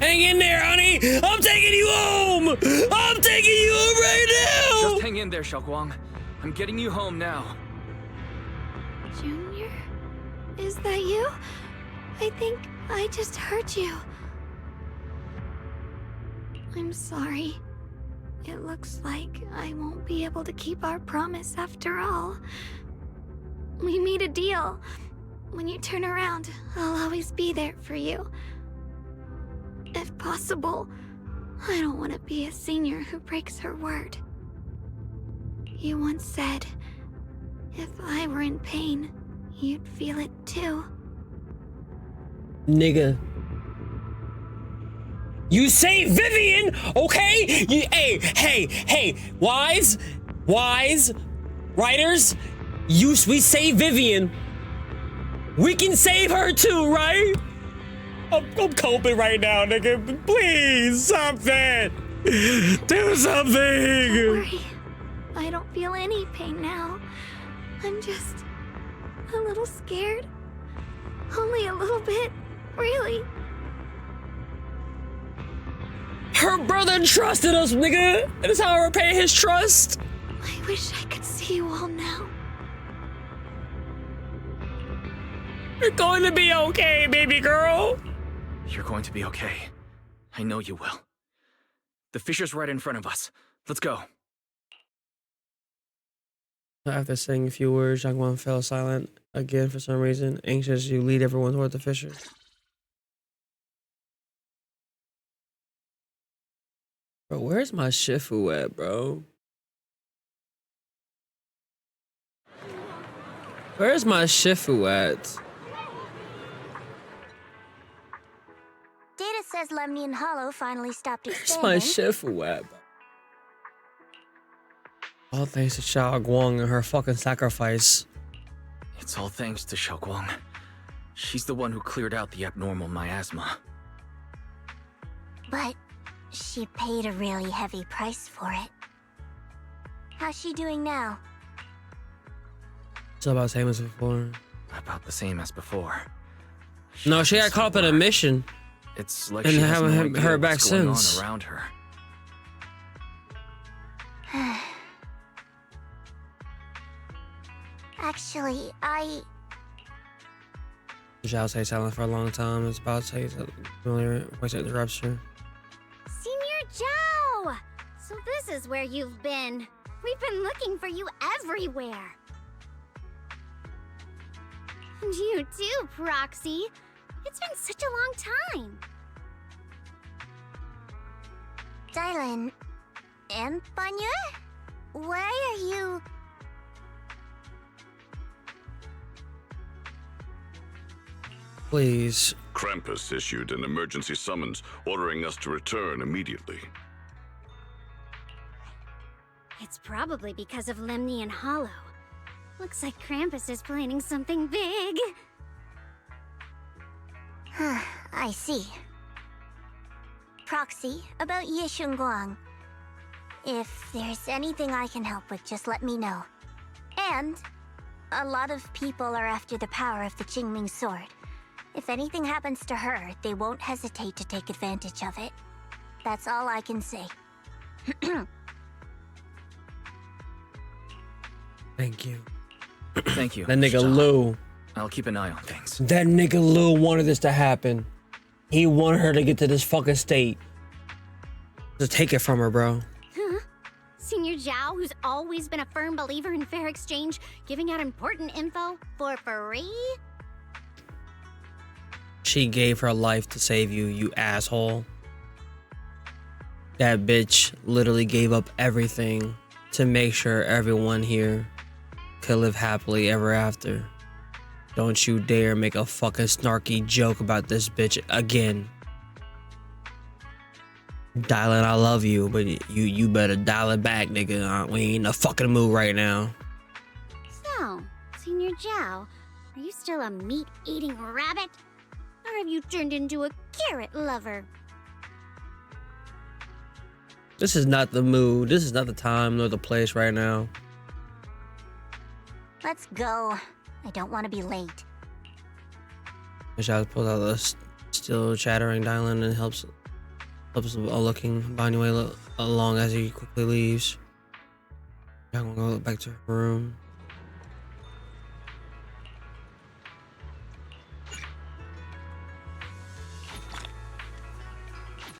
S1: Hang in there, honey! I'm taking you home! I'm taking you home right now!
S3: Just hang in there, Shunguang. I'm getting you home now.
S2: Junior? Is that you? I think I just heard you. I'm sorry. It looks like I won't be able to keep our promise after all. We made a deal. When you turn around, I'll always be there for you. If possible, I don't want to be a senior who breaks her word. You once said, if I were in pain, you'd feel it too.
S1: Nigga. You say Vivian, okay? Hey, wise writers, we say Vivian. We can save her too, right? I'm coping right now, nigga. Please, something. Do something.
S2: Don't worry. I don't feel any pain now. I'm just a little scared. Only a little bit, really.
S1: Her brother trusted us, nigga. That's how I repay his trust.
S2: I wish I could see you all now.
S1: You're going to be okay, baby girl.
S3: You're going to be okay. I know you will. The fissure's right in front of us. Let's go.
S1: After saying a few words, Zhangguan fell silent again for some reason, anxious to lead everyone toward the fissure. Bro, where's my Shifu at, bro? Where's my Shifu at?
S9: says Lemnian Hollow finally stopped
S1: It's my
S9: expanding.
S1: Shifu web. All thanks to Shunguang and her fucking sacrifice.
S3: It's all thanks to Shunguang. She's the one who cleared out the abnormal miasma.
S9: But she paid a really heavy price for it. How's she doing now?
S1: It's about the same as before.
S3: About the same as before.
S1: No, she got caught up in a mission.
S3: It's like
S1: and
S3: she
S1: haven't
S3: has no idea
S1: heard back
S3: what's going
S1: since.
S3: on around her.
S9: Actually, I...
S1: Zhao stayed silent for a long time. It's about to say familiar voice interruption.
S4: Senior Zhao! So this is where you've been. We've been looking for you everywhere. And you too, Proxy. It's been such a long time.
S9: Dylan... and Banya? Why are you...
S1: Please.
S7: Krampus issued an emergency summons ordering us to return immediately.
S4: It's probably because of Lemnian Hollow. Looks like Krampus is planning something big.
S9: I see. Proxy, about Ye Shunguang. If there's anything I can help with, just let me know. And a lot of people are after the power of the Qingming sword. If anything happens to her, they won't hesitate to take advantage of it. That's all I can say.
S1: Thank you.
S3: Thank you.
S1: That nigga Lou.
S3: I'll keep an eye on things.
S1: That nigga Lou wanted this to happen. He wanted her to get to this fucking state. Just take it from her, bro.
S4: Huh? Senior Zhao, who's always been a firm believer in fair exchange, giving out important info for free?
S1: She gave her life to save you, you asshole. That bitch literally gave up everything to make sure everyone here could live happily ever after. Don't you dare make a fucking snarky joke about this bitch again. Dylan, I love you, but you better dial it back, nigga. We ain't in a fucking mood right now.
S4: So, Senior Zhao, are you still a meat-eating rabbit? Or have you turned into a carrot lover?
S1: This is not the mood. This is not the time nor the place right now.
S9: Let's go. I don't want to be late.
S1: Michelle pulls out the still chattering Dylan and helps looking Banyue along as he quickly leaves. I'm gonna go back to her room.